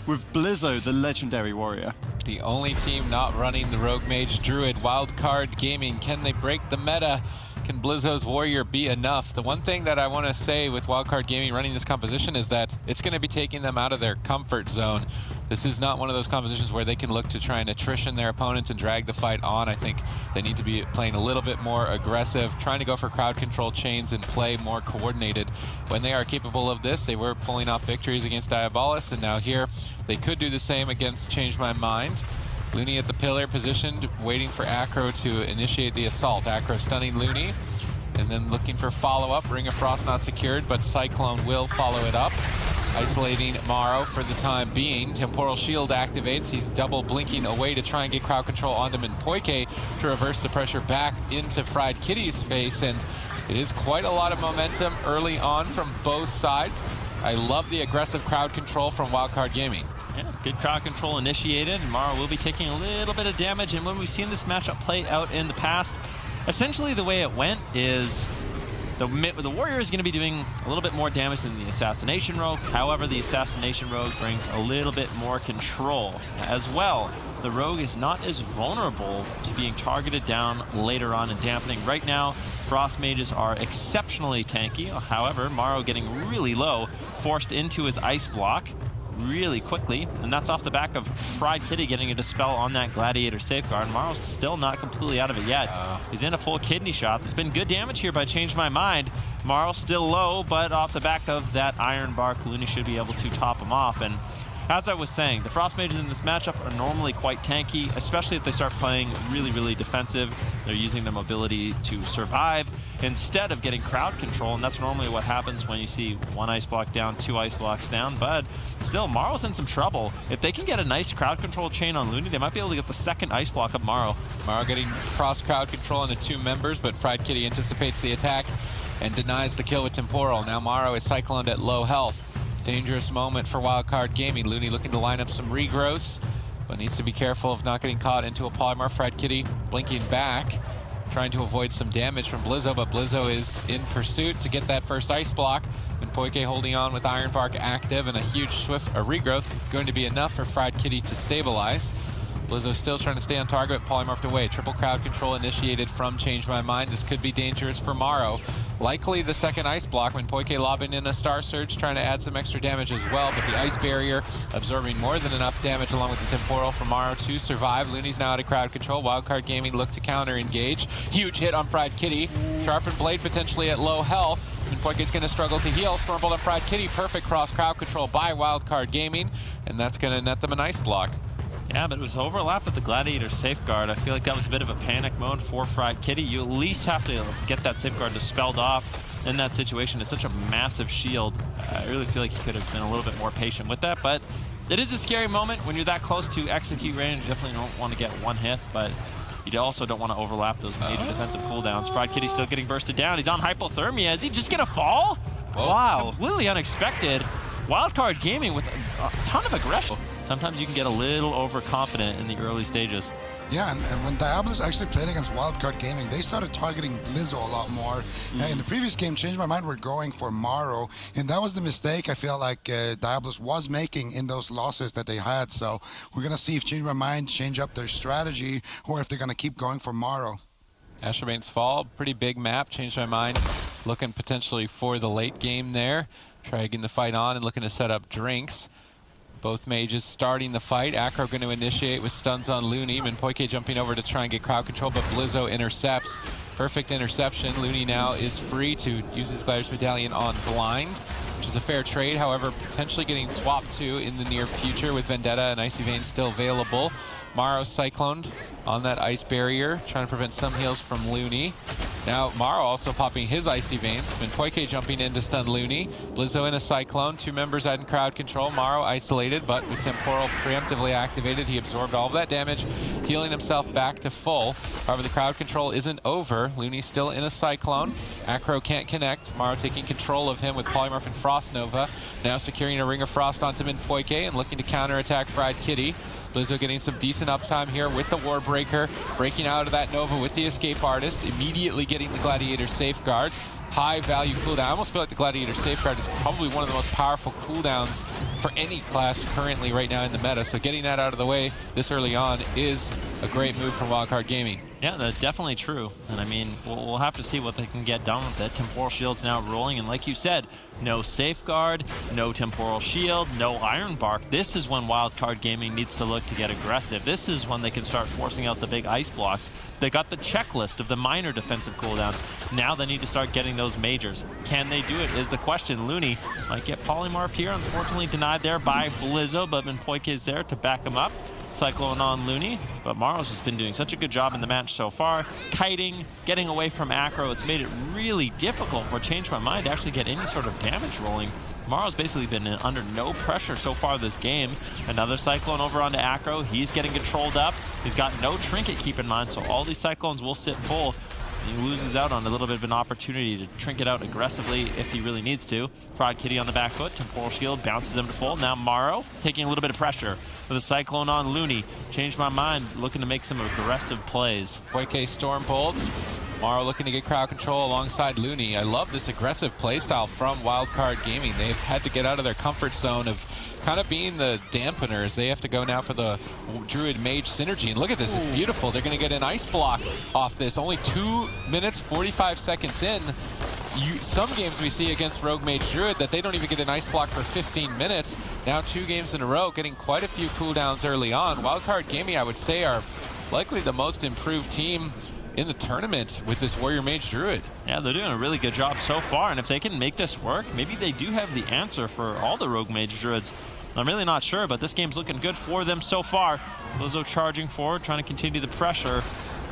with Blizzo, the legendary warrior. The only team not running the rogue-mage druid. Wildcard Gaming, can they break the meta? Can Blizzo's warrior be enough? The one thing that I want to say with Wildcard Gaming running this composition is that it's going to be taking them out of their comfort zone. This is not one of those compositions where they can look to try and attrition their opponents and drag the fight on. I think they need to be playing a little bit more aggressive, trying to go for crowd control chains and play more coordinated. When they are capable of this, they were pulling off victories against Diabolus, and now here they could do the same against Change My Mind. Looney at the pillar, positioned, waiting for Acro to initiate the assault. Acro stunning Looney, and then looking for follow-up. Ring of Frost not secured, but Cyclone will follow it up. Isolating Maro for the time being. Temporal Shield activates. He's double blinking away to try and get crowd control onto Minpoike to reverse the pressure back into Fried Kitty's face, and it is quite a lot of momentum early on from both sides. I love the aggressive crowd control from Wildcard Gaming. Yeah, good crowd control initiated, and Maro will be taking a little bit of damage. And when we've seen this matchup play out in the past, essentially the way it went is the warrior is going to be doing a little bit more damage than the assassination rogue. However, the assassination rogue brings a little bit more control as well. The rogue is not as vulnerable to being targeted down later on in dampening. Right now, frost mages are exceptionally tanky. However, Maro getting really low, forced into his ice block really quickly, and that's off the back of Fried Kitty getting a dispel on that Gladiator safeguard. Maro's still not completely out of it yet. He's in a full kidney shot. There's been good damage here, but I changed my mind. Maro's still low, but off the back of that Iron Bark, Looney should be able to top him off. And as I was saying, the Frost Mages in this matchup are normally quite tanky, especially if they start playing really, really defensive. They're using their mobility to survive instead of getting crowd control, and that's normally what happens when you see one ice block down, two ice blocks down. But still, Maro's in some trouble. If they can get a nice crowd control chain on Looney, they might be able to get the second ice block of Maro. Maro getting cross crowd control into two members, but Fried Kitty anticipates the attack and denies the kill with Temporal. Now Maro is cycloned at low health. Dangerous moment for Wildcard Gaming. Looney looking to line up some regrowths, but needs to be careful of not getting caught into a polymorph. Fried Kitty blinking back, trying to avoid some damage from Blizzo, but Blizzo is in pursuit to get that first ice block. Minpoike holding on with Iron Bark active, and a huge swift regrowth going to be enough for Fried Kitty to stabilize. Blizzo still trying to stay on target, polymorphed away. Triple crowd control initiated from Change My Mind. This could be dangerous for Maro. Likely the second ice block. Minpoike lobbing in a Star Surge, trying to add some extra damage as well, but the ice barrier absorbing more than enough damage along with the Temporal for Maro to survive. Looney's now out of crowd control. Wildcard Gaming look to counter engage. Huge hit on Fried Kitty. Sharpened Blade potentially at low health. Minpoike's going to struggle to heal. Stormbolt on Fried Kitty. Perfect cross crowd control by Wildcard Gaming, and that's going to net them an ice block. Yeah, but it was overlap with the Gladiator safeguard. I feel like that was a bit of a panic mode for Fried Kitty. You at least have to get that safeguard dispelled off in that situation. It's such a massive shield. I really feel like he could have been a little bit more patient with that, but it is a scary moment when you're that close to execute range. You definitely don't want to get one hit, but you also don't want to overlap those major defensive cooldowns. Fried Kitty still getting bursted down. He's on hypothermia. Is he just going to fall? Wow. Completely unexpected. Wildcard Gaming with a ton of aggression. Sometimes you can get a little overconfident in the early stages. Yeah, and when Diabolus actually played against Wildcard Gaming, they started targeting Blizzo a lot more. In the previous game, Change My Mind were going for Maro, and that was the mistake I feel like Diabolus was making in those losses that they had. So we're going to see if Change My Mind change up their strategy or if they're going to keep going for Maro. Asherbane's Fall, pretty big map. Change My Mind looking potentially for the late game there. Dragging the fight on and looking to set up drinks. Both mages starting the fight. Acro going to initiate with stuns on Looney. Minpoike jumping over to try and get crowd control, but Blizzo intercepts. Perfect interception. Looney now is free to use his Gladiator's Medallion on blind, which is a fair trade. However, potentially getting swapped to in the near future with Vendetta and Icy Vein still available. Maro cycloned on that ice barrier, trying to prevent some heals from Looney. Now Maro also popping his Icy Veins. Minpoike jumping in to stun Looney. Blizzo in a Cyclone. Two members out in crowd control. Maro isolated, but with Temporal preemptively activated, he absorbed all of that damage, healing himself back to full. However, the crowd control isn't over. Looney's still in a Cyclone. Acro can't connect. Maro taking control of him with Polymorph and Frost Nova. Now securing a Ring of Frost onto Minpoike and looking to counterattack Fried Kitty. Blizzo getting some decent uptime here with the Warbreaker, breaking out of that Nova with the Escape Artist, immediately getting the Gladiator Safeguard. High value cooldown. I almost feel like the Gladiator Safeguard is probably one of the most powerful cooldowns for any class currently right now in the meta. So getting that out of the way this early on is a great move from Wildcard Gaming. Yeah, that's definitely true. And I mean, we'll have to see what they can get done with it. Temporal Shield's now rolling, and like you said, no Safeguard, no Temporal Shield, no Iron Bark. This is when Wildcard Gaming needs to look to get aggressive. This is when they can start forcing out the big ice blocks. They got the checklist of the minor defensive cooldowns. Now they need to start getting those majors. Can they do it is the question. Looney might get polymorphed here. Unfortunately denied there by Blizzo, but Minpoike is there to back him up. Cyclone on Looney, but Maro's just been doing such a good job in the match so far. Kiting, getting away from Acro, it's made it really difficult for Change My Mind to actually get any sort of damage rolling. Maro's basically been under no pressure so far this game. Another Cyclone over onto Acro. He's getting controlled up. He's got no Trinket, keep in mind, so all these Cyclones will sit full. He loses out on a little bit of an opportunity to trinket out aggressively if he really needs to. Fraud Kitty on the back foot. Temporal Shield bounces him to full. Now Maro taking a little bit of pressure with a Cyclone on Looney. Changed My Mind, looking to make some aggressive plays. Poike Storm bolts. Maro looking to get crowd control alongside Looney. I love this aggressive playstyle from Wildcard Gaming. They've had to get out of their comfort zone of kind of being the dampeners. They have to go now for the Druid Mage synergy. And look at this, it's beautiful. They're going to get an ice block off this. Only 2 minutes, 45 seconds in. Some games we see against Rogue Mage Druid that they don't even get an ice block for 15 minutes. Now 2 games in a row, getting quite a few cooldowns early on. Wildcard Gaming, I would say, are likely the most improved team in the tournament with this Warrior Mage Druid. Yeah, they're doing a really good job so far, and if they can make this work, maybe they do have the answer for all the Rogue Mage Druids. I'm really not sure, but this game's looking good for them so far. Blizzo charging forward, trying to continue the pressure.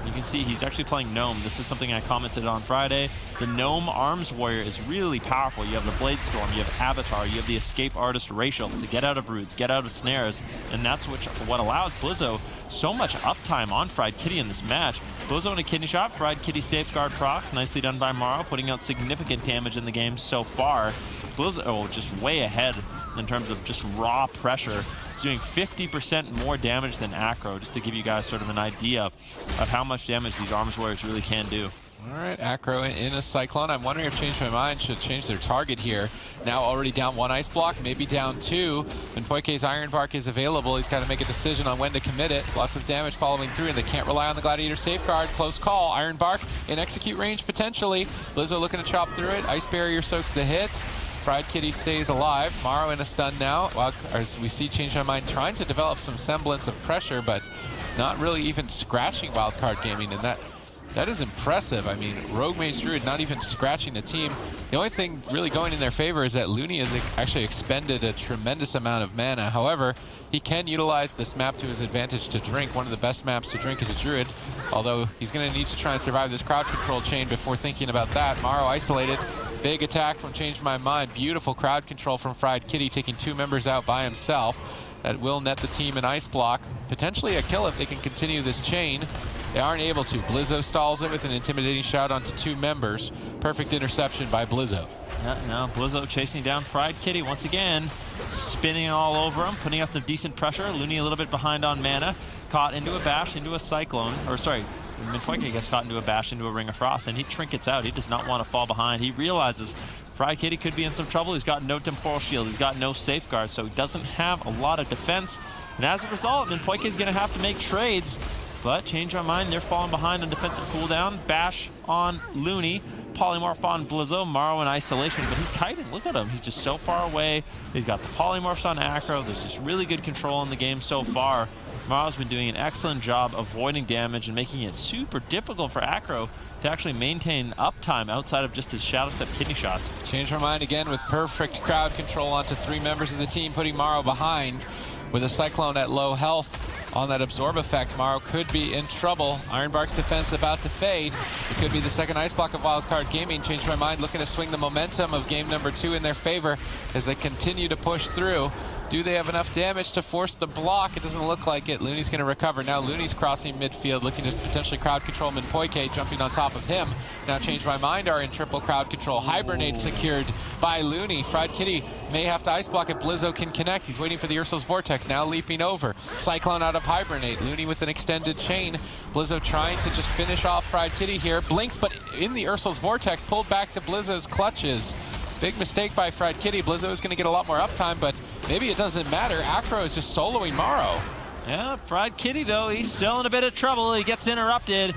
You can see he's actually playing Gnome. This is something I commented on Friday. The Gnome Arms Warrior is really powerful. You have the Blade Storm, you have Avatar, you have the Escape Artist Racial to get out of roots, get out of snares, and that's what allows Blizzo so much uptime on Fried Kitty in this match. Blizzo in a kidney shot, Fried Kitty Safeguard procs, nicely done by Maro, putting out significant damage in the game so far. Blizzo just way ahead in terms of just raw pressure. He's doing 50% more damage than Acro, just to give you guys sort of an idea of how much damage these Arms Warriors really can do. All right, Acro in a Cyclone. I'm wondering if Change My Mind should change their target here. Now already down 1 ice block, maybe down 2. When Poike's Iron Bark is available, he's got to make a decision on when to commit it. Lots of damage following through, and they can't rely on the Gladiator Safeguard. Close call. Iron Bark in execute range potentially. Blizzo looking to chop through it. Ice Barrier soaks the hit. Fried Kitty stays alive. Maro in a stun now. As we see Change My Mind trying to develop some semblance of pressure, but not really even scratching Wildcard Gaming, and that is impressive. I mean, Rogue Mage Druid not even scratching the team. The only thing really going in their favor is that Looney has actually expended a tremendous amount of mana. However, he can utilize this map to his advantage to drink. One of the best maps to drink as a Druid, although he's going to need to try and survive this crowd control chain before thinking about that. Maro isolated. Big attack from Change My Mind. Beautiful crowd control from Fried Kitty, taking 2 members out by himself. That will net the team an ice block. Potentially a kill if they can continue this chain. They aren't able to. Blizzo stalls it with an intimidating shot onto 2 members. Perfect interception by Blizzo. Now Blizzo chasing down Fried Kitty once again. Spinning all over him, putting out some decent pressure. Looney a little bit behind on mana. Caught into a bash, into a Cyclone. Or sorry, Minpoike gets caught into a bash, into a Ring of Frost, and he trinkets out. He does not want to fall behind. He realizes Fried Kitty could be in some trouble. He's got no Temporal Shield. He's got no Safeguard, so he doesn't have a lot of defense. And as a result, Minpoike is going to have to make trades. But Change My Mind, they're falling behind on defensive cooldown. Bash on Looney. Polymorph on Blizzo. Maro in isolation, but he's kiting. Look at him. He's just so far away. He's got the polymorphs on Acro. There's just really good control in the game so far. Maro's been doing an excellent job avoiding damage and making it super difficult for Acro to actually maintain uptime outside of just his Shadow Step kidney shots. Change My Mind again with perfect crowd control onto 3 members of the team, putting Maro behind. With a Cyclone at low health on that absorb effect, Maro could be in trouble. Iron Bark's defense about to fade. It could be the second ice block of Wildcard Gaming. Change My Mind looking to swing the momentum of game number 2 in their favor as they continue to push through. Do they have enough damage to force the block? It doesn't look like it. Looney's going to recover. Now Looney's crossing midfield, looking to potentially crowd control Minpoike, jumping on top of him. Now Change My Mind are in triple crowd control. Hibernate secured by Looney. Fried Kitty may have to ice block if Blizzo can connect. He's waiting for the Ursul's Vortex, now leaping over. Cyclone out of Hibernate. Looney with an extended chain. Blizzo trying to just finish off Fried Kitty here. Blinks, but in the Ursul's Vortex, pulled back to Blizzo's clutches. Big mistake by Fried Kitty. Blizzo is going to get a lot more uptime, but maybe it doesn't matter. Acro is just soloing Morrow. Yeah, Fried Kitty, though, he's still in a bit of trouble. He gets interrupted.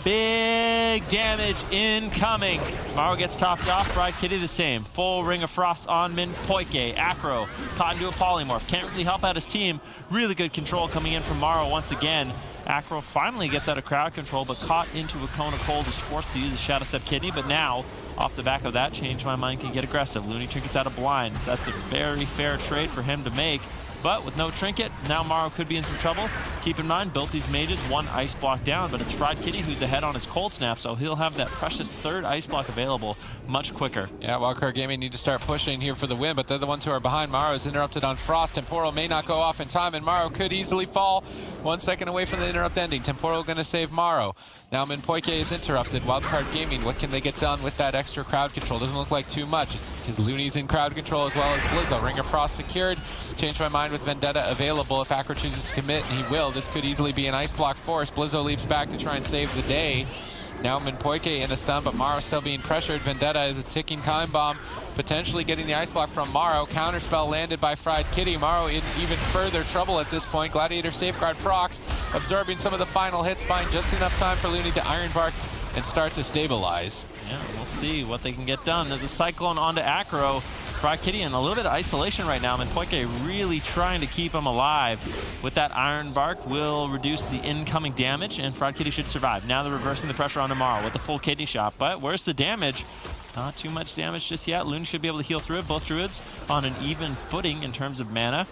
Big damage incoming. Morrow gets topped off. Fried Kitty the same. Full Ring of Frost on Minpoike. Acro caught into a polymorph. Can't really help out his team. Really good control coming in from Morrow once again. Acro finally gets out of crowd control, but caught into a cone of cold, is forced to use a Shadow Step Kidney, but now, off the back of that, Change My Mind can get aggressive. Looney trinkets out of blind. That's a very fair trade for him to make. But with no trinket, now Morrow could be in some trouble. Keep in mind, both these mages, one ice block down, but it's Fried Kitty who's ahead on his cold snap, so he'll have that precious third ice block available much quicker. Yeah, Wildcard Gaming need to start pushing here for the win, but they're the ones who are behind. Morrow is interrupted on Frost. Temporal may not go off in time, and Morrow could easily fall 1 second away from the interrupt ending. Temporal going to save Morrow. Now Minpoike is interrupted. Wildcard Gaming, what can they get done with that extra crowd control? Doesn't look like too much. It's because Looney's in crowd control as well as Blizzo. Ring of Frost secured. Change My Mind with Vendetta available if Acro chooses to commit, and he will. This could easily be an ice block force. Blizzo leaps back to try and save the day. Now Minpoike in a stun, but Morrow still being pressured. Vendetta is a ticking time bomb, potentially getting the ice block from Morrow. Counterspell landed by Fried Kitty. Morrow in even further trouble at this point. Gladiator Safeguard procs, absorbing some of the final hits, buying just enough time for Looney to Iron Bark and start to stabilize. Yeah, we'll see what they can get done. There's a Cyclone onto Acro. Fried Kitty in a little bit of isolation right now. Minpoike really trying to keep him alive. With that Iron Bark will reduce the incoming damage, and Fried Kitty should survive. Now they're reversing the pressure on Morrow with the full kidney shot, but where's the damage? Not too much damage just yet. Looney should be able to heal through it. Both Druids on an even footing in terms of mana.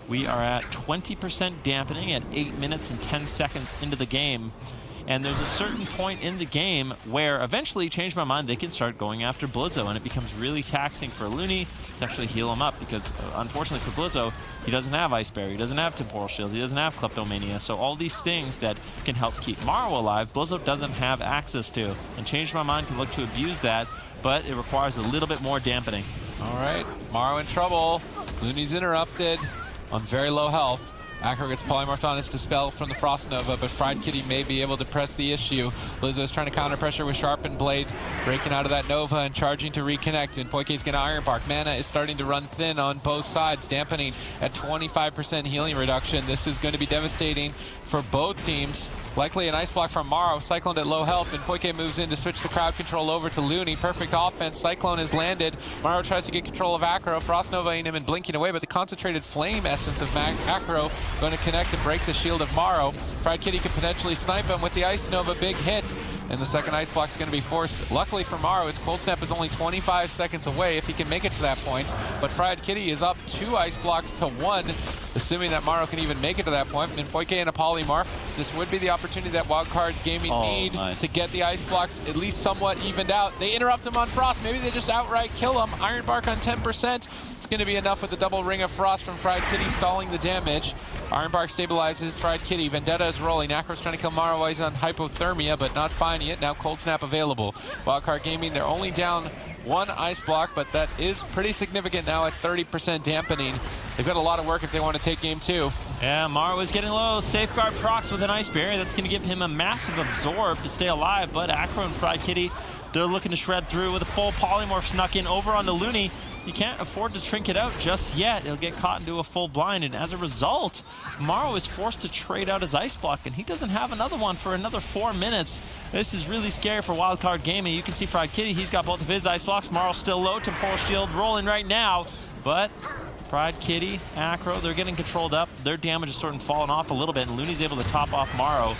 We are at 20% dampening at 8 minutes and 10 seconds into the game. And there's a certain point in the game where eventually, Change My Mind, they can start going after Blizzo, and it becomes really taxing for Looney to actually heal him up, because unfortunately for Blizzo, he doesn't have Ice Barrier, he doesn't have Temporal Shield, he doesn't have Kleptomania, so all these things that can help keep Morrow alive, Blizzo doesn't have access to. And Change My Mind can look to abuse that, but it requires a little bit more dampening. All right, Morrow in trouble. Looney's interrupted on very low health. Acro gets polymorphed on his Dispel from the Frost Nova, but Fried Kitty may be able to press the issue. Blizzo is trying to counter pressure with Sharpened Blade, breaking out of that Nova and charging to reconnect. And Poike's going to Iron Bark. Mana is starting to run thin on both sides, dampening at 25% healing reduction. This is going to be devastating for both teams. Likely an ice block from Morrow, Cyclone at low health, and Poike moves in to switch the crowd control over to Looney. Perfect offense, Cyclone is landed. Morrow tries to get control of Acro, Frost Nova-ing him and blinking away, but the concentrated flame essence of Acro going to connect and break the shield of Morrow. Fried Kitty could potentially snipe him with the Ice Nova, big hit. And the second ice block is going to be forced. Luckily for Morrow, his Cold Snap is only 25 seconds away if he can make it to that point. But Fried Kitty is up 2 ice blocks to 1, assuming that Morrow can even make it to that point. And Poike in a polymorph. This would be the opportunity that Wildcard Gaming need to get the ice blocks at least somewhat evened out. They interrupt him on Frost. Maybe they just outright kill him. Iron Bark on 10%. It's going to be enough with the double Ring of Frost from Fried Kitty stalling the damage. Iron Bark stabilizes Fried Kitty. Vendetta is rolling. Acro's trying to kill Morrow while he's on hypothermia, but not finding it. Now Cold Snap available. Wildcard Gaming, they're only down 1 ice block, but that is pretty significant now at 30% dampening. They've got a lot of work if they want to take game 2. Yeah, Morrow is getting low. Safeguard procs with an Ice Barrier. That's going to give him a massive absorb to stay alive, but Acro and Fried Kitty, they're looking to shred through with a full polymorph snuck in over onto Looney. You can't afford to trinket out just yet. He'll get caught into a full blind, and as a result, Morrow is forced to trade out his ice block, and he doesn't have another one for another 4 minutes. This is really scary for Wildcard Gaming. You can see Fried Kitty, he's got both of his ice blocks. Morrow's still low. Temporal Shield rolling right now, but Fried Kitty, Acro, they're getting controlled up. Their damage is sort of falling off a little bit, and Looney's able to top off Morrow.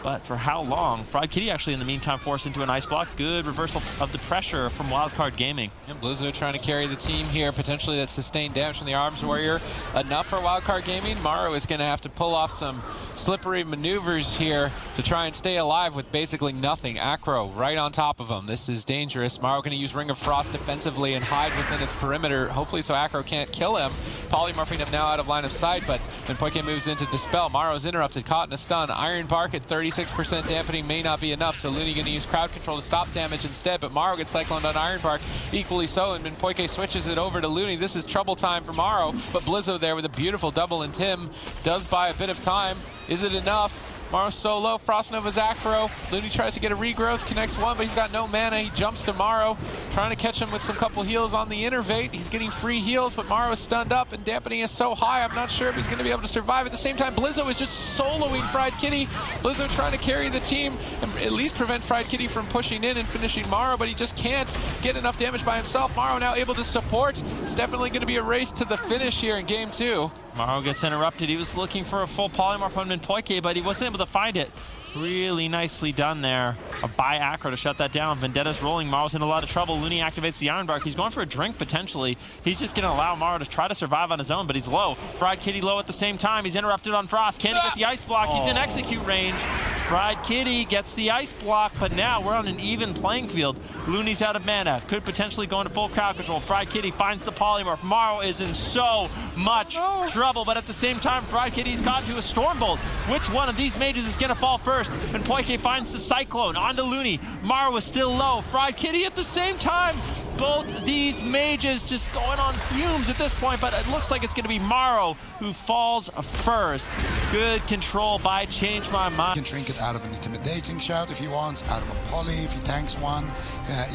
But for how long? Fried Kitty actually in the meantime forced into an ice block. Good reversal of the pressure from Wildcard Gaming. And Blizzo trying to carry the team here. Potentially that sustained damage from the Arms Warrior. Enough for Wildcard Gaming. Morrow is going to have to pull off some slippery maneuvers here to try and stay alive with basically nothing. Acro right on top of him. This is dangerous. Morrow going to use Ring of Frost defensively and hide within its perimeter. Hopefully so Acro can't kill him. Polymorphing him now out of line of sight, but when Poike moves into Dispel, Morrow's interrupted, caught in a stun. Iron Bark at 36% dampening may not be enough, so Looney going to use crowd control to stop damage instead, but Morrow gets cycloned on Iron Bark equally so, and Poike switches it over to Looney. This is trouble time for Morrow, but Blizzo there with a beautiful double, and Tim does buy a bit of time. Is it enough? Morrow solo, Frost Nova's Acro. Looney tries to get a regrowth, connects one, but he's got no mana. He jumps to Morrow, trying to catch him with some couple heals on the innervate. He's getting free heals, but Morrow is stunned up, and Dampening is so high, I'm not sure if he's going to be able to survive. At the same time, Blizzo is just soloing Fried Kitty. Blizzo trying to carry the team and at least prevent Fried Kitty from pushing in and finishing Morrow, but he just can't get enough damage by himself. Morrow now able to support. It's definitely going to be a race to the finish here in game 2. Morrow gets interrupted. He was looking for a full polymorph on Poike, but he wasn't able to find it. Really nicely done there by Acro to shut that down. Vendetta's rolling. Morrow's in a lot of trouble. Looney activates the Iron Bark. He's going for a drink potentially. He's just going to allow Morrow to try to survive on his own, but he's low. Fried Kitty low at the same time. He's interrupted on Frost. Can't get the ice block. He's in execute range. Fried Kitty gets the ice block, but now we're on an even playing field. Looney's out of mana. Could potentially go into full crowd control. Fried Kitty finds the polymorph. Morrow is in so much trouble, but at the same time, Fried Kitty's gotten to a Stormbolt. Which one of these mages is going to fall first? And Poike finds the Cyclone onto Looney. Morrow is still low. Fried Kitty at the same time. Both these mages just going on fumes at this point, but it looks like it's going to be Morrow who falls first. Good control by Change My Mind. You can trinket out of an Intimidating Shout if he wants, out of a Poly if he tanks one.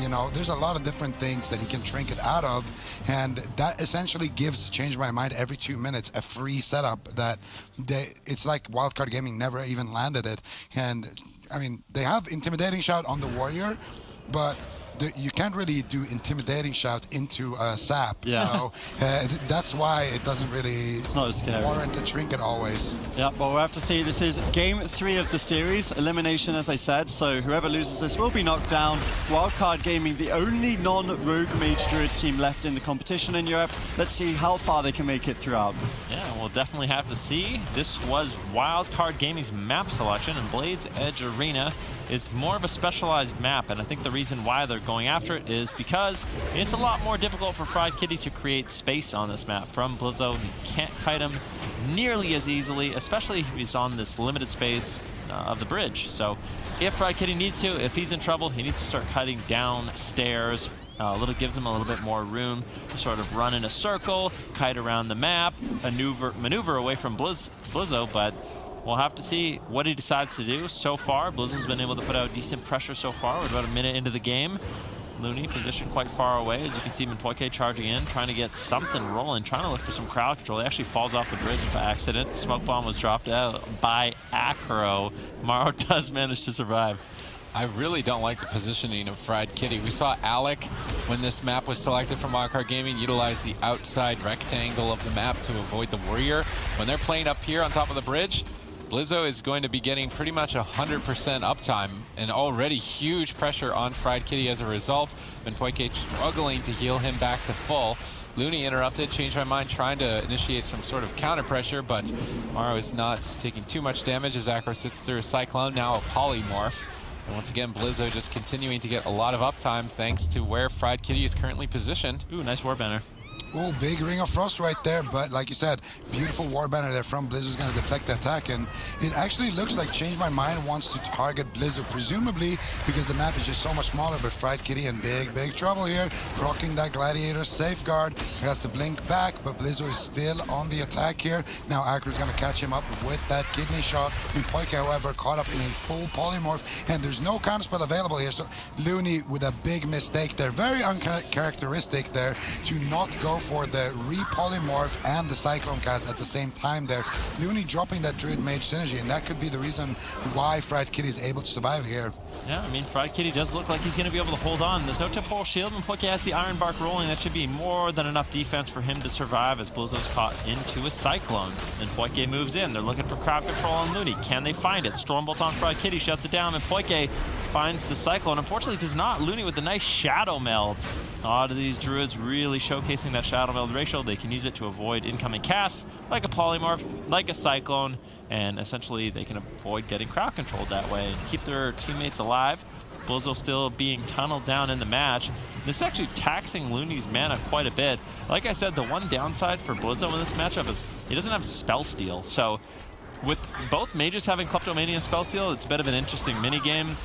You know, there's a lot of different things that he can trinket out of, and that essentially gives Change My Mind every 2 minutes a free setup that it's like Wildcard Gaming never even landed it. And I mean, they have Intimidating Shout on the Warrior, but you can't really do Intimidating Shout into a sap. Yeah. So that's why it doesn't really It's not as scary. warrant a trinket always. Yeah, well, we'll have to see. This is game 3 of the series. Elimination, as I said, so whoever loses this will be knocked down. Wildcard Gaming, the only non-rogue mage druid team left in the competition in Europe. Let's see how far they can make it throughout. Yeah, we'll definitely have to see. This was Wildcard Gaming's map selection, and Blade's Edge Arena is more of a specialized map, and I think the reason why they're going after it is because it's a lot more difficult for Fried Kitty to create space on this map. From Blizzo, you can't kite him nearly as easily, especially if he's on this limited space of the bridge. So if Fried Kitty needs to, if he's in trouble, he needs to start cutting downstairs. Gives him a little bit more room to sort of run in a circle, kite around the map, maneuver away from Blizzo, but we'll have to see what he decides to do. So far, Blizzo's been able to put out decent pressure so far. We're about a minute into the game. Looney positioned quite far away. As you can see, Poike charging in, trying to get something rolling, trying to look for some crowd control. He actually falls off the bridge by accident. Smoke bomb was dropped out by Acro. Morrow does manage to survive. I really don't like the positioning of Fried Kitty. We saw Alec, when this map was selected from Wildcard Gaming, utilize the outside rectangle of the map to avoid the Warrior. When they're playing up here on top of the bridge, Blizzo is going to be getting pretty much 100% uptime, and already huge pressure on Fried Kitty as a result. Poike struggling to heal him back to full. Looney interrupted, Change My Mind trying to initiate some sort of counter pressure, but Morrow is not taking too much damage as Acro sits through a Cyclone, now a Polymorph. And once again, Blizzo just continuing to get a lot of uptime thanks to where Fried Kitty is currently positioned. Ooh, nice Warbanner. Oh, big Ring of Frost right there, but like you said, beautiful Warbanner there from Blizzo's going to deflect the attack, and it actually looks like Change My Mind wants to target Blizzo, presumably because the map is just so much smaller, but Fried Kitty in big trouble here, rocking that Gladiator Safeguard. He has to blink back, but Blizzo is still on the attack here. Now Acro's going to catch him up with that kidney shot, and Poike, however, caught up in a full polymorph, and there's no counterspell available here, so Looney with a big mistake there, very uncharacteristic there, to not go for the re-polymorph and the Cyclone cast at the same time there. Looney dropping that Druid Mage synergy, and that could be the reason why Fried Kitty is able to survive here. Yeah, I mean, Fried Kitty does look like he's going to be able to hold on. There's no temporal shield, and Poke has the Iron Bark rolling. That should be more than enough defense for him to survive as Blizzo's caught into a Cyclone. Then Poke moves in. They're looking for crowd control on Looney. Can they find it? Stormbolt on Fried Kitty shuts it down, and Poke finds the Cyclone. Unfortunately, does not. Looney with a nice Shadow Meld. A lot of these Druids really showcasing that Shadow Meld ratio. They can use it to avoid incoming casts, like a Polymorph, like a Cyclone, and essentially they can avoid getting crowd controlled that way and keep their teammates alive. Blizzo still being tunneled down in the match. This is actually taxing Looney's mana quite a bit. Like I said, the one downside for Blizzo in this matchup is he doesn't have Spell Steal. So with both mages having Kleptomania and Spell Steal, it's a bit of an interesting minigame.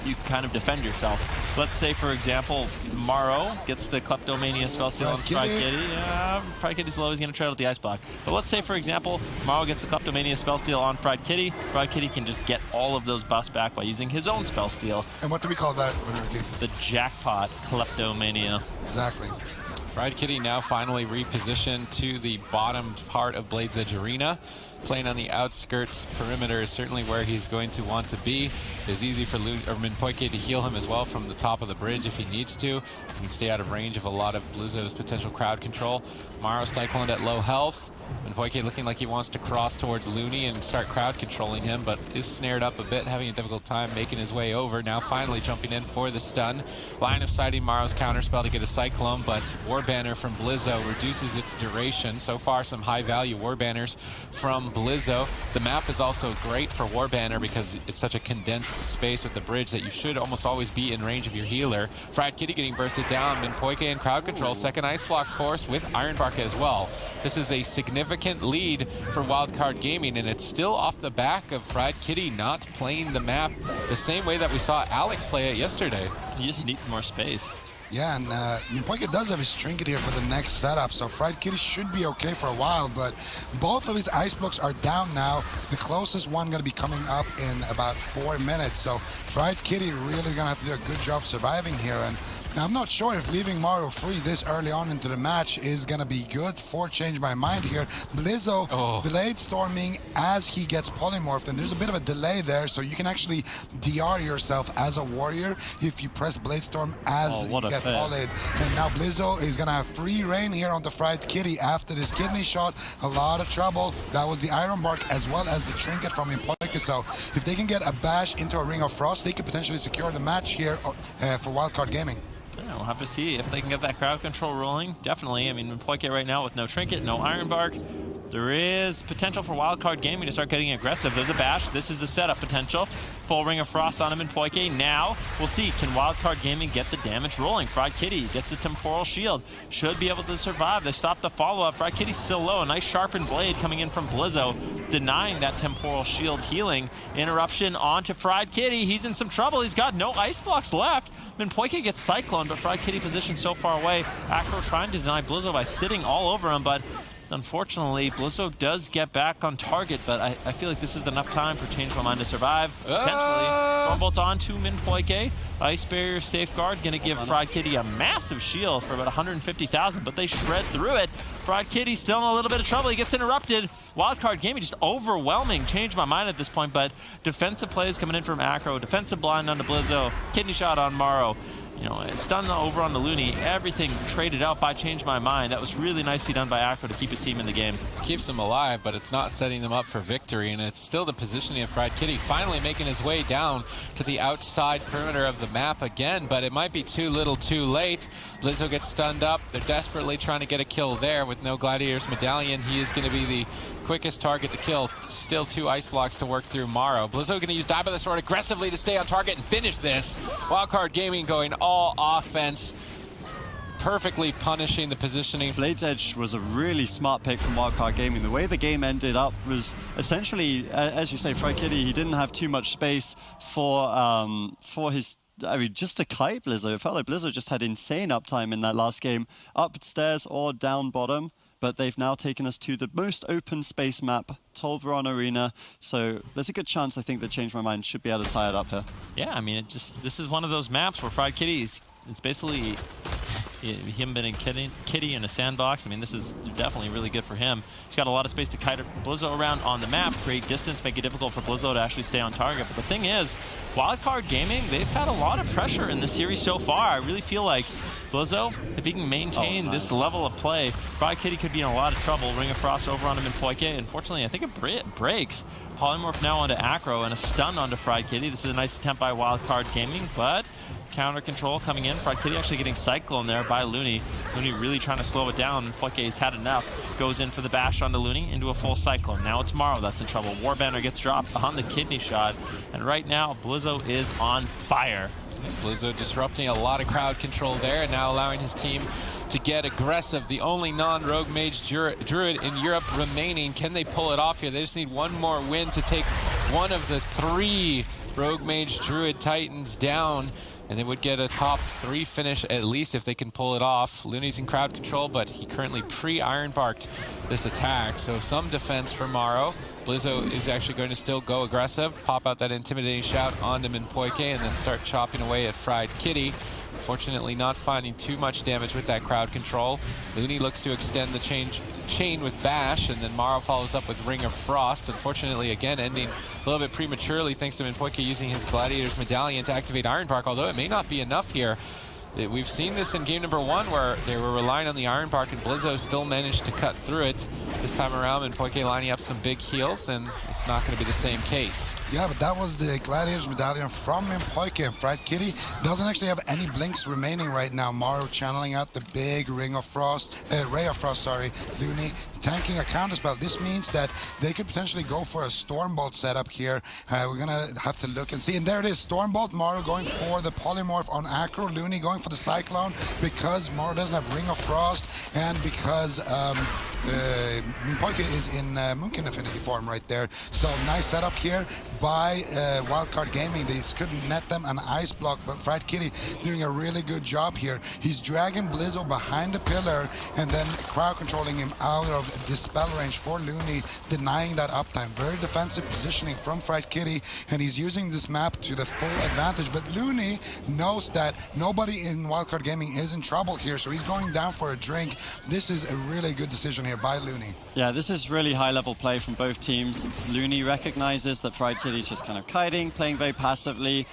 You can kind of defend yourself. Let's say, for example, Morrow gets the Kleptomania spell steal on Fried Kitty. Yeah, Fried Kitty's low, he's going to try out the Ice Block. But let's say, for example, Morrow gets the Kleptomania spell steal on Fried Kitty. Fried Kitty can just get all of those buffs back by using his own spell steal. And what do we call that? The Jackpot Kleptomania. Exactly. Fried Kitty now finally repositioned to the bottom part of Blade's Edge Arena. Playing on the outskirts perimeter is certainly where he's going to want to be. It's easy for Minpoike to heal him as well from the top of the bridge if he needs to. He can stay out of range of a lot of Blizzo's potential crowd control. Morrow cycloned at low health. Minpoike looking like he wants to cross towards Looney and start crowd controlling him, but is snared up a bit, having a difficult time making his way over. Now finally jumping in for the stun. Line of sighting Morrow's counterspell to get a Cyclone, but Warbanner from Blizzo reduces its duration. So far, some high value Warbanners from Blizzo. The map is also great for Warbanner because it's such a condensed space with the bridge that you should almost always be in range of your healer. Fried Kitty getting bursted down. Minpoike in crowd control. Second Ice Block forced with Iron Bark as well. This is a significant lead for Wildcard Gaming, and it's still off the back of Fried Kitty not playing the map the same way that we saw Alec play it yesterday. You just need more space. Yeah, and Minpoike does have his trinket here for the next setup, so Fried Kitty should be okay for a while, but both of his ice blocks are down now. The closest one going to be coming up in about 4 minutes, so Fried Kitty really going to have to do a good job surviving here. And now, I'm not sure if leaving Morrow free this early on into the match is going to be good for Change My Mind here. Blizzo Blade Storming as he gets polymorphed, and there's a bit of a delay there, so you can actually DR yourself as a warrior if you press Blade Storm as you get polyed. And now Blizzo is going to have free reign here on the Fried Kitty after this kidney shot. A lot of trouble. That was the Iron Bark as well as the trinket from Minpoike. So if they can get a bash into a Ring of Frost, they could potentially secure the match here for Wildcard Gaming. Yeah, we'll have to see if they can get that crowd control rolling. Definitely. I mean, Minpoike right now with no trinket, no Iron Bark. There is potential for Wildcard Gaming to start getting aggressive. There's a bash. This is the setup potential. Full Ring of Frost on him in Minpoike. Now, we'll see. Can Wildcard Gaming get the damage rolling? Fried Kitty gets the Temporal Shield. Should be able to survive. They stop the follow-up. Fried Kitty's still low. A nice sharpened blade coming in from Blizzo, denying that Temporal Shield healing. Interruption onto Fried Kitty. He's in some trouble. He's got no ice blocks left. Minpoike gets Cyclone, but Fried Kitty positioned so far away. Acro trying to deny Blizzo by sitting all over him, but unfortunately, Blizzo does get back on target, but I feel like this is enough time for Change My Mind to survive. Potentially. Stormbolt on to Minpoike. Ice Barrier Safeguard going to give Fried Kitty a massive shield for about 150,000, but they shred through it. Fried Kitty still in a little bit of trouble. He gets interrupted. Wildcard Gaming just overwhelming. Change My Mind at this point, but defensive plays coming in from Acro. Defensive blind onto Blizzo. Kidney shot on Morrow. You know, stun over on the Looney. Everything traded out by Change My Mind. That was really nicely done by Acro to keep his team in the game. Keeps them alive, but it's not setting them up for victory, and it's still the positioning of Fried Kitty finally making his way down to the outside perimeter of the map again, but it might be too little too late. Blizzo gets stunned up. They're desperately trying to get a kill there with no Gladiator's Medallion. He is going to be the quickest target to kill. Still 2 ice blocks to work through Morrow. Blizzo going to use Diabolus Sword aggressively to stay on target and finish this. Wildcard Gaming going all offense, perfectly punishing the positioning. Blade's Edge was a really smart pick from Wildcard Gaming. The way the game ended up was essentially, as you say, Fried Kitty, he didn't have too much space for his, I mean, just to kite Blizzo. It felt like Blizzo just had insane uptime in that last game, upstairs or down bottom. But they've now taken us to the most open space map, Tolvaron Arena. So there's a good chance, I think, that Change My Mind should be able to tie it up here. Yeah, I mean, this is one of those maps where Fried Kitty it's basically him being kitty in a sandbox. I mean, this is definitely really good for him. He's got a lot of space to kite Blizzo around on the map, create distance, make it difficult for Blizzo to actually stay on target. But the thing is, Wildcard Gaming, they've had a lot of pressure in this series so far. I really feel like Blizzo, if he can maintain this level of play, Fried Kitty could be in a lot of trouble. Ring of Frost over on him in Poike. Unfortunately, I think it breaks. Polymorph now onto Acro and a stun onto Fried Kitty. This is a nice attempt by Wildcard Gaming, but counter control coming in. Fried Kitty actually getting Cyclone there by Looney. Looney really trying to slow it down, and Poike's had enough. Goes in for the bash onto Looney into a full Cyclone. Now it's Morrow that's in trouble. Warbanner gets dropped on the kidney shot, and right now Blizzo is on fire. Blizzo disrupting a lot of crowd control there and now allowing his team to get aggressive. The only non-rogue mage druid in Europe remaining. Can they pull it off here? They just need one more win to take one of the 3 rogue mage druid titans down, and they would get a top 3 finish at least if they can pull it off. Looney's in crowd control, but he currently pre-ironbarked this attack, so some defense for Morrow. Blizzo is actually going to still go aggressive, pop out that intimidating shout onto Minpoike, and then start chopping away at Fried Kitty. Unfortunately, not finding too much damage with that crowd control. Looney looks to extend the chain with Bash, and then Morrow follows up with Ring of Frost. Unfortunately, again, ending a little bit prematurely thanks to Minpoike using his Gladiator's Medallion to activate Ironbark, although it may not be enough here. We've seen this in game number 1 where they were relying on the Ironbark and Blizzo still managed to cut through it. This time around, and Poike lining up some big heals, and it's not going to be the same case. Yeah, but that was the Gladiator's Medallion from Poike, and Fried Kitty doesn't actually have any blinks remaining right now. Morrow channeling out the big Ray of Frost, Looney tanking a counterspell. This means that they could potentially go for a Stormbolt setup here. We're going to have to look and see. And there it is, Stormbolt, Morrow going for the Polymorph on Acro, Looney going for the Cyclone because Morrow doesn't have Ring of Frost, and because Minpoike is in Moonkin Affinity form right there. So nice setup here by Wildcard Gaming. They couldn't net them an ice block, but Fried Kitty doing a really good job here. He's dragging Blizzo behind the pillar and then crowd controlling him out of dispel range for Looney, denying that uptime. Very defensive positioning from Fried Kitty, and he's using this map to the full advantage. But Looney knows that nobody in Wildcard Gaming is in trouble here, so he's going down for a drink. This is a really good decision here by Looney. Yeah, this is really high-level play from both teams. Looney recognizes that Fried Kitty's just kind of kiting, playing very passively,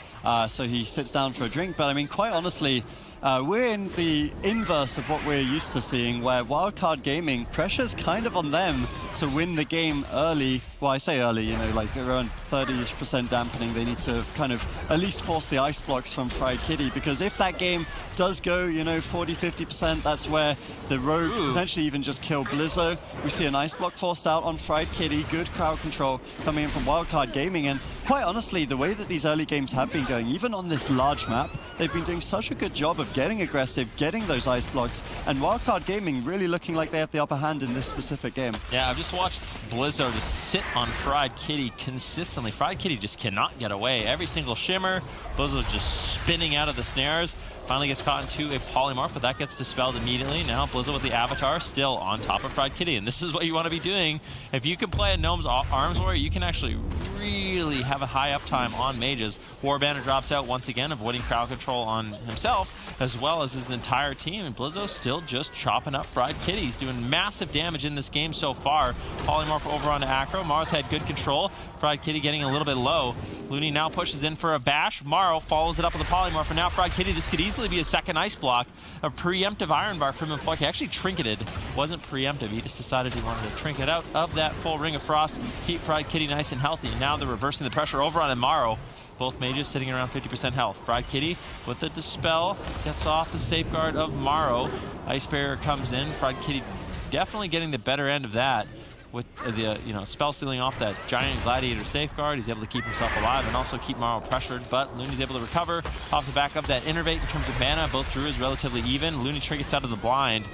so he sits down for a drink. But I mean, quite honestly, we're in the inverse of what we're used to seeing, where Wildcard Gaming, pressure's kind of on them to win the game early. Well, I say early, you know, like around 30% dampening. They need to kind of at least force the ice blocks from Fried Kitty, because if that game does go, you know, 40-50%, that's where the rogue potentially even just kill Blizzo. We see an ice block forced out on Fried Kitty. Good crowd control coming in from Wildcard Gaming, and quite honestly, the way that these early games have been going, even on this large map, they've been doing such a good job of getting aggressive, getting those ice blocks, and Wildcard Gaming really looking like they have the upper hand in this specific game. Yeah, I've just watched Blizzo just sit on Fried Kitty consistently. Fried Kitty just cannot get away. Every single shimmer, Blizzo just spinning out of the snares. Finally gets caught into a polymorph, but that gets dispelled immediately. Now Blizzo with the Avatar still on top of Fried Kitty, and this is what you want to be doing. If you can play a Gnome's Arms Warrior, you can actually really have a high uptime on mages. Warbanner drops out once again, avoiding crowd control on himself, as well as his entire team, and Blizzo still just chopping up Fried Kitty. He's doing massive damage in this game so far. Polymorph over onto Acro. Mars had good control. Fried Kitty getting a little bit low. Looney now pushes in for a bash. Morrow follows it up with a polymorph, and now Fried Kitty, this could easily be a second ice block. A preemptive Ironbark from Minpoike. Actually trinketed. Wasn't preemptive. He just decided he wanted to trinket out of that full Ring of Frost. Keep Fried Kitty nice and healthy. And now they're reversing the pressure over on Morrow. Both mages sitting around 50% health. Fried Kitty with the Dispel gets off the safeguard of Morrow. Ice Barrier comes in. Fried Kitty definitely getting the better end of that. With the spell stealing off that giant Gladiator safeguard, he's able to keep himself alive and also keep Morrow pressured, but Looney's able to recover off the back of that Innervate in terms of mana. Both Druids relatively even. Looney trinkets out of the blind,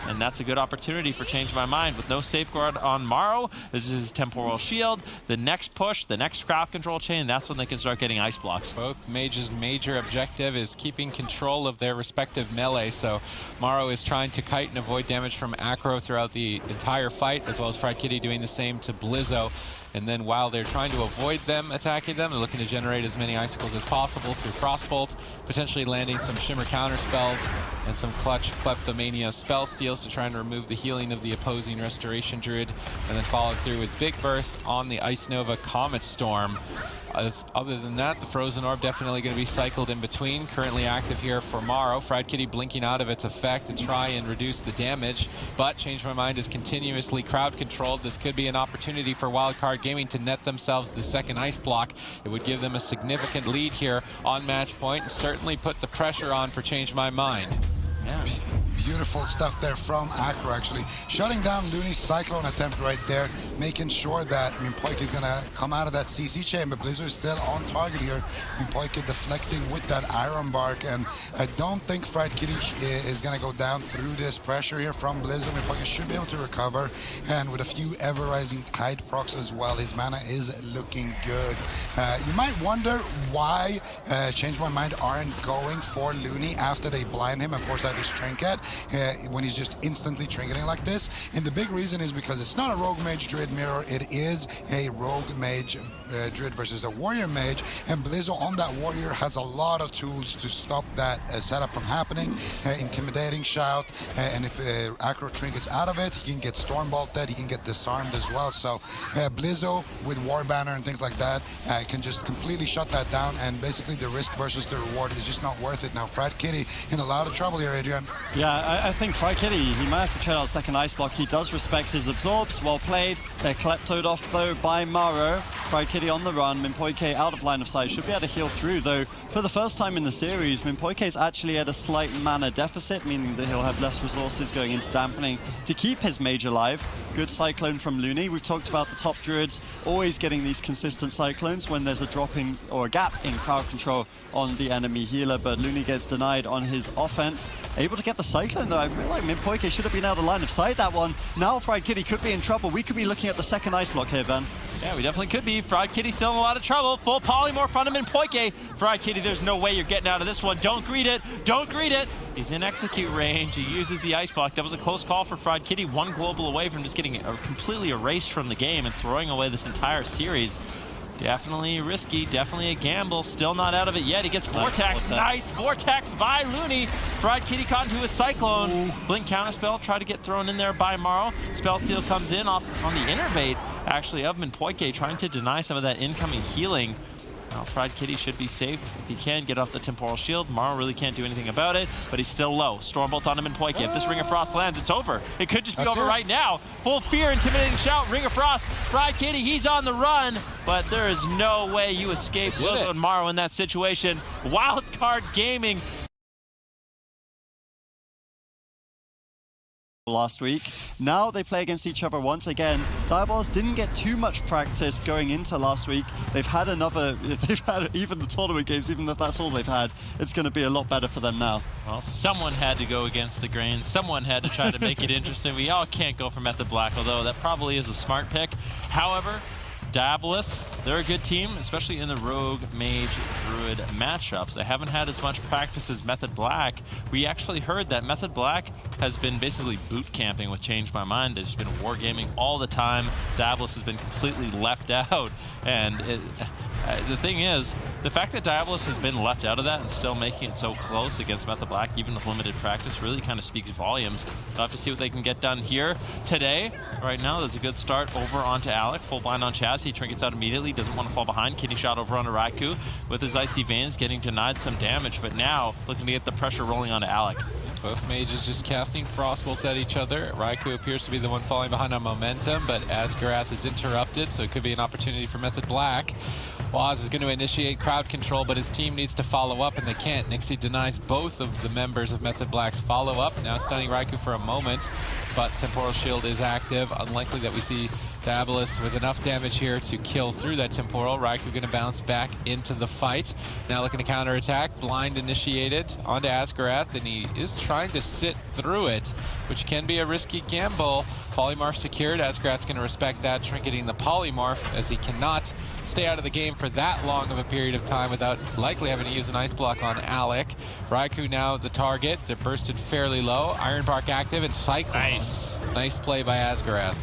and that's a good opportunity for Change My Mind. With no safeguard on Morrow, this is his Temporal Shield. The next push, the next crowd control chain, that's when they can start getting ice blocks. Both mages' major objective is keeping control of their respective melee, so Morrow is trying to kite and avoid damage from Acro throughout the entire fight, as well as Fried Kitty doing the same to Blizzo. And then while they're trying to avoid them attacking them, they're looking to generate as many icicles as possible through Frostbolt, potentially landing some Shimmer counter spells and some clutch Kleptomania spell steals to try and remove the healing of the opposing Restoration Druid, and then follow through with Big Burst on the Ice Nova Comet Storm. Other than that, the Frozen Orb definitely going to be cycled in between. Currently active here for Morrow. Fried Kitty blinking out of its effect to try and reduce the damage, but Change My Mind is continuously crowd controlled. This could be an opportunity for Wildcard Gaming to net themselves the second ice block. It would give them a significant lead here on match point and certainly put the pressure on for Change My Mind. Yeah. Beautiful stuff there from Acro, actually. Shutting down Looney's Cyclone attempt right there, making sure that Mimpoike is going to come out of that CC chain, but Blizzard is still on target here. Mimpoike deflecting with that Iron Bark, and I don't think Fried Kitty is going to go down through this pressure here from Blizzard. Mimpoike should be able to recover, and with a few Ever-Rising Tide procs as well, his mana is looking good. You might wonder why Change My Mind aren't going for Looney after they blind him and force out his Trinket. When he's just instantly trinketing like this. And the big reason is because it's not a Rogue Mage Druid mirror, it is a Rogue Mage Druid versus a Warrior Mage, and Blizzo on that Warrior has a lot of tools to stop that setup from happening. Intimidating Shout, and if Acro trinkets out of it, he can get Storm Bolted, he can get disarmed as well. So Blizzo with War Banner and things like that can just completely shut that down, and basically the risk versus the reward is just not worth it. Now Fried Kitty in a lot of trouble here, Adrian. Yeah, I think Fried Kitty, he might have to trade out second ice block. He does respect his absorbs. Well played. They're kleptoed off though by Morrow. Fried Kitty on the run. Mimpoike out of line of sight. Should be able to heal through though. For the first time in the series, Mimpoike is actually at a slight mana deficit, meaning that he'll have less resources going into Dampening to keep his mage alive. Good Cyclone from Looney. We've talked about the top druids always getting these consistent Cyclones when there's a drop in or a gap in crowd control on the enemy healer, but Looney gets denied on his offense. Able to get the Cyclone though. I feel like Mimpoike should have been out of line of sight that one. Now Fried Kitty could be in trouble. We could be looking at the second ice block here, Ben. Yeah, we definitely could be. Fried Kitty still in a lot of trouble. Full polymorph on him in Mimpoike. Fried Kitty, there's no way you're getting out of this one. Don't greet it. Don't greet it. He's in execute range. He uses the ice block. That was a close call for Fried Kitty. One global away from just getting completely erased from the game and throwing away this entire series. Definitely risky, definitely a gamble. Still not out of it yet. He gets Vortex. Nice Vortex by Looney. Fried Kitty caught into his Cyclone. Ooh. Blink counterspell, try to get thrown in there by Morrow. Spell Steal comes in off on the Innervate, actually, of Mimpoike, trying to deny some of that incoming healing. Now, Fried Kitty should be safe if he can get off the Temporal Shield. Morrow really can't do anything about it, but he's still low. Stormbolt on him in Mimpoike. If this Ring of Frost lands, it's over. It could just be over right now. Full fear, intimidating shout, Ring of Frost. Fried Kitty, he's on the run, but there is no way you escape Blizzo and Morrow in that situation. Wildcard Gaming. Last week. Now they play against each other once again. Diabolus didn't get too much practice going into last week. They've had even the tournament games, even if that's all they've had, it's going to be a lot better for them now. Well, someone had to go against the grain. Someone had to try to make it interesting. We all can't go for Method Black, although that probably is a smart pick. However, Diabolus, they're a good team, especially in the Rogue, Mage, Druid matchups. They haven't had as much practice as Method Black. We actually heard that Method Black has been basically boot camping with Change My Mind. They've just been wargaming all the time. Diabolus has been completely left out. And the thing is, the fact that Diabolus has been left out of that and still making it so close against Method Black, even with limited practice, really kind of speaks volumes. We'll have to see what they can get done here today. Right now, there's a good start over onto Alec. Full blind on Chaz. He trinkets out immediately. Doesn't want to fall behind. Kidney shot over onto Raikou with his Icy Veins, getting denied some damage, but now looking to get the pressure rolling onto Alec. Both mages just casting Frostbolts at each other. Raikou appears to be the one falling behind on momentum, but Asgarath is interrupted, so it could be an opportunity for Method Black. Waz is going to initiate crowd control, but his team needs to follow up, and they can't. Nixie denies both of the members of Method Black's follow-up, now stunning Raikou for a moment, but Temporal Shield is active. Unlikely that we see Diabolus with enough damage here to kill through that Temporal. Raikou going to bounce back into the fight. Now looking to counterattack. Blind initiated onto Asgarath, and he is trying to sit through it, which can be a risky gamble. Polymorph secured. Asgarath's going to respect that, trinketing the Polymorph, as he cannot stay out of the game for that long of a period of time without likely having to use an Ice Block on Alec. Raikou now the target. They're bursted fairly low. Iron Bark active and Cyclone. Nice play by Asgarath.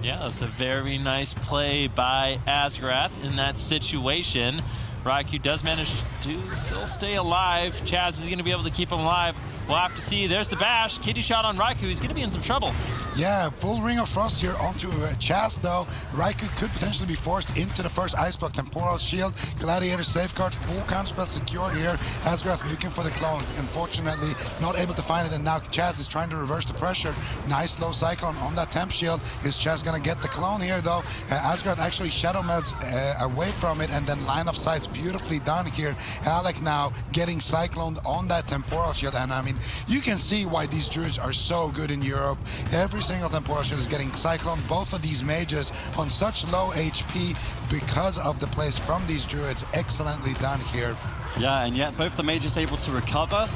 Yeah, that's a very nice play by Asgrath in that situation. Raikou does manage to still stay alive. Chaz is going to be able to keep him alive. We'll have to see. There's the bash. Kitty shot on Raikou. He's going to be in some trouble. Yeah, full Ring of Frost here onto Chaz, though. Raikou could potentially be forced into the first Ice Block. Temporal Shield, Gladiator Safeguard, full counterspell secured here. Asgrath looking for the clone. Unfortunately, not able to find it, and now Chaz is trying to reverse the pressure. Nice low Cyclone on that Temp Shield. Is Chaz going to get the clone here, though? Asgrath actually Shadow Melts away from it, and then line of sight's beautifully done here. Alec now getting Cycloned on that Temporal Shield, and I mean, you can see why these druids are so good in Europe. Every single Temporal Shield is getting Cyclone. Both of these mages on such low HP because of the plays from these druids. Excellently done here. Yeah, and yet both the mages able to recover.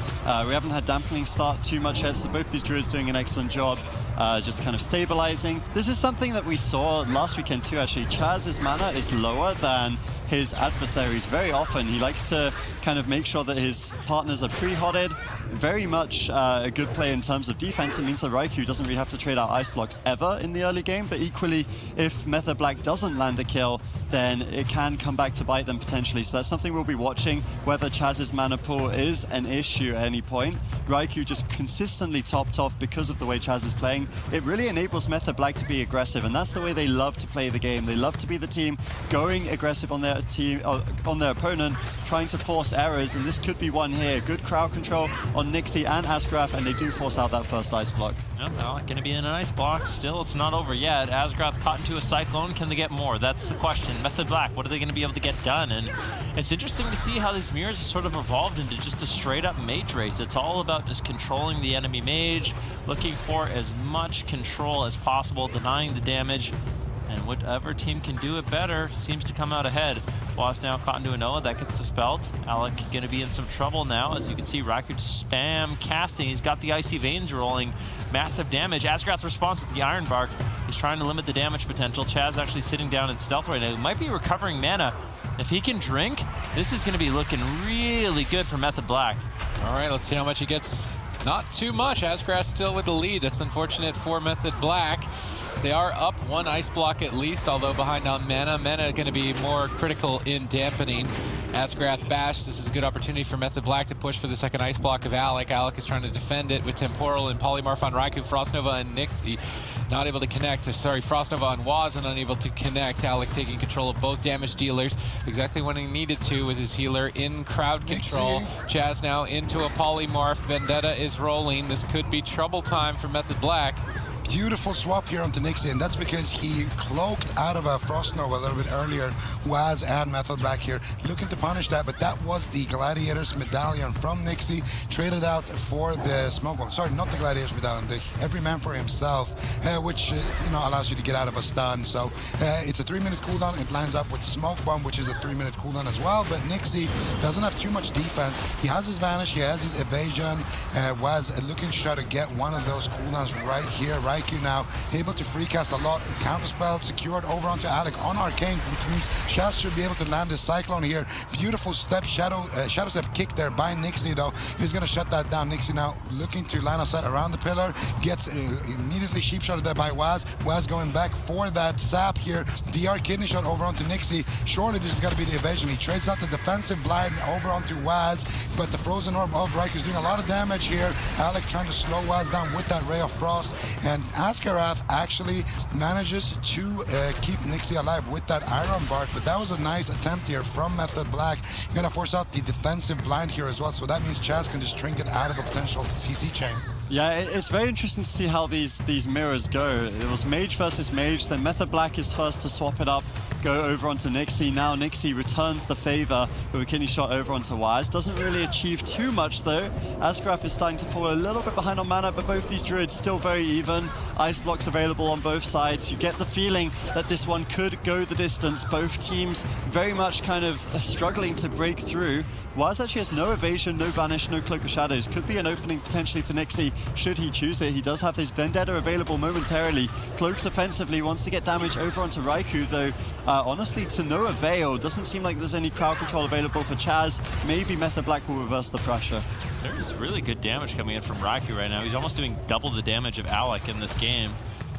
We haven't had Dampening start too much yet, so both these druids doing an excellent job. Just kind of stabilizing. This is something that we saw last weekend too, actually. Chaz's mana is lower than his adversaries very often. He likes to kind of make sure that his partners are pre-hotted. Very much a good play in terms of defense. It means that Raikou doesn't really have to trade out ice blocks ever in the early game, but equally, if Method Black doesn't land a kill, then it can come back to bite them potentially. So that's something we'll be watching, whether Chaz's mana pool is an issue at any point. Raikou just consistently topped off because of the way Chaz is playing. It really enables Method Black to be aggressive, and that's the way they love to play the game. They love to be the team going aggressive on their team, on their opponent, trying to force errors, and this could be one here. Good crowd control on Nixie and Asgrath, and they do force out that first ice block. Well, going to be in an ice block. Still, it's not over yet. Asgrath caught into a Cyclone. Can they get more? That's the question. Method Black, what are they going to be able to get done? And it's interesting to see how these mirrors have sort of evolved into just a straight-up mage race. It's all about just controlling the enemy mage, looking for as much control as possible, denying the damage, and whatever team can do it better seems to come out ahead. Waz now caught into a Noah. That gets dispelled. Alec going to be in some trouble now. As you can see, Raikou spam casting. He's got the Icy Veins rolling. Massive damage. Asgrath responds with the Iron Bark. He's trying to limit the damage potential. Chaz actually sitting down in stealth right now. He might be recovering mana. If he can drink, this is going to be looking really good for Method Black. All right, let's see how much he gets. Not too much. Asgrath still with the lead. That's unfortunate for Method Black. They are up one ice block at least, although behind on mana. Mana going to be more critical in Dampening. Asgrath bash. This is a good opportunity for Method Black to push for the second ice block of Alec. Alec is trying to defend it with Temporal and Polymorph on Raikou. Frostnova and Nixie not able to connect. Sorry, Frostnova on Waz and unable to connect. Alec taking control of both damage dealers exactly when he needed to with his healer in crowd control. Chaz now into a Polymorph. Vendetta is rolling. This could be trouble time for Method Black. Beautiful swap here onto Nixie, and that's because he cloaked out of a Frost Nova a little bit earlier. Waz and Method Black here looking to punish that, but that was the Gladiator's Medallion from Nixie, traded out for the Smoke Bomb. Sorry, not the Gladiator's Medallion, the Every Man for Himself, which you know, allows you to get out of a stun. So it's a 3-minute cooldown. It lines up with Smoke Bomb, which is a 3-minute cooldown as well, but Nixie doesn't have too much defense. He has his Vanish, he has his Evasion. Waz looking to try to get one of those cooldowns right here. Raikou now able to free cast a lot. Counterspell secured over onto Alec on Arcane, which means Chaz should be able to land the Cyclone here. Beautiful step, shadow step kick there by Nixie, though. He's going to shut that down. Nixie now looking to line of sight around the pillar. Gets immediately sheep shotted there by Waz. Waz going back for that sap here. DR kidney shot over onto Nixie. Surely this is going to be the evasion. He trades out the defensive blind over onto Waz, but the Frozen Orb of Raikou is doing a lot of damage here. Alec trying to slow Waz down with that Ray of Frost, and Asgrath actually manages to keep Nixie alive with that Iron Bark, but that was a nice attempt here from Method Black. Gonna force out the defensive blind here as well, so that means Chaz can just trinket out of a potential CC chain. Yeah, it's very interesting to see how these mirrors go. It was Mage versus Mage, then Method Black is first to swap it up, go over onto Nixie. Now Nixie returns the favor with a kidney shot over onto Waz. Doesn't really achieve too much though. Asgrath is starting to fall a little bit behind on mana, but both these druids still very even. Ice blocks available on both sides. You get the feeling that this one could go the distance. Both teams very much kind of struggling to break through. Waz actually has no evasion, no vanish, no cloak of shadows. Could be an opening potentially for Nixie should he choose it. He does have his Vendetta available momentarily. Cloaks offensively, wants to get damage over onto Raikou, though honestly to no avail. Doesn't seem like there's any crowd control available for Chaz. Maybe Method Black will reverse the pressure. There is really good damage coming in from Raikou right now. He's almost doing double the damage of Alec in this game,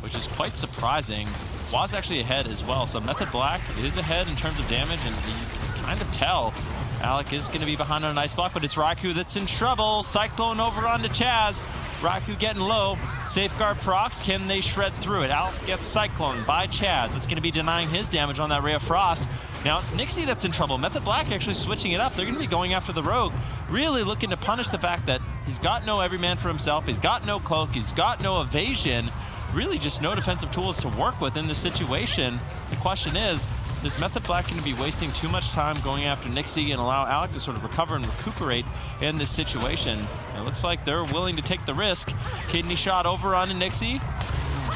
which is quite surprising. Waz actually ahead as well, so Method Black is ahead in terms of damage, and you can kind of tell Alec is going to be behind on an ice block, but it's Raikou that's in trouble. Cyclone over onto Chaz. Raikou getting low. Safeguard procs. Can they shred through it? Alec gets Cyclone by Chaz. That's going to be denying his damage on that Ray of Frost. Now it's Nixie that's in trouble. Method Black actually switching it up. They're going to be going after the Rogue, really looking to punish the fact that he's got no everyman for himself. He's got no cloak. He's got no evasion. Really just no defensive tools to work with in this situation. The question is Method Black going to be wasting too much time going after Nixie and allow Alec to sort of recover and recuperate in this situation? It looks like they're willing to take the risk. Kidney shot over on Nixie.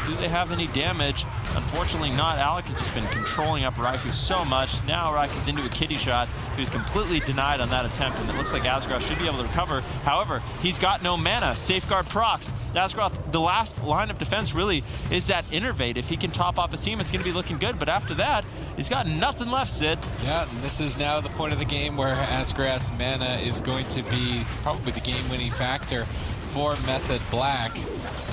Do they have any damage? Unfortunately not. Alec has just been controlling up Raikou so much. Now Raiku's into a kidney shot, who's completely denied on that attempt, and it looks like Asgroth should be able to recover. However, he's got no mana. Safeguard procs. Asgroth, the last line of defense really is that Innervate. If he can top off his team, it's going to be looking good, but after that, he's got nothing left, Sid. Yeah, and this is now the point of the game where Asgroth's mana is going to be probably the game-winning factor for Method Black,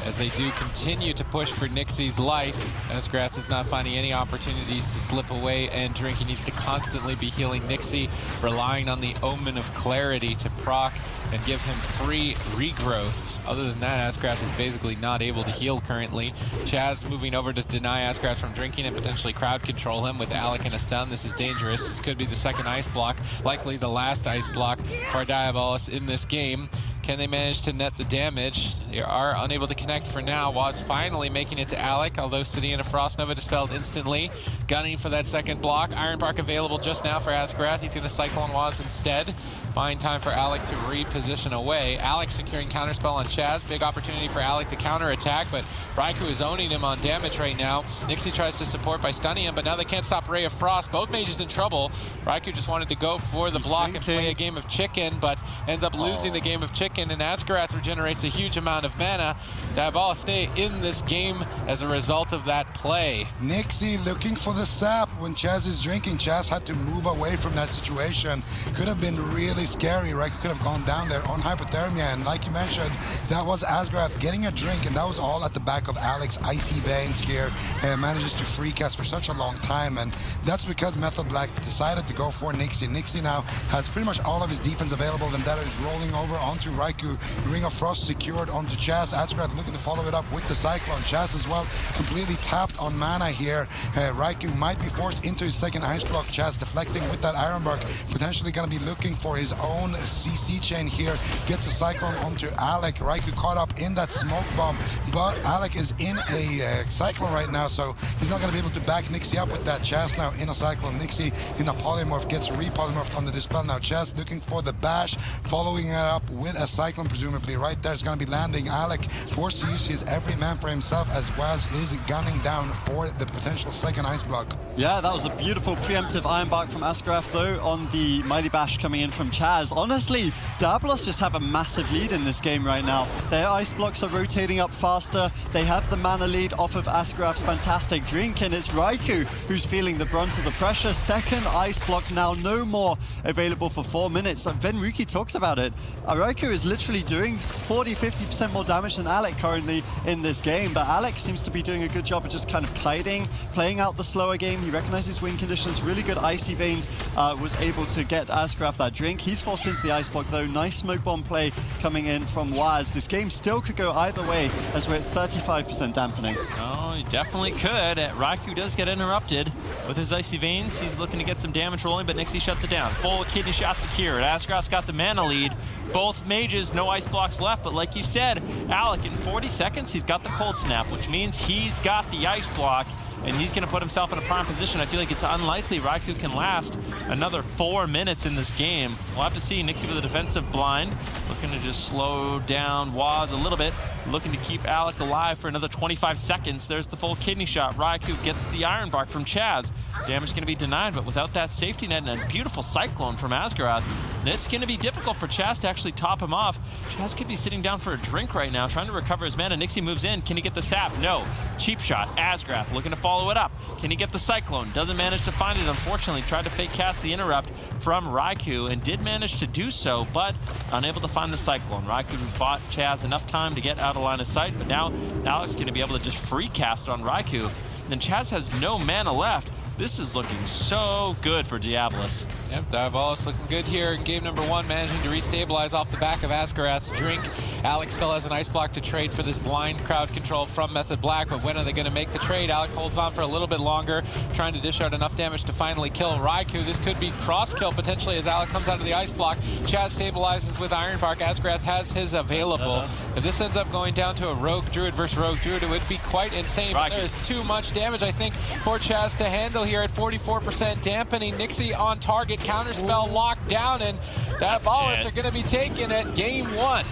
as they do continue to push for Nixie's life. Asgroth is not finding any opportunities to slip away and drink. He needs to constantly be healing Nixie, relying on the Omen of Clarity to proc and give him free regrowths. Other than that, Asgroth is basically not able to heal currently. Chaz moving over to deny Asgroth from drinking and potentially crowd control him with Alec in a stun. This is dangerous. This could be the second ice block, likely the last ice block for Diabolus in this game. Can they manage to net the damage? They are unable to connect for now. Waz finally making it to Alec, although sitting in a Frost Nova dispelled instantly. Gunning for that second block. Iron Bark available just now for Asgroth. He's going to cycle on Waz instead. Buying time for Alec to reposition away. Alec securing counterspell on Chaz. Big opportunity for Alec to counterattack, but Raikou is owning him on damage right now. Nixie tries to support by stunning him, but now they can't stop Ray of Frost. Both mages in trouble. Raikou just wanted to go for the block and play a game of chicken, but ends up losing the game of chicken, and Asgroth regenerates a huge amount of mana. Diabolus stay in this game as a result of that play. Nixie looking for the sap when Chaz is drinking. Chaz had to move away from that situation. Could have been really scary. Raikou could have gone down there on hypothermia, and like you mentioned, that was Asgroth getting a drink, and that was all at the back of Alec's icy veins here. Manages to free cast for such a long time, and that's because Method Black decided to go for Nixie. Nixie now has pretty much all of his defense available, and that is rolling over onto Raikou. Ring of Frost secured onto Chaz. Asgroth looking to follow it up with the Cyclone. Chaz as well completely tapped on mana here. Raikou might be forced into his second ice block. Chaz deflecting with that Iron Bark, potentially going to be looking for his own CC chain here. Gets a Cyclone onto Alec. Raikou caught up in that smoke bomb, but Alec is in a Cyclone right now, so he's not going to be able to back Nixie up with that. Chaz now in a Cyclone. Nixie in a Polymorph, gets repolymorphed on the Dispel. Now Chaz looking for the bash, following it up with a Cyclone, presumably right there. It's going to be landing. Alec forced to use his every man for himself, as Waz is gunning down for the potential second ice block. Yeah, that was a beautiful preemptive Iron Bark from Asgroth though on the Mighty Bash coming in from Chaz. Honestly, Diabolus just have a massive lead in this game right now. Their ice blocks are rotating up faster. They have the mana lead off of Asgroth's fantastic drink, and it's Raikou who's feeling the brunt of the pressure. Second ice block now no more available for 4 minutes. Venruki talked about it. Raikou is literally doing 40-50% more damage than Alec currently in this game, but Alec seems to be doing a good job of just kind of kiting, playing out the slower game. He recognizes win conditions, really good icy veins, was able to get Asgroth that drink. He's forced into the ice block though. Nice smoke bomb play coming in from Waz. This game still could go either way as we're at 35% dampening. Oh, he definitely could. Raikou does get interrupted with his icy veins. He's looking to get some damage rolling, but Nixie shuts it down. Full kidney shot secured. Asgroth's got the mana lead. Both mages, no ice blocks left, but like you said, Alec, in 40 seconds, he's got the cold snap, which means he's got the ice block, and he's going to put himself in a prime position. I feel like it's unlikely Raikou can last another 4 minutes in this game. We'll have to see. Nixie with a defensive blind, looking to just slow down Waz a little bit, looking to keep Alec alive for another 25 seconds. There's the full kidney shot. Raikou gets the Iron Bark from Chaz. Damage going to be denied, but without that safety net and a beautiful Cyclone from Asgroth, it's going to be difficult difficult for Chaz to actually top him off. Chaz could be sitting down for a drink right now, trying to recover his mana. Nixie moves in. Can he get the sap? No. Cheap shot. Asgrath looking to follow it up. Can he get the Cyclone? Doesn't manage to find it, unfortunately. Tried to fake cast the interrupt from Raikou and did manage to do so, but unable to find the Cyclone. Raikou bought Chaz enough time to get out of line of sight, but now Alex is going to be able to just free cast on Raikou. And Chaz has no mana left. This is looking so good for Diabolus. Yep, Diabolus looking good here in game number 1, managing to restabilize off the back of Asgarath's drink. Alex still has an ice block to trade for this blind crowd control from Method Black, but when are they going to make the trade? Alex holds on for a little bit longer, trying to dish out enough damage to finally kill Raikou. This could be cross-kill potentially as Alex comes out of the ice block. Chaz stabilizes with Iron Bark. Asgarath has his available. If this ends up going down to a Rogue Druid versus Rogue Druid, it would be quite insane. But there is too much damage, I think, for Chaz to handle here at 44%. Dampening, Nixie on target, counterspell locked down, and Diabolus are going to be taking it game 1.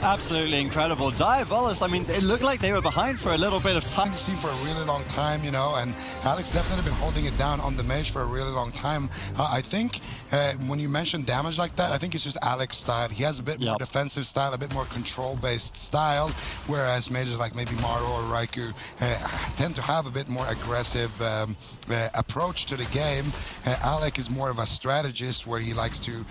Absolutely incredible. Diabolus, I mean, it looked like they were behind for a little bit of time. Seen for a really long time, you know, and Alex definitely been holding it down on the mage for a really long time. I think when you mention damage like that, I think it's just Alex style. He has a bit more defensive style, a bit more control-based style, whereas mages like maybe Maro or Raikou tend to have a bit more aggressive approach to the game. Alec is more of a strategist where he likes to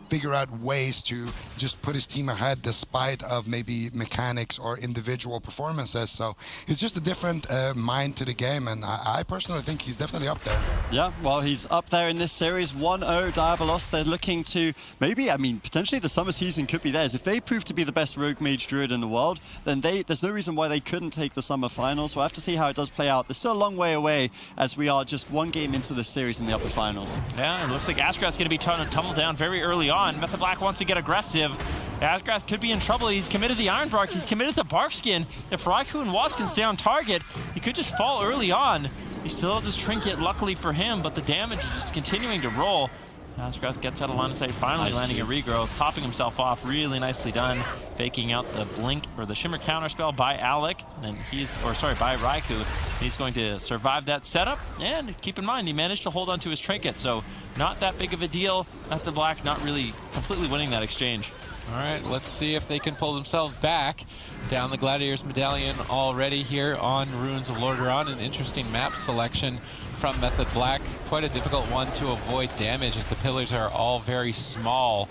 figure out ways to just put his team ahead despite of maybe mechanics or individual performances. So it's just a different mind to the game, and I personally think he's definitely up there. Yeah, well, he's up there in this series. 1-0 Diabolus. They're looking to maybe, I mean, potentially the summer season could be theirs. If they prove to be the best rogue mage druid in the world, then there's no reason why they couldn't take the summer finals. We'll have to see how it does play out. There's still a long way away as we are just one game into the series in the upper finals. Yeah, it looks like Asgrath's going to be tumbled down very early on. Method Black wants to get aggressive. Asgrath could be in trouble. He's committed the Iron Bark. He's committed the Bark Skin. If Raikou and Watts can stay on target, he could just fall early on. He still has his Trinket, luckily for him, but the damage is just continuing to roll. Asgrath gets out of line of sight, finally landing a regrowth, topping himself off. Really nicely done, faking out the blink or the shimmer counterspell by Alec, and by Raikou. He's going to survive that setup, and keep in mind he managed to hold on to his Trinket, so not that big of a deal. Method Black not really completely winning that exchange. All right, let's see if they can pull themselves back. Down the Gladiator's Medallion already here on Ruins of Lordaeron. An interesting map selection from Method Black. Quite a difficult one to avoid damage as the pillars are all very small.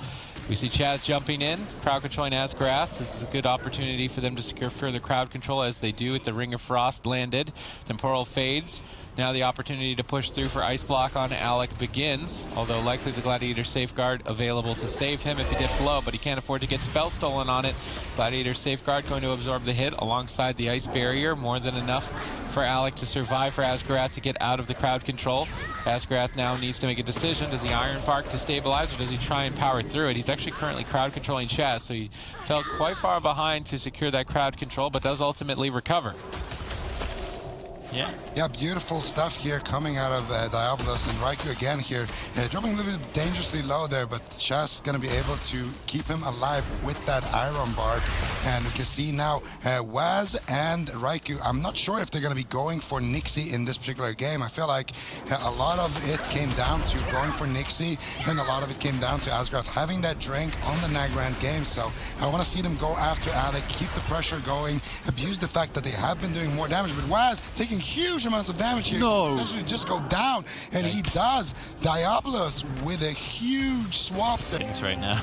We see Chaz jumping in, crowd controlling Asgrath. This is a good opportunity for them to secure further crowd control as they do with the Ring of Frost landed. Temporal fades. Now the opportunity to push through for Ice Block on Alec begins, although likely the Gladiator Safeguard available to save him if he dips low, but he can't afford to get spell stolen on it. Gladiator Safeguard going to absorb the hit alongside the Ice Barrier, more than enough for Alec to survive for Asgrath to get out of the crowd control. Asgrath now needs to make a decision. Does he Iron Bark to stabilize, or does he try and power through it? He's actually currently crowd controlling Chaz, so he fell quite far behind to secure that crowd control, but does ultimately recover. Yeah, beautiful stuff here coming out of Diabolus, and Raikou again here, dropping a little bit dangerously low there, but Chaz is going to be able to keep him alive with that Iron Bark. And we can see now Waz and Raikou, I'm not sure if they're going to be going for Nixie in this particular game. I feel like a lot of it came down to going for Nixie, and a lot of it came down to Asgrath having that drink on the Nagrand game. So I want to see them go after Alec, keep the pressure going, abuse the fact that they have been doing more damage, but Waz taking huge amounts of damage here. No. He just go down, and he does. Diabolus with a huge swap. Things right now.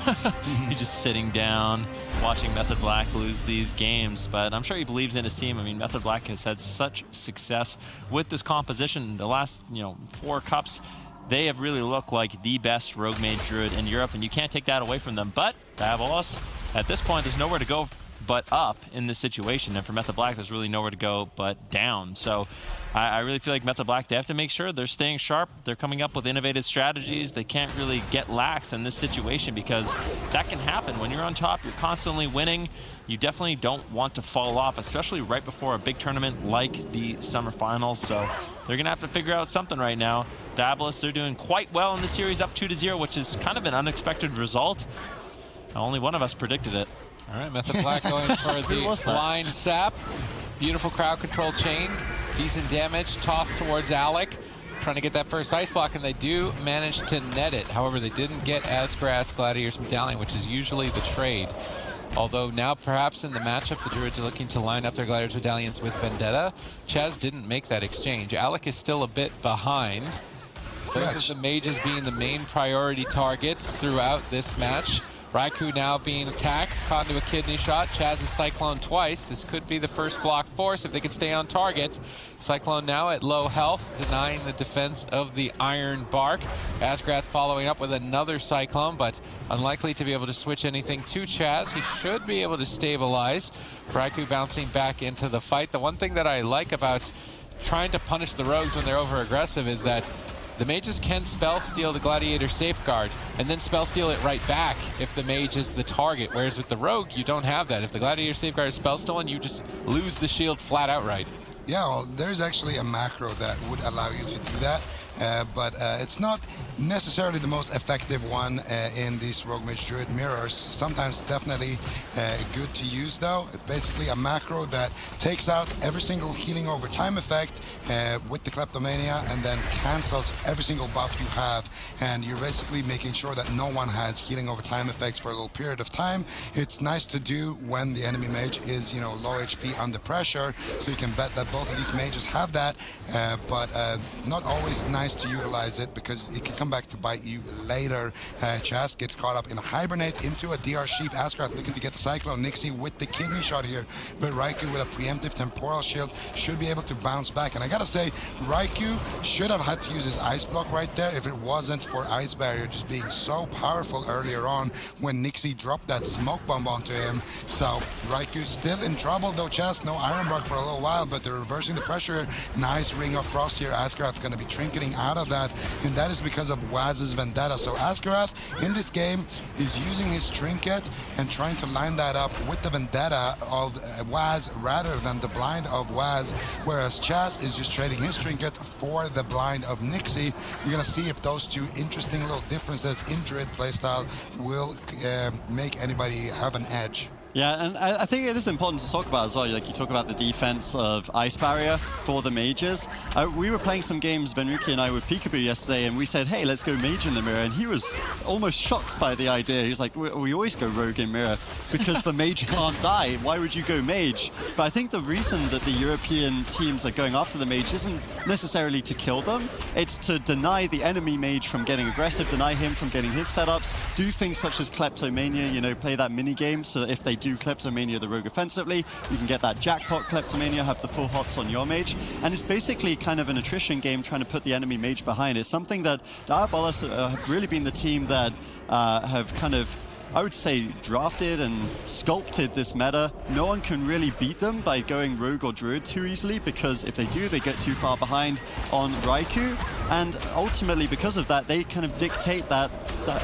He's just sitting down, watching Method Black lose these games, but I'm sure he believes in his team. I mean, Method Black has had such success with this composition. The last, 4 cups, they have really looked like the best rogue mage druid in Europe, and you can't take that away from them. But Diabolus, at this point, there's nowhere to go but up in this situation, and for Method Black there's really nowhere to go but down. So I really feel like Method Black, they have to make sure they're staying sharp, they're coming up with innovative strategies. They can't really get lax in this situation, because that can happen when you're on top, you're constantly winning. You definitely don't want to fall off, especially right before a big tournament like the summer finals. So they're gonna have to figure out something right now. Diabolus, they're doing quite well in the series, up 2-0, which is kind of an unexpected result. Only one of us predicted it. All right, Method Black going for the blind sap. Beautiful crowd control chain. Decent damage tossed towards Alec. trying to get that first ice block, and they do manage to net it. However, they didn't get Asgrass Gladiator's Medallion, which is usually the trade. Although now perhaps in the matchup, the Druids are looking to line up their Gladiator's Medallions with Vendetta. Chaz didn't make that exchange. Alec is still a bit behind. Both of the mages being the main priority targets throughout this match. Raikou now being attacked, caught into a kidney shot. Chaz is Cyclone twice. This could be the first block force if they can stay on target. Cyclone now at low health, denying the defense of the Iron Bark. Asgrath following up with another Cyclone, but unlikely to be able to switch anything to Chaz. He should be able to stabilize. Raikou bouncing back into the fight. The one thing that I like about trying to punish the rogues when they're over-aggressive is that the mages can spell steal the Gladiator Safeguard and then spell steal it right back if the mage is the target. Whereas with the rogue, you don't have that. If the Gladiator Safeguard is spell stolen, you just lose the shield flat outright. Yeah, well, there's actually a macro that would allow you to do that, but it's not necessarily the most effective one in these Rogue Mage Druid mirrors. Sometimes definitely good to use though. It's basically a macro that takes out every single healing over time effect with the Kleptomania and then cancels every single buff you have, and you're basically making sure that no one has healing over time effects for a little period of time. It's nice to do when the enemy mage is, you know, low HP under pressure, so you can bet that both of these mages have that, but not always nice to utilize it because it can come back to bite you later. Chaz gets caught up in a hibernate into a DR Sheep. Asgrath looking to get the Cyclone. Nixie with the kidney shot here, but Raikou with a preemptive temporal shield should be able to bounce back. And I gotta say, Raikou should have had to use his ice block right there if it wasn't for Ice Barrier just being so powerful earlier on when Nixie dropped that smoke bomb onto him. So Raikou still in trouble though. Chaz, no Iron Bark for a little while, but they're reversing the pressure. Nice Ring of Frost here. Asgrath's gonna be trinketing out of that, and that is because of Waz's Vendetta. So Asgrath in this game is using his trinket and trying to line that up with the Vendetta of Waz rather than the blind of Waz, whereas Chaz is just trading his trinket for the blind of Nixie. We're gonna see if those two interesting little differences in Druid playstyle will make anybody have an edge. Yeah, and I think it is important to talk about as well. Like, you talk about the defense of Ice Barrier for the mages. We were playing some games, Benruki and I, with Peekaboo yesterday, and we said, hey, let's go mage in the mirror. And he was almost shocked by the idea. He was like, we always go rogue in mirror because the mage can't die. Why would you go mage? But I think the reason that the European teams are going after the mage isn't necessarily to kill them. It's to deny the enemy mage from getting aggressive, deny him from getting his setups, do things such as Kleptomania, you know, play that mini game so that if they do Kleptomania the rogue offensively, you can get that jackpot Kleptomania, have the full hots on your mage, and it's basically kind of an attrition game trying to put the enemy mage behind. It's something that Diabolus have really been the team that have kind of, I would say, drafted and sculpted this meta. No one can really beat them by going rogue or druid too easily, because if they do, they get too far behind on Raikou, and ultimately because of that, they kind of dictate that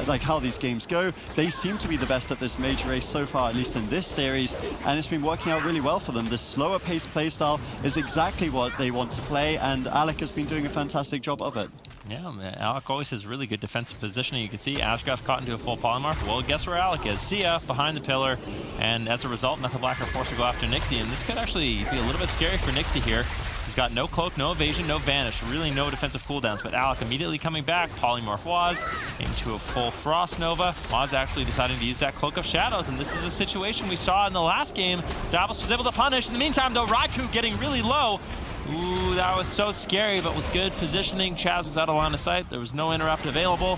like how these games go. They seem to be the best at this mage race so far, at least in this series, and it's been working out really well for them. This slower paced playstyle is exactly what they want to play, and Alec has been doing a fantastic job of it. Yeah, Alec always has really good defensive positioning. You can see Asgrath caught into a full polymorph. Well, guess where Alec is? See ya, behind the pillar. And as a result, Nothing Black are forced to go after Nixie. And this could actually be a little bit scary for Nixie here. He's got no cloak, no evasion, no vanish. Really no defensive cooldowns. But Alec immediately coming back. Polymorph Waz into a full Frost Nova. Waz actually deciding to use that Cloak of Shadows. And this is a situation we saw in the last game. Diabolus was able to punish. In the meantime, though, Raikou getting really low. Ooh, that was so scary, but with good positioning, Chaz was out of line of sight. There was no interrupt available.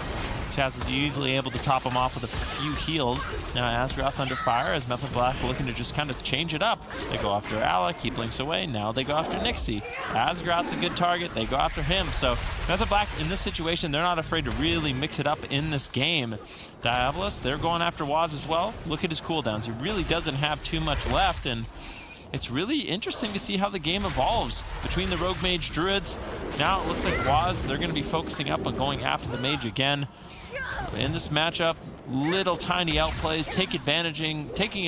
Chaz was easily able to top him off with a few heals. Now Asgrath under fire as Method Black looking to just kind of change it up. They go after Alec, he blinks away. Now they go after Nixie. Asgrath's a good target, they go after him. So Method Black in this situation, they're not afraid to really mix it up in this game. Diabolus, they're going after Waz as well. Look at his cooldowns. He really doesn't have too much left, and it's really interesting to see how the game evolves between the Rogue Mage Druids. Now it looks like Waz, they're going to be focusing up on going after the Mage again. In this matchup, little tiny outplays, taking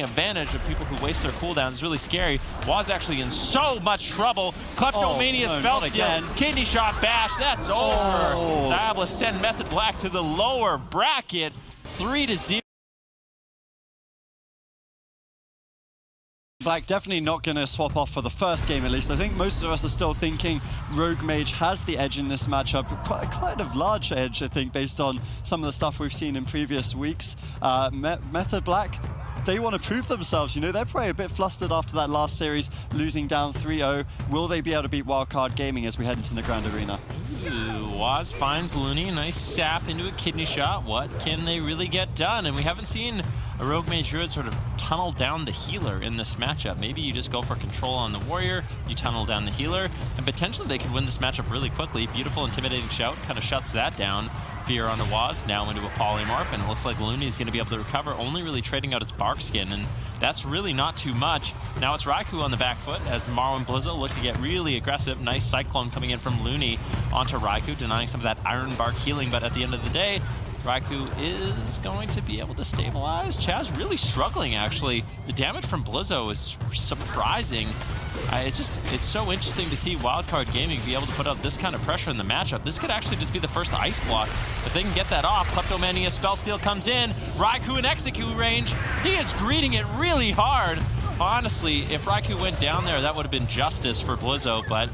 advantage of people who waste their cooldowns is really scary. Waz actually in so much trouble. Kleptomania spell steal, kidney shot bash, that's over. Diabolus send Method Black to the lower bracket, 3-0. Black definitely not going to swap off for the first game, at least. I think most of us are still thinking rogue-mage has the edge in this matchup. Quite a large edge, I think, based on some of the stuff we've seen in previous weeks. Method Black, they want to prove themselves. You know, they're probably a bit flustered after that last series, losing down 3-0. Will they be able to beat Wildcard Gaming as we head into the Grand Arena? Ooh, Waz finds Looney, nice sap into a kidney shot. What can they really get done? And we haven't seen a Rogue Mage Druid sort of tunnel down the healer in this matchup. Maybe you just go for control on the warrior, you tunnel down the healer, and potentially they could win this matchup really quickly. Beautiful intimidating shout kind of shuts that down. Fear on the Waz, now into a polymorph, and it looks like Looney's going to be able to recover, only really trading out his bark skin, and that's really not too much. Now it's Raikou on the back foot as Maro and Blizzo look to get really aggressive. Nice Cyclone coming in from Looney onto Raikou, denying some of that Iron Bark healing, but at the end of the day, Raikou is going to be able to stabilize. Chaz really struggling, actually. The damage from Blizzo is surprising. It's so interesting to see Wildcard Gaming be able to put out this kind of pressure in the matchup. This could actually just be the first ice block. If they can get that off, Kleptomania Spellsteal comes in. Raikou in execute range. He is greeting it really hard. Honestly, if Raikou went down there, that would have been justice for Blizzo, but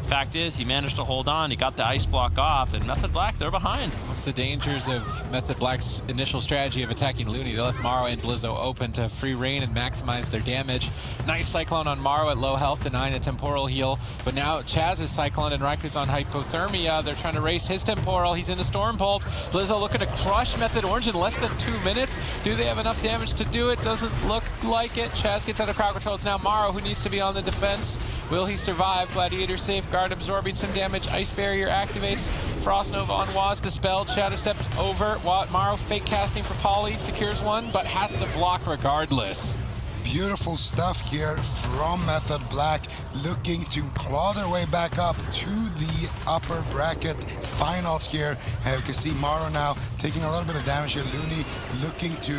fact is, he managed to hold on. He got the ice block off, and Method Black, they're behind. What's the dangers of Method Black's initial strategy of attacking Looney? They left Maro and Blizzo open to free reign and maximize their damage. Nice Cyclone on Maro at low health, denying a temporal heal. But now Chaz is Cyclone and Raiku's on hypothermia. They're trying to race his temporal. He's in a Storm Bolt. Blizzo looking to crush Method Orange in less than 2 minutes. Do they have enough damage to do it? Doesn't look like it. Chaz gets out of crowd control. It's now Maro who needs to be on the defense. Will he survive? Gladiator safeguard absorbing some damage. Ice barrier activates. Frost Nova on Waz dispelled. Shadow stepped over. Maro fake casting for Poly. Secures one, but has to block regardless. Beautiful stuff here from Method Black, looking to claw their way back up to the upper bracket finals here. You can see Maro now taking a little bit of damage here. Looney looking to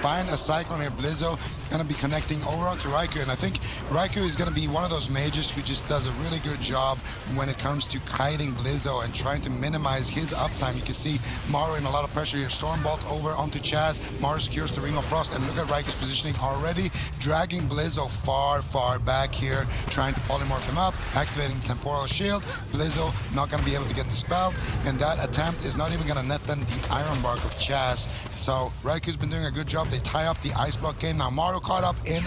find a Cyclone here. Blizzo going to be connecting over onto Raikou, and I think Raikou is going to be one of those mages who just does a really good job when it comes to kiting Blizzo and trying to minimize his uptime. You can see Maro in a lot of pressure here. Stormbolt over onto Chaz. Maro secures the Ring of Frost, and look at Raikou's positioning already, dragging Blizzo far back here, trying to polymorph him up, activating Temporal Shield. Blizzo not going to be able to get dispelled, and that attempt is not even going to net them the Iron Bark of Chaz. So Raikou's been doing a good job. They tie up the Ice Block game. Now Maro caught up in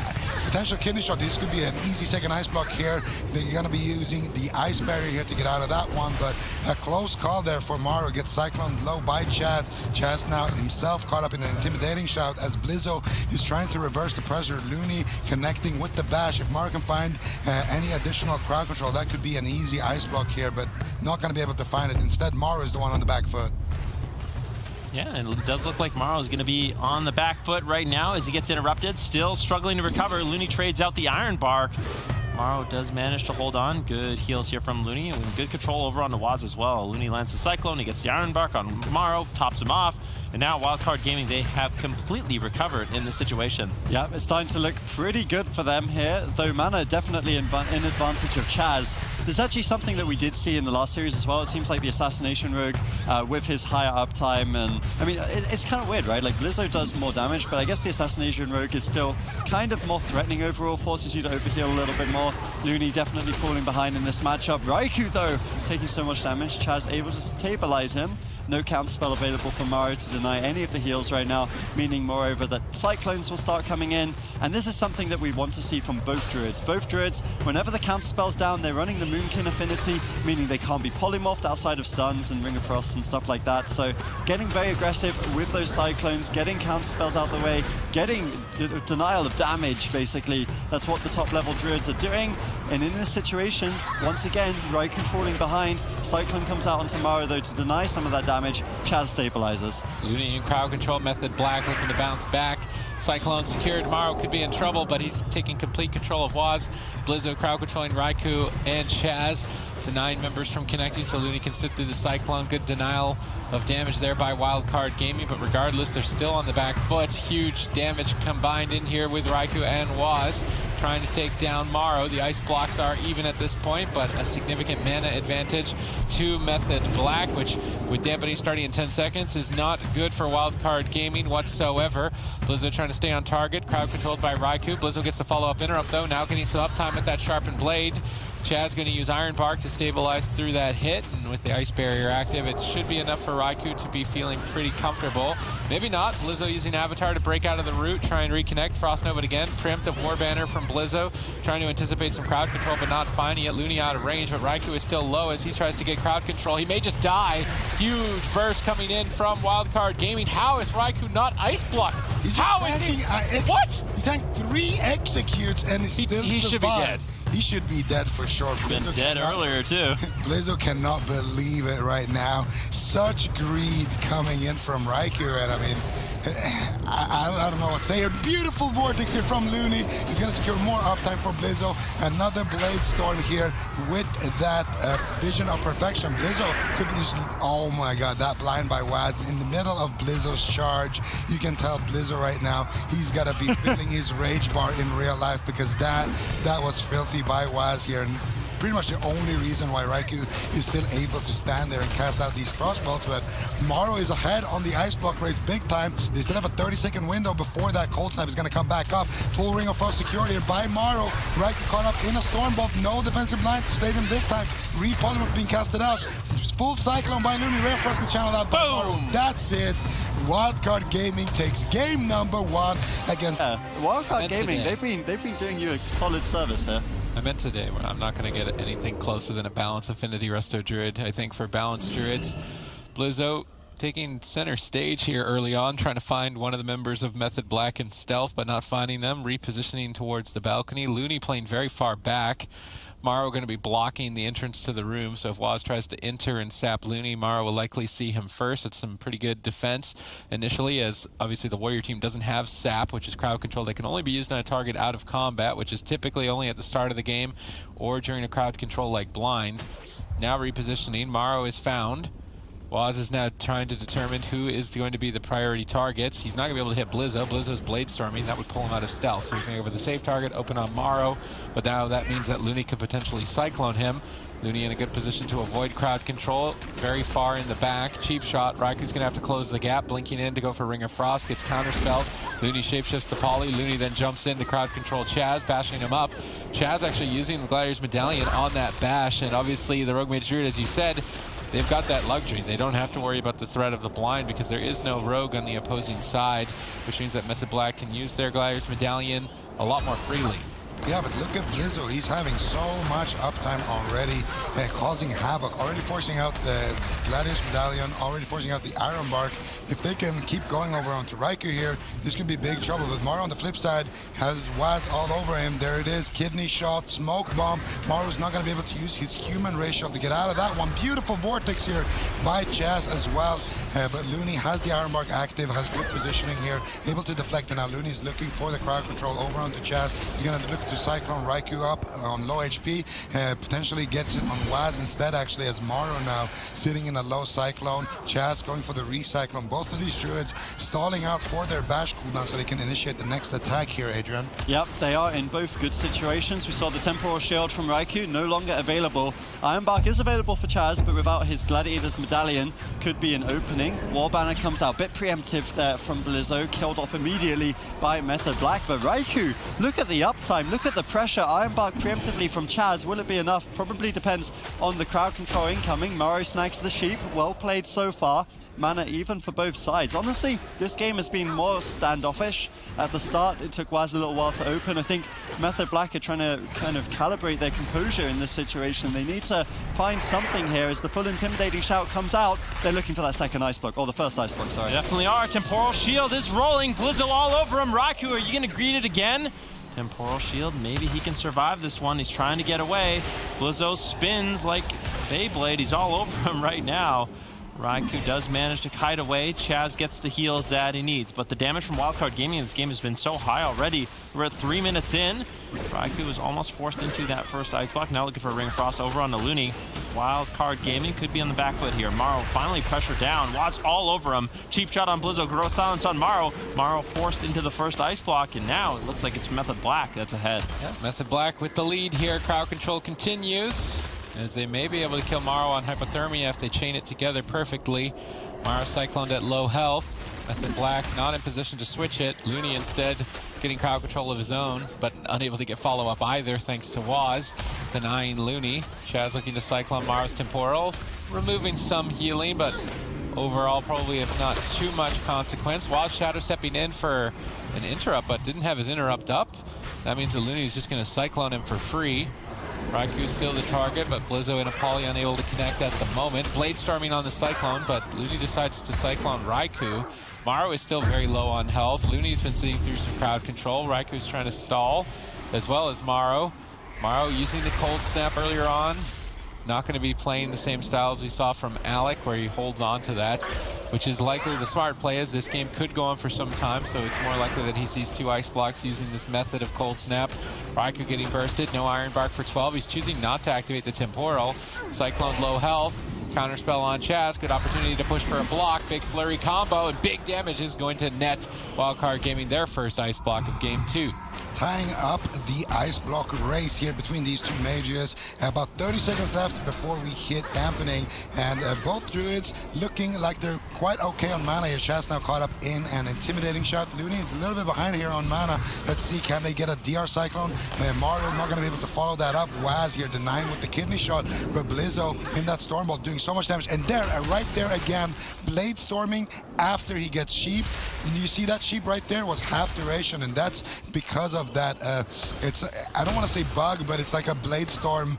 potential kidney shot. This could be an easy second Ice Block here. They're going to be using the Ice Barrier here to get out of that one, but a close call there for Maro. Gets cycloned low by Chaz. Chaz now himself caught up in an intimidating shout as Blizzo is trying to reverse the pressure. Looney connecting with the bash. If Maro can find any additional crowd control, that could be an easy ice block here, but not going to be able to find it. Instead, Maro is the one on the back foot. Yeah, and it does look like Maro is going to be on the back foot right now as he gets interrupted. Still struggling to recover. Looney trades out the Iron Bark. Maro does manage to hold on. Good heals here from Looney, and good control over on the Waz as well. Looney lands the Cyclone, he gets the Iron Bark on Maro, tops him off, and now Wildcard Gaming, they have completely recovered in this situation. Yeah, it's starting to look pretty good for them here, though mana definitely in advantage of Chaz. There's actually something that we did see in the last series as well. It seems like the Assassination Rogue with his higher uptime, and I mean, it's kind of weird, right? Like Blizzo does more damage, but I guess the Assassination Rogue is still kind of more threatening overall, forces you to overheal a little bit more. Looney definitely falling behind in this matchup. Raikou, though, taking so much damage. Chaz able to stabilize him. No counterspell available for Maro to deny any of the heals right now, meaning moreover that Cyclones will start coming in. And this is something that we want to see from both Druids. Both Druids, whenever the counterspell's down, they're running the Moonkin affinity, meaning they can't be polymorphed outside of stuns and Ring of Frost and stuff like that. So getting very aggressive with those Cyclones, getting counterspells out the way, getting denial of damage, basically. That's what the top level Druids are doing. And in this situation, once again, Raikou falling behind. Cyclone comes out onto Maro, though, to deny some of that damage. Chaz stabilizes. Looney in crowd control. Method Black looking to bounce back. Cyclone secured. Maro could be in trouble, but he's taking complete control of Waz. Blizzo crowd controlling Raikou and Chaz. Denying members from connecting, so Looney can sit through the Cyclone. Good denial of damage there by Wildcard Gaming, but regardless, they're still on the back foot. Huge damage combined in here with Raikou and Waz. trying to take down Morrow. The ice blocks are even at this point, but a significant mana advantage to Method Black, which with Dampening starting in 10 seconds is not good for Wildcard Gaming whatsoever. Blizzo trying to stay on target, crowd controlled by Raikou. Blizzo gets the follow-up interrupt though, now getting some uptime with that sharpened blade. Chaz going to use Iron Bark to stabilize through that hit, and with the Ice Barrier active, it should be enough for Raikou to be feeling pretty comfortable. Maybe not. Blizzo using Avatar to break out of the root, try and reconnect. Frost Nova again. Preemptive War Banner from Blizzo, trying to anticipate some crowd control, but not finding it. Looney out of range, but Raikou is still low as he tries to get crowd control. He may just die. Huge burst coming in from Wildcard Gaming. How is Raikou not ice blocked? How is he? What? He tanked 3 executes and he still survived. He should be dead. He should be dead for sure. Been dead earlier too. Blizzo cannot believe it right now. Such greed coming in from Raikou, and I mean, I don't know what to say. A beautiful vortex here from Looney. He's going to secure more uptime for Blizzo. Another Blade Storm here with that Vision of Perfection. Blizzo could use, oh my god, that blind by Waz in the middle of Blizzo's charge. You can tell Blizzo right now, he's got to be filling his rage bar in real life, because that was filthy by Waz here. And pretty much the only reason why Raikou is still able to stand there and cast out these crossbows. But Morrow is ahead on the ice block race big time. They still have a 30-second window before that cold snap is going to come back up. Full ring of frost secured here by Morrow. Raikou caught up in a Stormbolt. No defensive line to save him this time. Repolymer being casted out. Full Cyclone by Looney. Ray of Frost gets channeled out by Morrow. That's it. Wildcard Gaming takes game number 1 against... Wildcard Gaming, they've been doing you a solid service here. I meant today when I'm not going to get anything closer than a Balance Affinity Resto Druid. I think for Balance Druids, Blizzo taking center stage here early on, trying to find one of the members of Method Black in stealth, but not finding them, repositioning towards the balcony. Looney playing very far back. Morrow going to be blocking the entrance to the room, so if Waz tries to enter and sap Looney, Morrow will likely see him first. It's some pretty good defense initially, as obviously the Warrior team doesn't have sap, which is crowd control. They can only be used on a target out of combat, which is typically only at the start of the game or during a crowd control like blind. Now repositioning, Morrow is found. Waz is now trying to determine who is going to be the priority targets. He's not going to be able to hit Blizzo. Blizzo's Blade Storming. That would pull him out of stealth. So he's going to go for the safe target, open on Morrow. But now that means that Looney could potentially Cyclone him. Looney in a good position to avoid crowd control. Very far in the back. Cheap shot. Raiku's going to have to close the gap. Blinking in to go for Ring of Frost. Gets counterspelled. Looney shapeshifts the poly. Looney then jumps in to crowd control Chaz, bashing him up. Chaz actually using the Gladiator's Medallion on that bash. And obviously the Rogue-mage Druid, as you said, they've got that luxury. They don't have to worry about the threat of the blind because there is no rogue on the opposing side, which means that Method Black can use their Gladiator's Medallion a lot more freely. Yeah, but look at Blizzo. He's having so much uptime already, causing havoc, already forcing out the Gladiator's Medallion, already forcing out the Iron Bark. If they can keep going over onto Raikou here, this could be big trouble. But Morrow on the flip side has Waz all over him. There it is, kidney shot, smoke bomb. Morrow's not going to be able to use his human ratio to get out of that one. Beautiful vortex here by Chaz as well. But Looney has the Iron Bark active, has good positioning here, able to deflect. And now Looney's looking for the crowd control over onto Chaz. He's going to look to Cyclone Raikou up on low HP, potentially gets it on Waz instead, actually, as Morrow now sitting in a low Cyclone. Chaz going for the Recyclone. Both of these Druids stalling out for their bash cooldown so they can initiate the next attack here, Adrian. Yep, they are in both good situations. We saw the Temporal Shield from Raikou, no longer available. Iron Bark is available for Chaz, but without his Gladiator's Medallion, could be an opening. War Banner comes out, bit preemptive there from Blizzo, killed off immediately by Method Black. But Raikou, look at the uptime, look at the pressure. Iron Bark preemptively from Chaz. Will it be enough? Probably depends on the crowd control incoming. Morrow snags the sheep. Well played so far. Mana even for both sides. Honestly, this game has been more standoffish. At the start, it took Waz a little while to open. I think Method Black are trying to kind of calibrate their composure in this situation. They need to find something here as the full intimidating shout comes out. They're looking for that second ice block, or the first ice block, sorry. They definitely are. Temporal Shield is rolling. Blizzo all over him. Raikou, are you going to greet it again? Temporal Shield, maybe he can survive this one. He's trying to get away. Blizzo spins like Beyblade. He's all over him right now. Raikou does manage to kite away. Chaz gets the heals that he needs, but the damage from Wildcard Gaming in this game has been so high already. We're at 3 minutes in. Raikou is almost forced into that first ice block. Now looking for a Ring of Frost over on the Looney. Wildcard Gaming could be on the back foot here. Morrow finally pressured down. Watts all over him. Cheap shot on Blizzo. Growth silence on Morrow. Morrow forced into the first ice block, and now it looks like it's Method Black that's ahead. Yeah, Method Black with the lead here. Crowd control continues, as they may be able to kill Morrow on hypothermia if they chain it together perfectly. Morrow cycloned at low health. Method Black not in position to switch it. Looney instead getting crowd control of his own, but unable to get follow-up either thanks to Waz denying Looney. Chaz looking to cyclone Morrow's Temporal, removing some healing, but overall probably if not too much consequence. Waz shadow stepping in for an interrupt, but didn't have his interrupt up. That means that Looney's just going to cyclone him for free. Raikou still the target, but Blizzo and Apolly unable to connect at the moment. Blade storming on the Cyclone, but Looney decides to Cyclone Raikou. Morrow is still very low on health. Looney's been seeing through some crowd control. Raikou's trying to stall, as well as Morrow. Morrow using the Cold Snap earlier on. Not going to be playing the same style as we saw from Alec, where he holds on to that, which is likely the smart play, as this game could go on for some time, so it's more likely that he sees 2 ice blocks using this method of Cold Snap. Raikou getting bursted, no Iron Bark for 12. He's choosing not to activate the Temporal. Cyclone low health. Counterspell on Chaz, good opportunity to push for a block. Big flurry combo, and big damage is going to net Wildcard Gaming their first ice block of game 2. Tying up the ice block race here between these two mages. About 30 seconds left before we hit Dampening, and both druids looking like they're quite okay on mana here. Chaz now caught up in an intimidating shot. Looney is a little bit behind here on mana. Let's see, can they get a DR Cyclone? Mario not going to be able to follow that up. Waz here denying with the kidney shot, but Blizzo in that Stormbolt doing so much damage. And there, right there again, Blade Storming after he gets sheep. You see that sheep right there was half duration, and that's because of that. It's, I don't want to say bug, but it's like a Blade Storm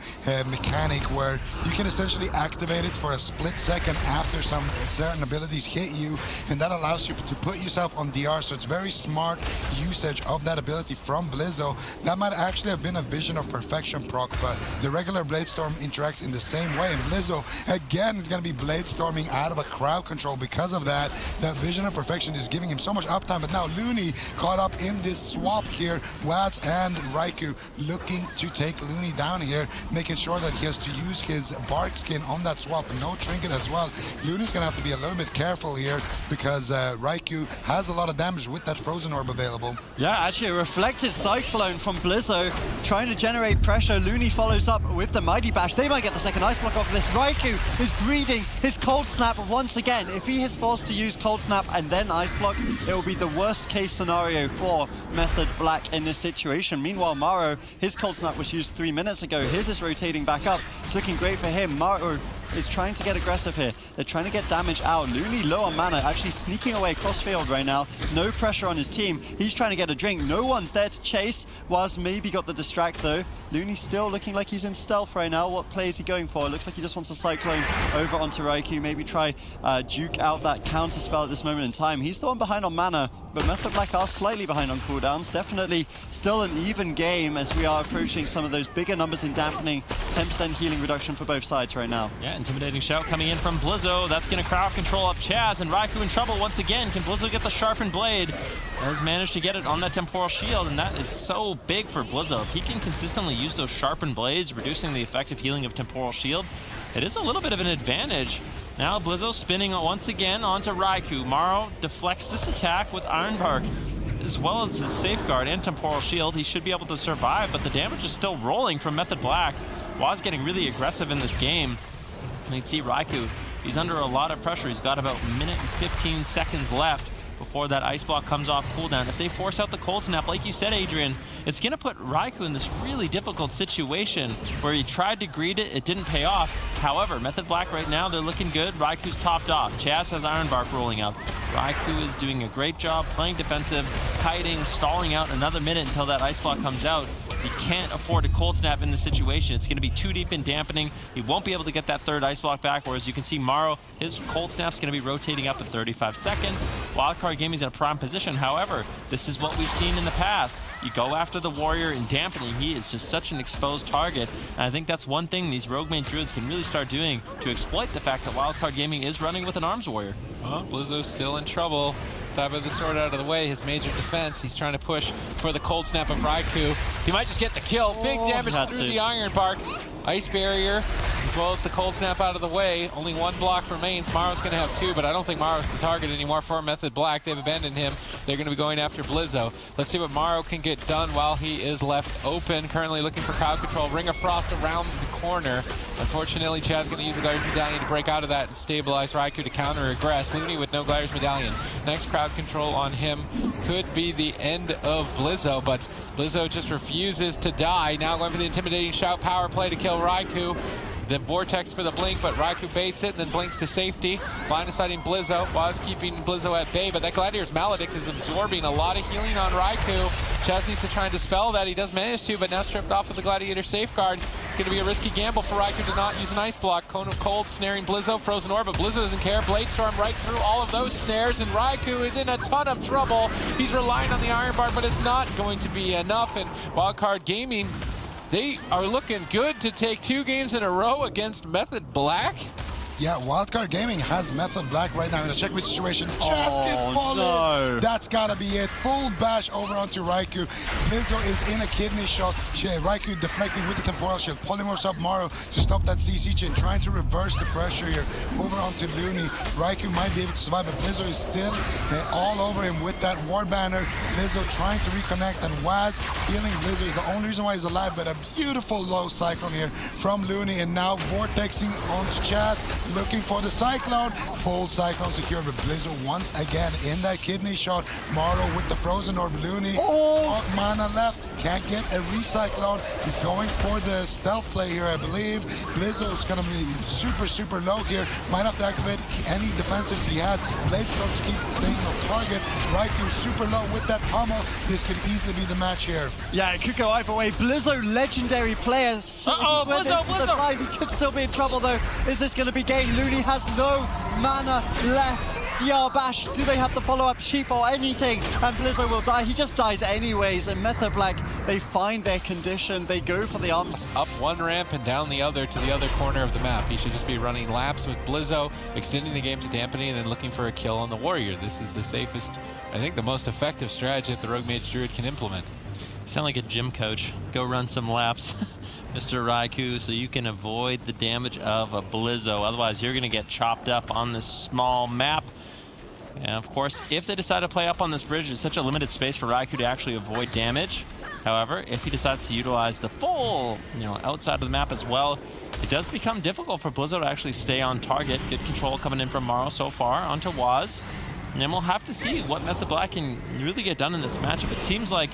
mechanic where you can essentially activate it for a split second after some certain abilities hit you, and that allows you to put yourself on DR. So it's very smart usage of that ability from Blizzo. That might actually have been a Vision of Perfection proc, but the regular Blade Storm interacts in the same way, and Blizzo again is going to be Blade Storming out of a crowd control because of that. That Vision of Perfection is giving him so much uptime, but now Looney caught up in this swap here. Waz and Raikou looking to take Looney down here, making sure that he has to use his bark skin on that swap. No trinket as well. Looney's going to have to be a little bit careful here because Raikou has a lot of damage with that Frozen Orb available. Yeah, actually a reflected Cyclone from Blizzo trying to generate pressure. Looney follows up with the Mighty Bash. They might get the second ice block off this. Raikou is greeting his Cold Snap once again. If he is forced to use Cold Snap and then ice block, it will be the worst case scenario for Method Black in this situation. Meanwhile, Morrow, his Cold Snap was used 3 minutes ago. His is rotating back up. It's looking great for him. Morrow is trying to get aggressive here. They're trying to get damage out. Looney low on mana, actually sneaking away across field right now. No pressure on his team. He's trying to get a drink. No one's there to chase. Waz maybe got the distract though. Looney still looking like he's in stealth right now. What play is he going for? It looks like he just wants to Cyclone over onto Raikou. Maybe try duke out that counter spell at this moment in time. He's the one behind on mana, but Method Black are slightly behind on cooldowns. Definitely still an even game as we are approaching some of those bigger numbers in Dampening. 10% healing reduction for both sides right now. Yeah, intimidating shout coming in from Blizzo. That's going to crowd control up Chaz, and Raikou in trouble once again. Can Blizzo get the sharpened blade? Has managed to get it on that Temporal Shield, and that is so big for Blizzo. If he can consistently use those sharpened blades, reducing the effective healing of Temporal Shield, it is a little bit of an advantage. Now Blizzo spinning once again onto Raikou. Morrow deflects this attack with Iron Bark, as well as his Safeguard and Temporal Shield. He should be able to survive, but the damage is still rolling from Method Black. Waz getting really aggressive in this game. And you can see Raikou, he's under a lot of pressure. He's got about a minute and 15 seconds left before that ice block comes off cooldown. If they force out the Cold Snap, like you said, Adrian, it's going to put Raikou in this really difficult situation where he tried to greed it, it didn't pay off. However, Method Black right now, they're looking good. Raikou's topped off. Chaz has Iron Bark rolling out. Raikou is doing a great job playing defensive, kiting, stalling out another minute until that ice block comes out. He can't afford a Cold Snap in this situation. It's going to be too deep in Dampening. He won't be able to get that third ice block back, whereas you can see Morrow, his Cold Snap's going to be rotating up in 35 seconds. Wildcard Gaming's in a prime position. However, this is what we've seen in the past. you go after the warrior in Dampening. He is just such an exposed target. And I think that's one thing these rogue main druids can really start doing to exploit the fact that Wildcard Gaming is running with an arms warrior. Well, Blizzo's still in trouble. Stab with the sword out of the way, his major defense. He's trying to push for the cold snap of Raikou. He might just get the kill. Big damage through the Iron Bark. Ice barrier, as well as the cold snap out of the way. Only one block remains. Maro's going to have two, but I don't think Maro's the target anymore for Method Black. They've abandoned him. They're going to be going after Blizzo. Let's see what Maro can get done while he is left open. Currently looking for crowd control. Ring of Frost around the corner. Unfortunately, Chad's going to use a Gliders Medallion to break out of that and stabilize Raikou to counter aggress. Looney with no Gliders Medallion. Next crowd control on him could be the end of Blizzo, but Blizzo just refuses to die. Now going for the intimidating shout power play to kill Raikou. The Vortex for the blink, but Raikou baits it and then blinks to safety. Line of sighting Blizzo, was keeping Blizzo at bay, but that Gladiator's Maledict is absorbing a lot of healing on Raikou. Chaz needs to try and dispel that. He does manage to, but now stripped off with the Gladiator Safeguard. It's going to be a risky gamble for Raikou to not use an Ice Block. Cone of Cold snaring Blizzo, Frozen Orb, but Blizzo doesn't care. Blade Storm right through all of those snares, and Raikou is in a ton of trouble. He's relying on the Iron Bar, but it's not going to be enough, and Wildcard Gaming, they are looking good to take 2 games in a row against Method Black. Yeah, Wildcard Gaming has Method Black right now in a checkmate situation. Chaz gets fallen. No. That's gotta be it. Full bash over onto Raikou. Blizzo is in a kidney shot. Raikou deflecting with the temporal shield. Polymorphs up Maro to stop that CC chain. Trying to reverse the pressure here over onto Looney. Raikou might be able to survive, but Blizzo is still all over him with that war banner. Blizzo trying to reconnect, and Waz healing Blizzo is the only reason why he's alive, but a beautiful low cyclone here from Looney, and now vortexing onto Chaz. Looking for the Cyclone. Full Cyclone secured, with Blizzo once again in that kidney shot. Maro with the Frozen Orb. Looney, mana left. Can't get a Recyclone. He's going for the stealth play here, I believe. Blizzo is going to be super, super low here. Might have to activate any defensives he has. Blade Storm to keep staying on target. Raikou super low with that pommel. This could easily be the match here. Yeah, it could go either way. Blizzo, legendary player. Blizzo! He could still be in trouble though. Is this going to be game? Looney has no mana left. DR Bash, do they have the follow-up sheep or anything? And Blizzo will die. He just dies anyways. And Method Black, they find their condition. They go for the arms. Up one ramp and down the other to the other corner of the map. He should just be running laps with Blizzo, extending the game to Dampening, and then looking for a kill on the Warrior. This is the safest, I think the most effective strategy that the Rogue Mage Druid can implement. You sound like a gym coach. Go run some laps, Mr. Raikou, so you can avoid the damage of a Blizzo. Otherwise, you're going to get chopped up on this small map. And of course, if they decide to play up on this bridge, it's such a limited space for Raikou to actually avoid damage. However, if he decides to utilize the full, outside of the map as well, it does become difficult for Blizzo to actually stay on target. Good control coming in from Maro so far onto Waz. And then we'll have to see what Method Black can really get done in this matchup. It seems like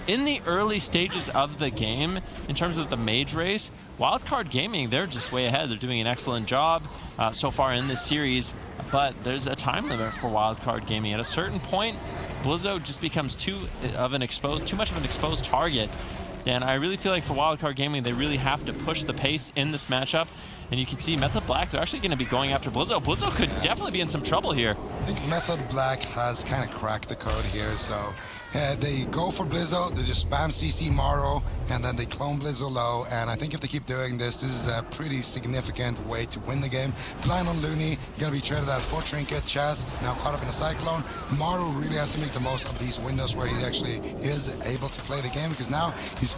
in the early stages of the game, in terms of the mage race, Wildcard Gaming, they're just way ahead. They're doing an excellent job so far in this series, but there's a time limit for Wildcard Gaming. At a certain point, Blizzo just becomes too much of an exposed target. And I really feel like for Wildcard Gaming, they really have to push the pace in this matchup. And you can see Method Black, they're actually going to be going after Blizzo. Blizzo could definitely be in some trouble here. I think Method Black has kind of cracked the code here, so they go for Blizzo, they just spam CC Maro, and then they clone Blizzo low, and I think if they keep doing this, this is a pretty significant way to win the game. Blind on Looney, gonna be traded out for Trinket. Chaz now caught up in a Cyclone. Maro really has to make the most of these windows where he actually is able to play the game, because now he's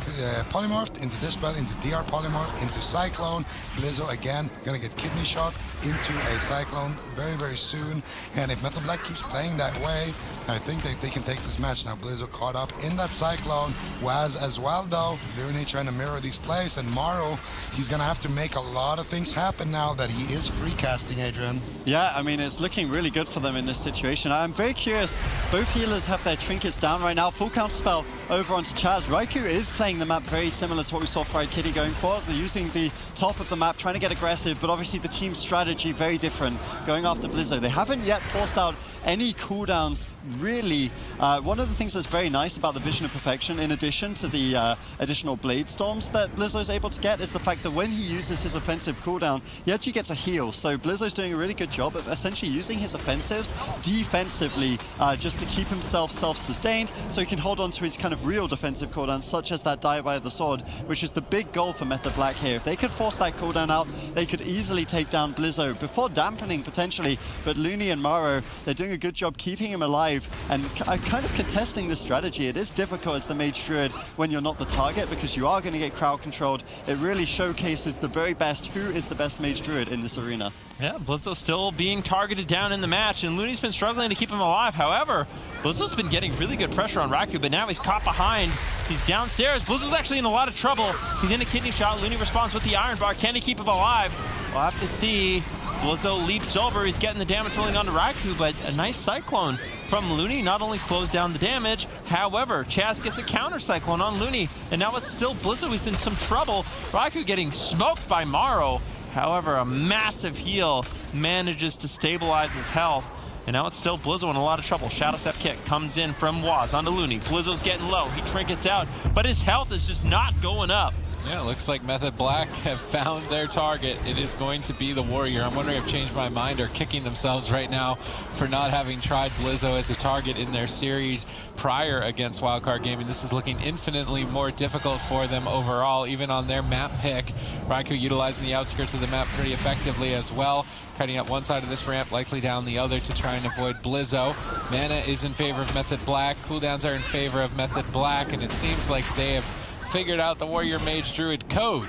polymorphed into Dispel, into DR Polymorph, into Cyclone. Blizzo again, gonna get kidney shot into a Cyclone very, very soon, and if Method Black keeps playing that way, I think they can take this match. Now Blizzo caught up in that Cyclone. Waz as well though. Looney trying to mirror these plays, and Maro, he's gonna have to make a lot of things happen now that he is free casting, Adrian. Yeah, I mean, it's looking really good for them in this situation. I'm very curious. Both healers have their trinkets down right now. Full counter spell over onto Chaz. Raikou is playing the map very similar to what we saw Fried Kitty going for. They're using the top of the map, trying to get aggressive, but obviously the team strategy very different, going after Blizzo. They haven't yet forced forced out any cooldowns, really. One of the things that's very nice about the Vision of Perfection, in addition to the additional Blade Storms that Blizzo's able to get, is the fact that when he uses his offensive cooldown, he actually gets a heal. So Blizzo's doing a really good job of essentially using his offensives defensively, just to keep himself self-sustained, so he can hold on to his kind of real defensive cooldowns, such as that Die by the Sword, which is the big goal for Method Black here. If they could force that cooldown out, they could easily take down Blizzo before Dampening potentially, but Looney and Maro, they're doing a good job keeping him alive and kind of contesting this strategy. It is difficult as the Mage Druid when you're not the target, because you are going to get crowd controlled. It really showcases the very best, who is the best Mage Druid in this arena. Yeah, Blizzo's still being targeted down in the match, and Looney's been struggling to keep him alive. However, Blizzo's been getting really good pressure on Raikou, but now he's caught behind. He's downstairs. Blizzo's actually in a lot of trouble. He's in a kidney shot. Looney responds with the Iron Bar. Can he keep him alive? We'll have to see. Blizzo leaps over. He's getting the damage rolling onto Raikou, but a nice Cyclone from Looney not only slows down the damage, however, Chaz gets a counter Cyclone on Looney, and now it's still Blizzo. He's in some trouble. Raikou getting smoked by Maro. However, a massive heal manages to stabilize his health. And now it's still Blizzo in a lot of trouble. Shadow Step kick comes in from Waz onto Looney. Blizzo's getting low. He trinkets out, but his health is just not going up. Yeah, it looks like Method Black have found their target. It is going to be the Warrior. I'm wondering if Changed My Mind are kicking themselves right now for not having tried Blizzo as a target in their series prior against Wildcard Gaming. This is looking infinitely more difficult for them overall, even on their map pick. Raikou utilizing the outskirts of the map pretty effectively as well, cutting up one side of this ramp, likely down the other to try and avoid Blizzo. Mana is in favor of Method Black. Cooldowns are in favor of Method Black, and it seems like they have figured out the Warrior Mage Druid code.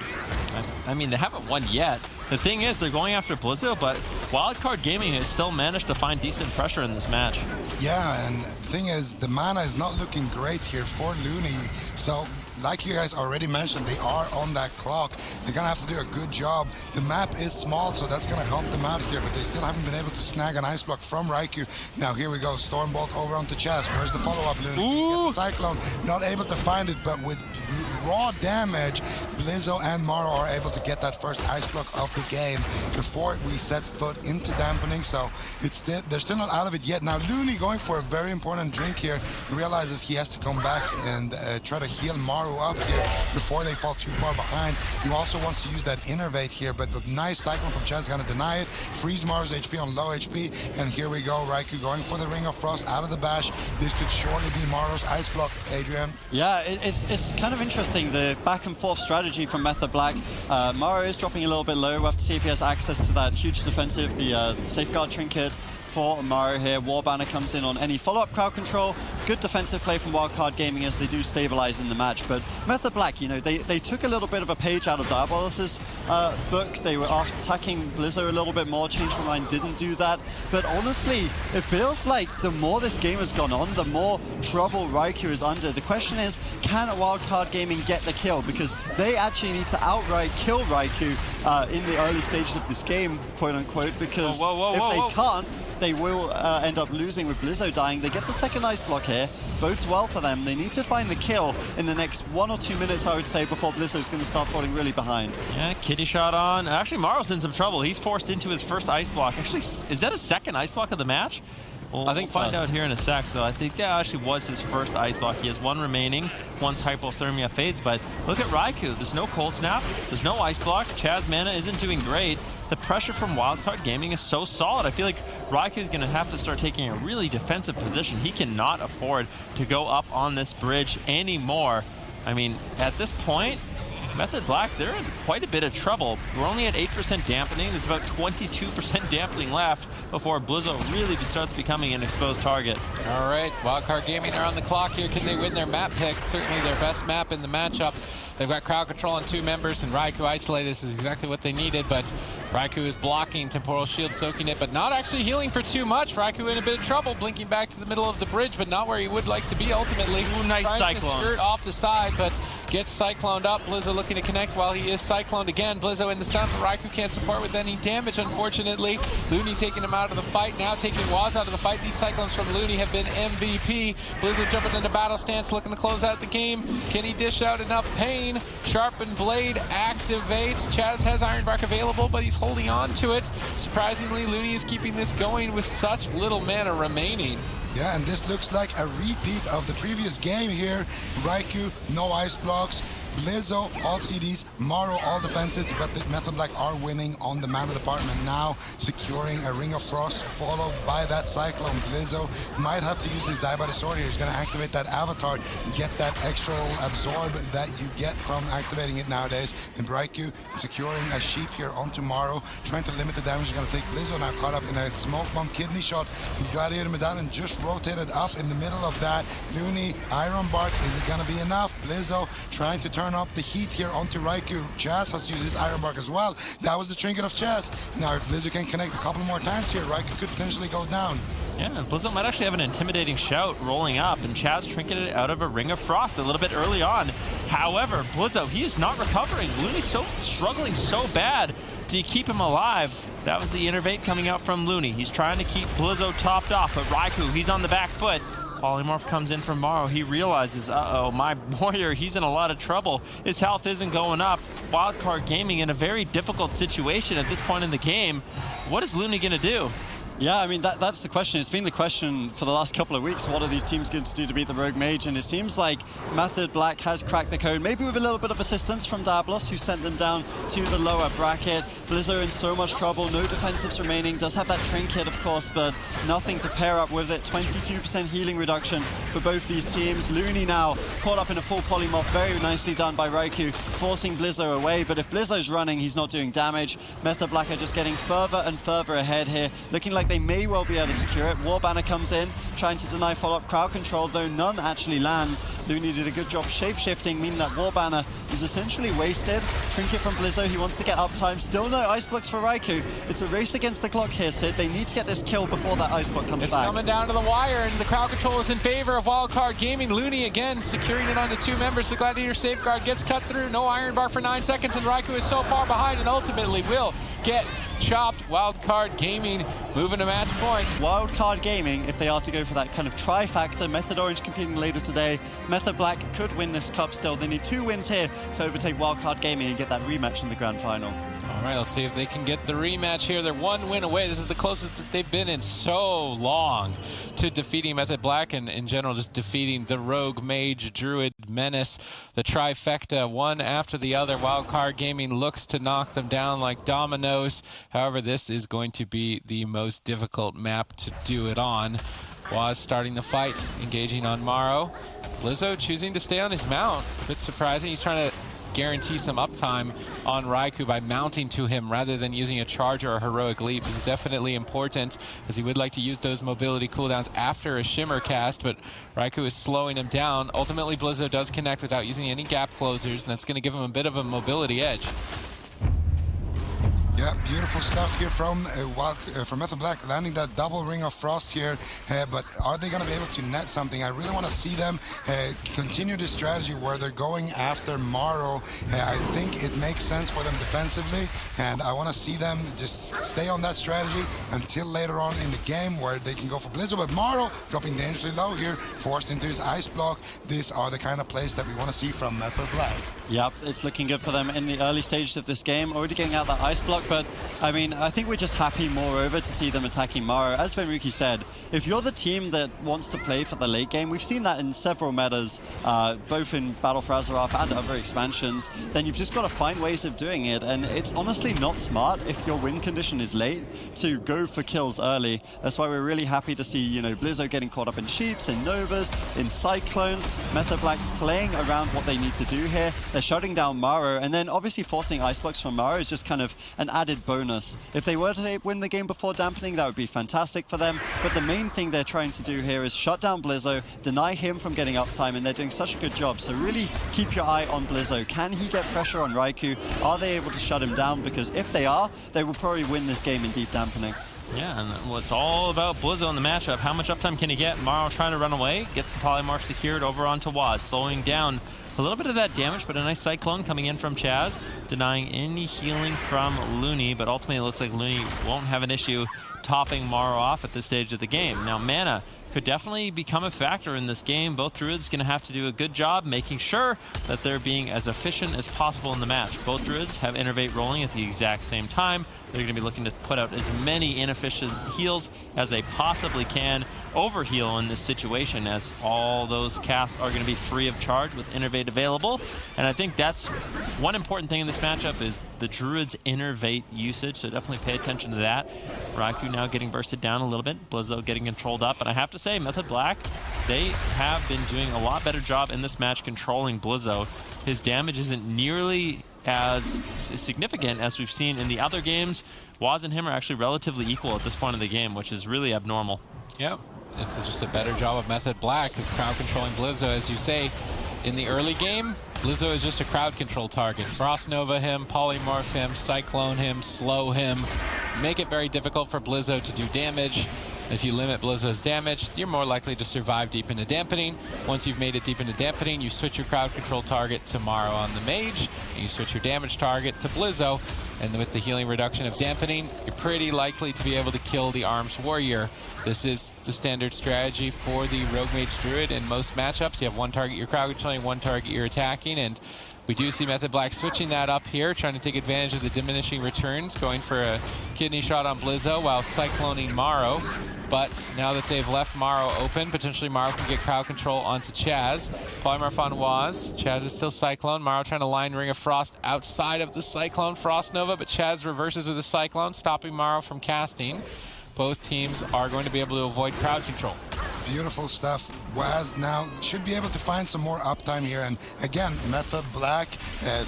I mean, they haven't won yet. The thing is, they're going after Blizzo, but Wildcard Gaming has still managed to find decent pressure in this match. Yeah, and the thing is, the mana is not looking great here for Looney. So, like you guys already mentioned, they are on that clock. They're going to have to do a good job. The map is small, so that's going to help them out here, but they still haven't been able to snag an Ice Block from Raikou. Now, here we go. Stormbolt over onto Chaz. Where's the follow-up, Looney? Get the Cyclone. Not able to find it, but with raw damage, Blizzo and Maro are able to get that first Ice Block of the game before we set foot into Dampening. So they're still not out of it yet. Now, Looney going for a very important drink here. He realizes he has to come back and try to heal Maro up here before they fall too far behind. He also wants to use that Innervate here, but the nice Cyclone from Chaz is going to deny it. Freeze Maro's HP on low HP, and here we go. Raikou going for the Ring of Frost out of the bash. This could surely be Maro's Ice Block, Adrian. Yeah, it's kind of interesting, the back and forth strategy from Method Black. Maro is dropping a little bit low. We'll have to see if he has access to that huge defensive, the Safeguard Trinket for Maro here. War Banner comes in on any follow-up crowd control. Good defensive play from Wildcard Gaming as they do stabilize in the match. But Method Black, you know, they took a little bit of a page out of Diabolus's book. They were attacking Blizzo a little bit more. Changed My Mind didn't do that. But honestly, it feels like the more this game has gone on, the more trouble Raikou is under. The question is, can Wildcard Gaming get the kill? Because they actually need to outright kill Raikou in the early stages of this game, quote-unquote, because if they can't, they will end up losing with Blizzo dying. They get the second Ice Block here. Bodes well for them. They need to find the kill in the next 1 or 2 minutes, I would say, before Blizzo's going to start falling really behind. Yeah, kitty shot on. Actually, Maro's in some trouble. He's forced into his first Ice Block. Actually, is that a second Ice Block of the match? We'll find out here in a sec. So I think that actually was his first Ice Block. He has one remaining once Hypothermia fades. But look at Raikou. There's no Cold Snap. There's no Ice Block. Chaz mana isn't doing great. The pressure from Wildcard Gaming is so solid. I feel like Raikou is going to have to start taking a really defensive position. He cannot afford to go up on this bridge anymore. I mean, at this point, Method Black, they're in quite a bit of trouble. We're only at 8% dampening. There's about 22% dampening left before Blizzo really starts becoming an exposed target. All right, Wildcard Gaming are on the clock here. Can they win their map pick? Certainly their best map in the matchup. They've got crowd control on 2 members, and Raikou isolated. This is exactly what they needed, but Raikou is blocking, Temporal Shield soaking it, but not actually healing for too much. Raikou in a bit of trouble, blinking back to the middle of the bridge, but not where he would like to be ultimately. Ooh, nice Trying Cyclone. to skirt off the side, but gets Cycloned up. Blizzo looking to connect while he is Cycloned again. Blizzo in the stun, but Raikou can't support with any damage, unfortunately. Looney taking him out of the fight, now taking Waz out of the fight. These Cyclones from Looney have been MVP. Blizzo jumping into battle stance, looking to close out the game. Can he dish out enough pain? Sharpened Blade activates. Chaz has Iron Bark available, but he's holding holding on to it. Surprisingly, Looney is keeping this going with such little mana remaining. Yeah, and this looks like a repeat of the previous game here. Raikou, no ice blocks. Blizzo, all CDs, Morrow, all defenses, but the Method Black are winning on the mana department now, securing a Ring of Frost, followed by that Cyclone. Blizzo might have to use his Diabolus sword here. He's going to activate that Avatar, get that extra absorb that you get from activating it nowadays. And Raikou securing a sheep here onto Morrow, trying to limit the damage he's going to take. Blizzo now caught up in a Smoke Bomb Kidney Shot. He Gladiator Medallion just rotated up in the middle of that. Looney, Iron Bark, is it going to be enough? Blizzo trying to turn up the heat here onto Raikou. Chaz has to use his Iron Bark as well. That was the trinket of Chaz. Now if Blizzo can connect a couple more times here, Raikou could potentially go down. Yeah, Blizzo might actually have an intimidating shout rolling up, and Chaz trinketed out of a Ring of Frost a little bit early on. However, Blizzo, he is not recovering. Looney's struggling so bad to keep him alive. That was the innervate coming out from Looney. He's trying to keep Blizzo topped off, but Raikou, he's on the back foot. Polymorph comes in from Morrow. He realizes, uh-oh, my warrior, he's in a lot of trouble. His health isn't going up. Wildcard Gaming in a very difficult situation at this point in the game. What is Looney going to do? Yeah, I mean, that's the question. It's been the question for the last couple of weeks. What are these teams going to do to beat the Rogue Mage? And it seems like Method Black has cracked the code, maybe with a little bit of assistance from Diabolus, who sent them down to the lower bracket. Blizzo in so much trouble, no defensives remaining, does have that trinket, of course, but nothing to pair up with it. 22% healing reduction for both these teams. Looney now caught up in a full polymorph, very nicely done by Raikou, forcing Blizzo away. But if Blizzo's running, he's not doing damage. Method Black are just getting further and further ahead here, looking like they may well be able to secure it. War Banner comes in, trying to deny follow-up crowd control, though none actually lands. Looney did a good job shape-shifting, meaning that War Banner is essentially wasted. Trinket from Blizzo, he wants to get uptime. Still no ice blocks for Raikou. It's a race against the clock here, Sid. They need to get this kill before that ice block comes back. It's coming down to the wire, and the crowd control is in favor of Wildcard Gaming. Looney again securing it onto two members. The Gladiator Safeguard gets cut through. No Iron Bar for 9 seconds, and Raikou is so far behind and ultimately will get chopped. Wildcard Gaming moving to match point. Wildcard Gaming, if they are to go for that kind of trifactor, Method Orange competing later today, Method Black could win this cup still. They need 2 wins here to overtake Wildcard Gaming and get that rematch in the grand final. All right, let's see if they can get the rematch here. They're 1 win away. This is the closest that they've been in so long to defeating Method Black and in general just defeating the Rogue Mage, Druid, Menace, the trifecta, one after the other. Wildcard Gaming looks to knock them down like dominoes. However, this is going to be the most difficult map to do it on. Waz starting the fight, engaging on Morrow. Blizzo choosing to stay on his mount. A bit surprising. He's trying to guarantee some uptime on Raikou by mounting to him rather than using a charge or a heroic leap. This is definitely important, as he would like to use those mobility cooldowns after a shimmer cast, but Raikou is slowing him down. Ultimately, Blizzo does connect without using any gap closers, and that's going to give him a bit of a mobility edge. Yeah, beautiful stuff here from Method Black, landing that double Ring of Frost here, but are they going to be able to net something? I really want to see them continue this strategy where they're going after Morrow. I think it makes sense for them defensively, and I want to see them just stay on that strategy until later on in the game where they can go for Blizzo. But Morrow dropping dangerously low here, forced into his ice block. These are the kind of plays that we want to see from Method Black. Yep, it's looking good for them in the early stages of this game, already getting out that ice block, but I mean, I think we're just happy moreover to see them attacking Morrow. As Venruki said, if you're the team that wants to play for the late game, we've seen that in several metas, both in Battle for Azeroth and other expansions, then you've just got to find ways of doing it, and it's honestly not smart if your win condition is late to go for kills early. That's why we're really happy to see, you know, Blizzo getting caught up in Sheeps, in Novas, in Cyclones, Method Black playing around what they need to do here. They're shutting down Morrow, and then obviously forcing ice blocks from Morrow is just kind of an added bonus. If they were to win the game before Dampening, that would be fantastic for them, but the main thing they're trying to do here is shut down Blizzo, deny him from getting uptime, and they're doing such a good job. So really keep your eye on Blizzo. Can he get pressure on Raikou? Are they able to shut him down? Because if they are, they will probably win this game in deep Dampening. Yeah, and well, it's all about Blizzo in the matchup. How much uptime can he get? Morrow trying to run away, gets the polymorph secured over onto Waz, slowing down a little bit of that damage, but a nice Cyclone coming in from Chaz, denying any healing from Looney, but ultimately it looks like Looney won't have an issue topping Morrow off at this stage of the game. Now, mana could definitely become a factor in this game. Both Druids going to have to do a good job making sure that they're being as efficient as possible in the match. Both Druids have Innervate rolling at the exact same time. They're going to be looking to put out as many inefficient heals as they possibly can, overheal in this situation, as all those casts are going to be free of charge with Innervate available. And I think that's one important thing in this matchup is the Druid's Innervate usage, so definitely pay attention to that. Raikou now getting bursted down a little bit, Blizzo getting controlled up, and I have to say, Method Black, they have been doing a lot better job in this match controlling Blizzo. His damage isn't nearly as significant as we've seen in the other games. Waz and him are actually relatively equal at this point of the game, which is really abnormal. Yep, it's just a better job of Method Black of crowd controlling Blizzo. As you say, in the early game, Blizzo is just a crowd control target. Frost Nova him, Polymorph him, Cyclone him, slow him, make it very difficult for Blizzo to do damage. If you limit Blizzo's damage, you're more likely to survive deep into Dampening. Once you've made it deep into Dampening, you switch your crowd control target to Morrow on the Mage, and you switch your damage target to Blizzo. And with the healing reduction of Dampening, you're pretty likely to be able to kill the Arms Warrior. This is the standard strategy for the Rogue Mage Druid in most matchups. You have one target you're crowd controlling, one target you're attacking, and we do see Method Black switching that up here, trying to take advantage of the diminishing returns, going for a kidney shot on Blizzo while cycloning Morrow. But now that they've left Morrow open, potentially Morrow can get crowd control onto Chaz. Polymorph on Waz. Chaz is still Cyclone. Morrow trying to line Ring of Frost outside of the Cyclone Frost Nova, but Chaz reverses with a Cyclone, stopping Morrow from casting. Both teams are going to be able to avoid crowd control. Beautiful stuff. Waz now should be able to find some more uptime here. And again, Method Black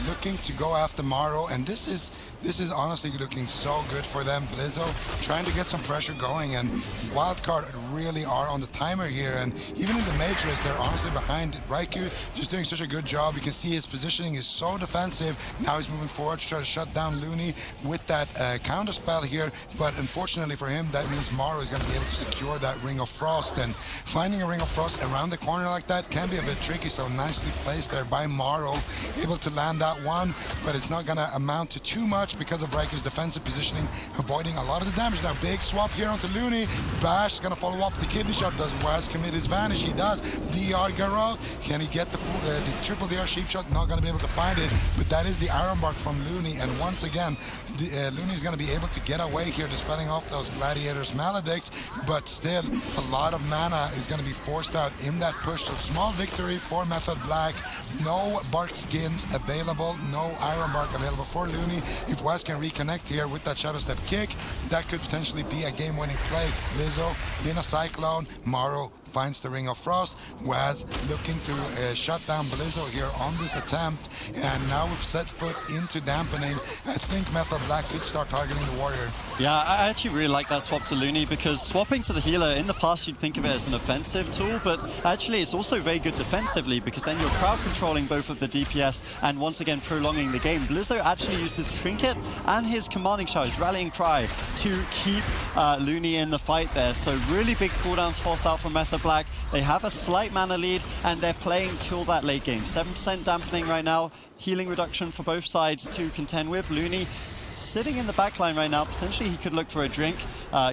looking to go after Morrow. And this is honestly looking so good for them. Blizzo trying to get some pressure going, and Wildcard really are on the timer here. And even in the mage race, they're honestly behind. Raikou just doing such a good job. You can see his positioning is so defensive. Now he's moving forward to try to shut down Looney with that counter spell here. But unfortunately for him, that means Morrow is going to be able to secure that Ring of Frost. And finding a Ring of Frost around the corner like that can be a bit tricky. So nicely placed there by Morrow, able to land that one, but it's not going to amount to too much because of Raikou's defensive positioning, avoiding a lot of the damage. Now big swap here onto Looney. Bash is going to follow up the kidney shot. Does Waz commit his vanish? He does. DR Garrote. Can he get the triple DR sheep shot? Not going to be able to find it, but that is the Iron Bark from Looney. And once again, Looney is going to be able to get away here, dispelling off those Gladiators Maledicts, but still a lot of mana is going to be forced out in that push. So small victory for Method Black. No Bark skins available, no Iron Bark available for Looney. If Waz can reconnect here with that Shadow Step kick, that could potentially be a game-winning play. Blizzo in a Cyclone. Morrow finds the Ring of Frost. Waz looking to shut down Blizzo here on this attempt, and now we've set foot into Dampening. I think Method Black could start targeting the Warrior. Yeah, I actually really like that swap to Looney, because swapping to the healer, in the past you'd think of it as an offensive tool, but actually it's also very good defensively, because then you're crowd controlling both of the DPS and once again prolonging the game. Blizzo actually used his Trinket and his commanding shout, his Rallying Cry, to keep Looney in the fight there. So really big cooldowns forced out from Method Black. They have a slight mana lead, and they're playing till that late game. 7% Dampening right now, healing reduction for both sides to contend with. Looney sitting in the backline right now. Potentially he could look for a drink,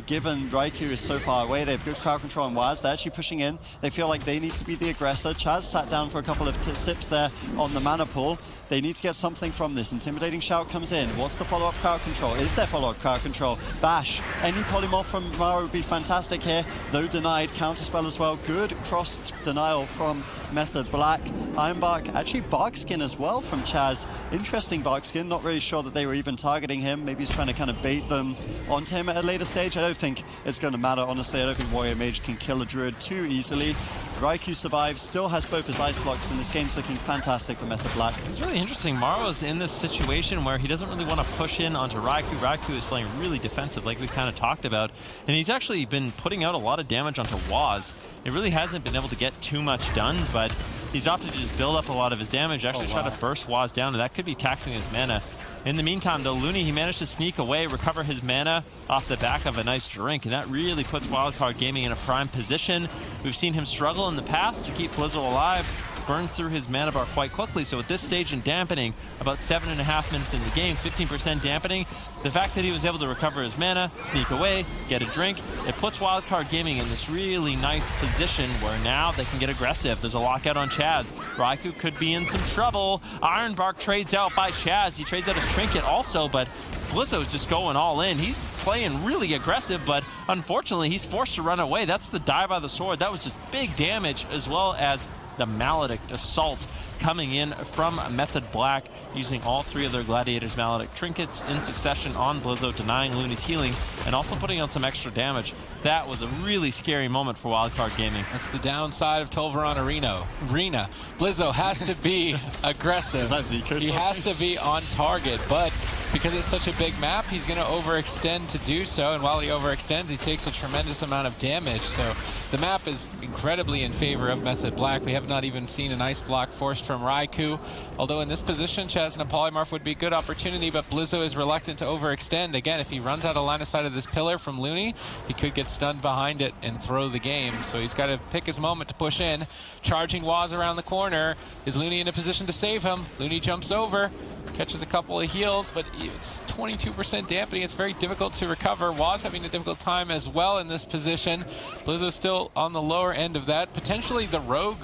given Raikou is so far away. They have good crowd control on Waz. They're actually pushing in. They feel like they need to be the aggressor. Chaz sat down for a couple of sips there on the mana pool. They need to get something from this. Intimidating Shout comes in. What's the follow-up crowd control? Is there follow-up crowd control? Bash. Any polymorph from Morrow would be fantastic here, though denied. Counterspell as well. Good cross denial from Method Black. Ironbark, actually Barkskin as well from Chaz. Interesting Barkskin. Not really sure that they were even targeting him. Maybe he's trying to kind of bait them onto him at a later stage. I don't think it's going to matter, honestly. I don't think Warrior Mage can kill a Druid too easily. Raikou survives, still has both his ice blocks, and this game's looking fantastic for Method Black. It's really interesting. Morrow's in this situation where he doesn't really want to push in onto Raikou. Raikou is playing really defensive, like we kind of talked about, and he's actually been putting out a lot of damage onto Waz. It really hasn't been able to get too much done, but he's opted to just build up a lot of his damage, actually try to burst Waz down, and that could be taxing his mana. In the meantime, though, Looney, he managed to sneak away, recover his mana off the back of a nice drink, and that really puts Wildcard Gaming in a prime position. We've seen him struggle in the past to keep Blizzo alive. burns through his mana bar quite quickly. So at this stage in Dampening, about 7.5 minutes in the game, 15% Dampening, the fact that he was able to recover his mana, sneak away, get a drink, it puts Wildcard Gaming in this really nice position where now they can get aggressive. There's a lockout on Chaz. Raikou could be in some trouble. Ironbark trades out by Chaz. He trades out his trinket also, but Blizzo's just going all in. He's playing really aggressive, but unfortunately he's forced to run away. That's the die by the sword. That was just big damage, as well as the Maledict Assault coming in from Method Black, using all 3 of their Gladiator's Maledict trinkets in succession on Blizzo, denying Looney's healing, and also putting on some extra damage. That was a really scary moment for Wildcard Gaming. That's the downside of Tolvaron Arena. Blizzo has to be aggressive. Is that Zico he has to be on target, but because it's such a big map, he's going to overextend to do so, and while he overextends, he takes a tremendous amount of damage. So the map is incredibly in favor of Method Black. We have not even seen an ice block forced from Raikou, although in this position, Chaz and a Polymorph would be a good opportunity, but Blizzo is reluctant to overextend. Again, if he runs out of line of sight of this pillar from Looney, he could get stunned behind it and throw the game. So he's got to pick his moment to push in. Charging Waz around the corner. Is Looney in a position to save him? Looney jumps over, catches a couple of heals, but it's 22% dampening. It's very difficult to recover. Waz having a difficult time as well in this position. Blizzo still on the lower end of that. Potentially the Rogue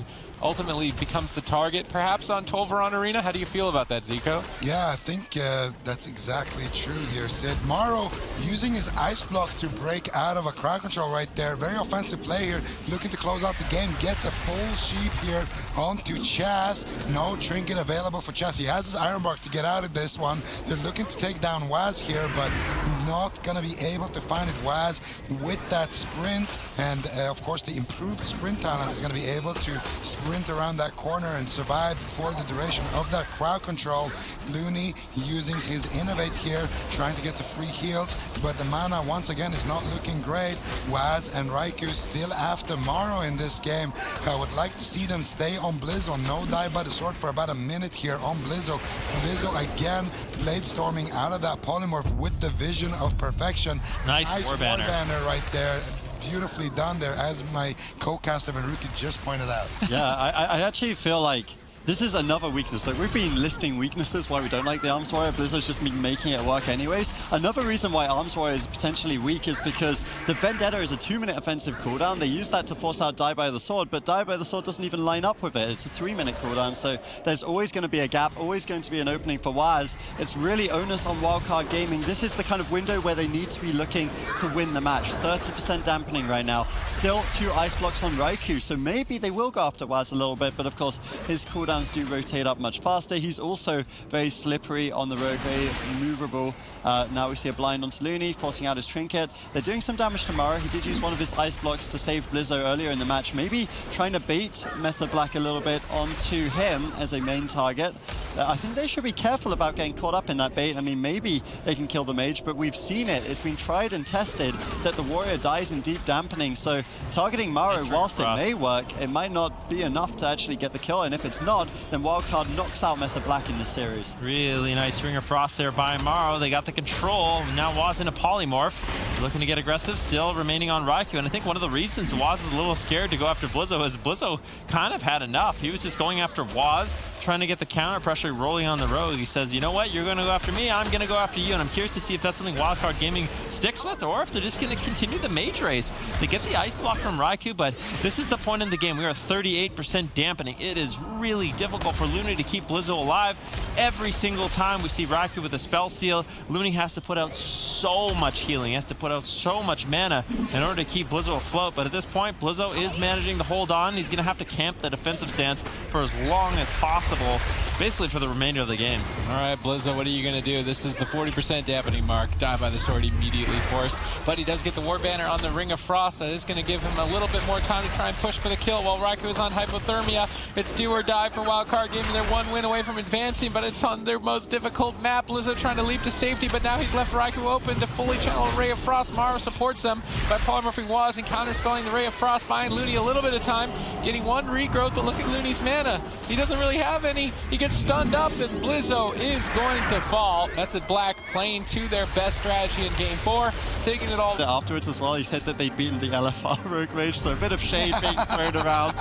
ultimately becomes the target, perhaps, on Tolvaron Arena. How do you feel about that, Zico? Yeah, I think that's exactly true here, Sid. Maro using his ice block to break out of a crowd control right there. Very offensive play here, looking to close out the game. Gets a full sheep here onto Chaz. No trinket available for Chaz. He has his Ironbark to get out of this one. They're looking to take down Waz here, but not going to be able to find it. Waz with that sprint, and of course the improved sprint talent is going to be able to sprint around that corner and survive for the duration of that crowd control. Looney using his Innovate here, trying to get the free heals, but the mana once again is not looking great. Waz and Raikou still after Maro in this game. I would like to see them stay on Blizzo. No die by the sword for about a minute here on Blizzo. Blizzo again blade storming out of that polymorph with the vision of perfection. Nice war banner right there. Beautifully done there, as my co-caster Veruki just pointed out. Yeah, I actually feel like this is another weakness. Like, we've been listing weaknesses why we don't like the Arms Warrior. Blizzard's just been making it work anyways. Another reason why Arms Warrior is potentially weak is because the Vendetta is a 2-minute offensive cooldown. They use that to force out Die by the Sword, but Die by the Sword doesn't even line up with it. It's a 3-minute cooldown, so there's always going to be a gap, always going to be an opening for Waz. It's really onus on Wildcard Gaming. This is the kind of window where they need to be looking to win the match. 30% dampening right now. Still 2 ice blocks on Raikou, so maybe they will go after Waz a little bit, but of course his cooldowns do rotate up much faster. He's also very slippery on the road, very maneuverable. Now we see a blind onto Looney, forcing out his trinket. They're doing some damage to Maro. He did use one of his ice blocks to save Blizzo earlier in the match, maybe trying to bait Method Black a little bit onto him as a main target. I think they should be careful about getting caught up in that bait. I mean, maybe they can kill the mage, but we've seen it. It's been tried and tested that the warrior dies in deep dampening, so targeting Maro, whilst it may work, it might not be enough to actually get the kill, and if it's not, then Wildcard knocks out Method Black in this series. Really nice Ring of Frost there by Maro. They got the control. Now Waz in a polymorph. Looking to get aggressive, still remaining on Raikou. And I think one of the reasons Waz is a little scared to go after Blizzo is Blizzo kind of had enough. He was just going after Waz, trying to get the counter pressure rolling on the road. He says, you know what, you're going to go after me, I'm going to go after you. And I'm curious to see if that's something Wildcard Gaming sticks with, or if they're just going to continue the mage race. They get the ice block from Raikou, but this is the point in the game. We are 38% dampening. It is really difficult for Looney to keep Blizzo alive. Every single time we see Raikou with a spell steal, Looney has to put out so much healing. He has to put out so much mana in order to keep Blizzo afloat. But at this point, Blizzo is managing to hold on. He's going to have to camp the defensive stance for as long as possible, basically for the remainder of the game. All right, Blizzo, what are you going to do? This is the 40% dampening mark. Die by the sword immediately forced. But he does get the war banner on the Ring of Frost. That is going to give him a little bit more time to try and push for the kill while Raikou is on hypothermia. It's do or die for Wildcard Gaming. They're 1 win away from advancing, but it's on their most difficult map. Blizzo trying to leap to safety, but now he's left Raikou open to fully channel a Ray of Frost. Maro supports them by polymorphing Waz and counterspelling the Ray of Frost, buying Looney a little bit of time, getting 1 regrowth, but look at Looney's mana. He doesn't really have any. He gets gets stunned up, and Blizzo is going to fall. Method Black playing to their best strategy in Game 4, taking it all. Afterwards as well, he said that they'd beaten the LFR Rogue Mage, so a bit of shade being thrown around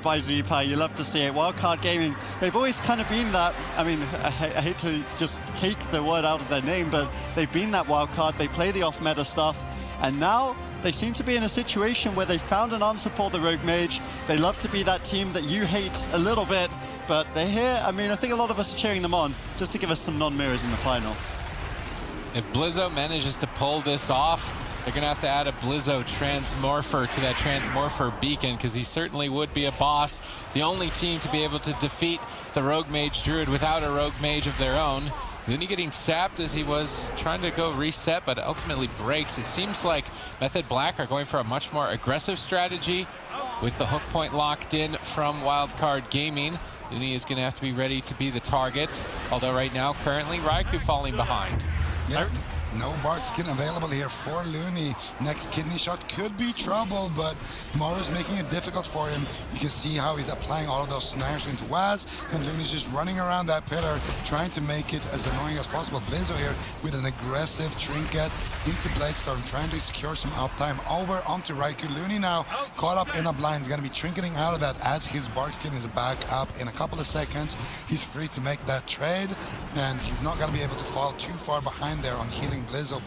by Zpa. You love to see it. Wildcard Gaming, they've always kind of been that. I mean, I hate to just take the word out of their name, but they've been that wildcard. They play the off-meta stuff, and now they seem to be in a situation where they've found an answer for the Rogue Mage. They love to be that team that you hate a little bit, but they're here. I mean, I think a lot of us are cheering them on just to give us some non-mirrors in the final. If Blizzo manages to pull this off, they're going to have to add a Blizzo Transmorpher to that Transmorpher beacon, because he certainly would be a boss. The only team to be able to defeat the Rogue Mage Druid without a Rogue Mage of their own. Looney getting sapped as he was trying to go reset, but ultimately breaks. It seems like Method Black are going for a much more aggressive strategy with the hook point locked in from Wildcard Gaming. Looney is going to have to be ready to be the target, although right now, currently, Raikou falling behind. Yeah. No Bark skin available here for Looney. Next kidney shot could be trouble, but Maru's making it difficult for him. You can see how he's applying all of those snares into Waz, and Looney's just running around that pillar, trying to make it as annoying as possible. Blizzo here with an aggressive trinket into Bladestorm, trying to secure some uptime over onto Raikou. Looney now caught up in a blind. He's going to be trinketing out of that as his Bark skin is back up in a couple of seconds. He's free to make that trade, and he's not going to be able to fall too far behind there on healing Blizzo,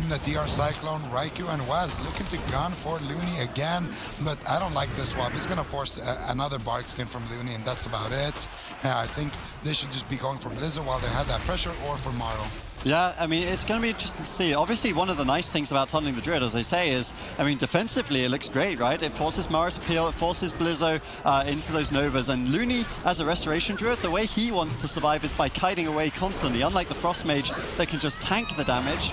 the DR Cyclone, Raikou, and Waz looking to gun for Looney again, but I don't like this swap. It's going to force another Bark skin from Looney, and that's about it. I think they should just be going for Blizzo while they have that pressure, or for Maro. Yeah, I mean, it's going to be interesting to see. Obviously, one of the nice things about tunneling the Druid, as I say, is, I mean, defensively, it looks great, right? It forces Maro to peel, it forces Blizzo into those Novas, and Looney, as a Restoration Druid, the way he wants to survive is by kiting away constantly, unlike the Frost Mage that can just tank the damage,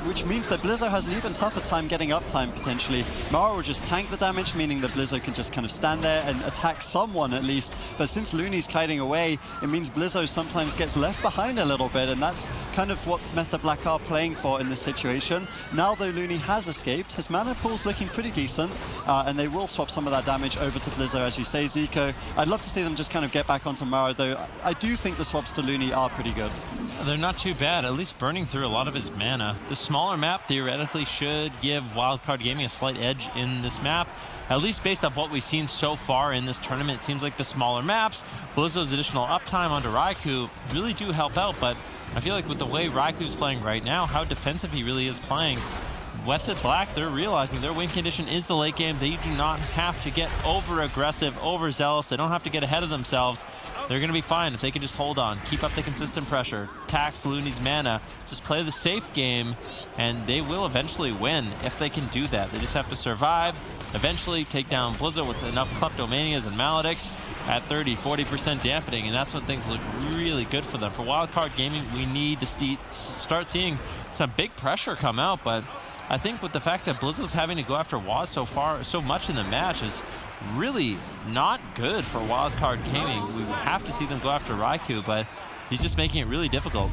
which means that Blizzo has an even tougher time getting uptime, potentially. Maro will just tank the damage, meaning that Blizzo can just kind of stand there and attack someone, at least. But since Looney's kiting away, it means Blizzo sometimes gets left behind a little bit, and that's kind of what Method Black are playing for in this situation. Now, though, Looney has escaped. His mana pool's looking pretty decent, and they will swap some of that damage over to Blizzo, as you say, Zico. I'd love to see them just kind of get back onto Maro, though I do think the swaps to Looney are pretty good. They're not too bad, at least burning through a lot of his mana. The smaller map theoretically should give Wildcard Gaming a slight edge in this map. At least based off what we've seen so far in this tournament, it seems like the smaller maps, Blizzo's additional uptime onto Raikou really do help out, but I feel like with the way Raikou's playing right now, how defensive he really is playing, Method Black, they're realizing their win condition is the late game. They do not have to get over-aggressive, overzealous. They don't have to get ahead of themselves. They're going to be fine if they can just hold on, keep up the consistent pressure, tax Looney's mana, just play the safe game, and they will eventually win if they can do that. They just have to survive, eventually take down Blizzo with enough Kleptomanias and Maledics at 30-40% dampening, and that's when things look really good for them. For Wildcard Gaming, we need to start seeing some big pressure come out, but I think with the fact that Blizzo's having to go after Waz so much in the match is really not good for Wildcard Gaming. We have to see them go after Raikou, but he's just making it really difficult.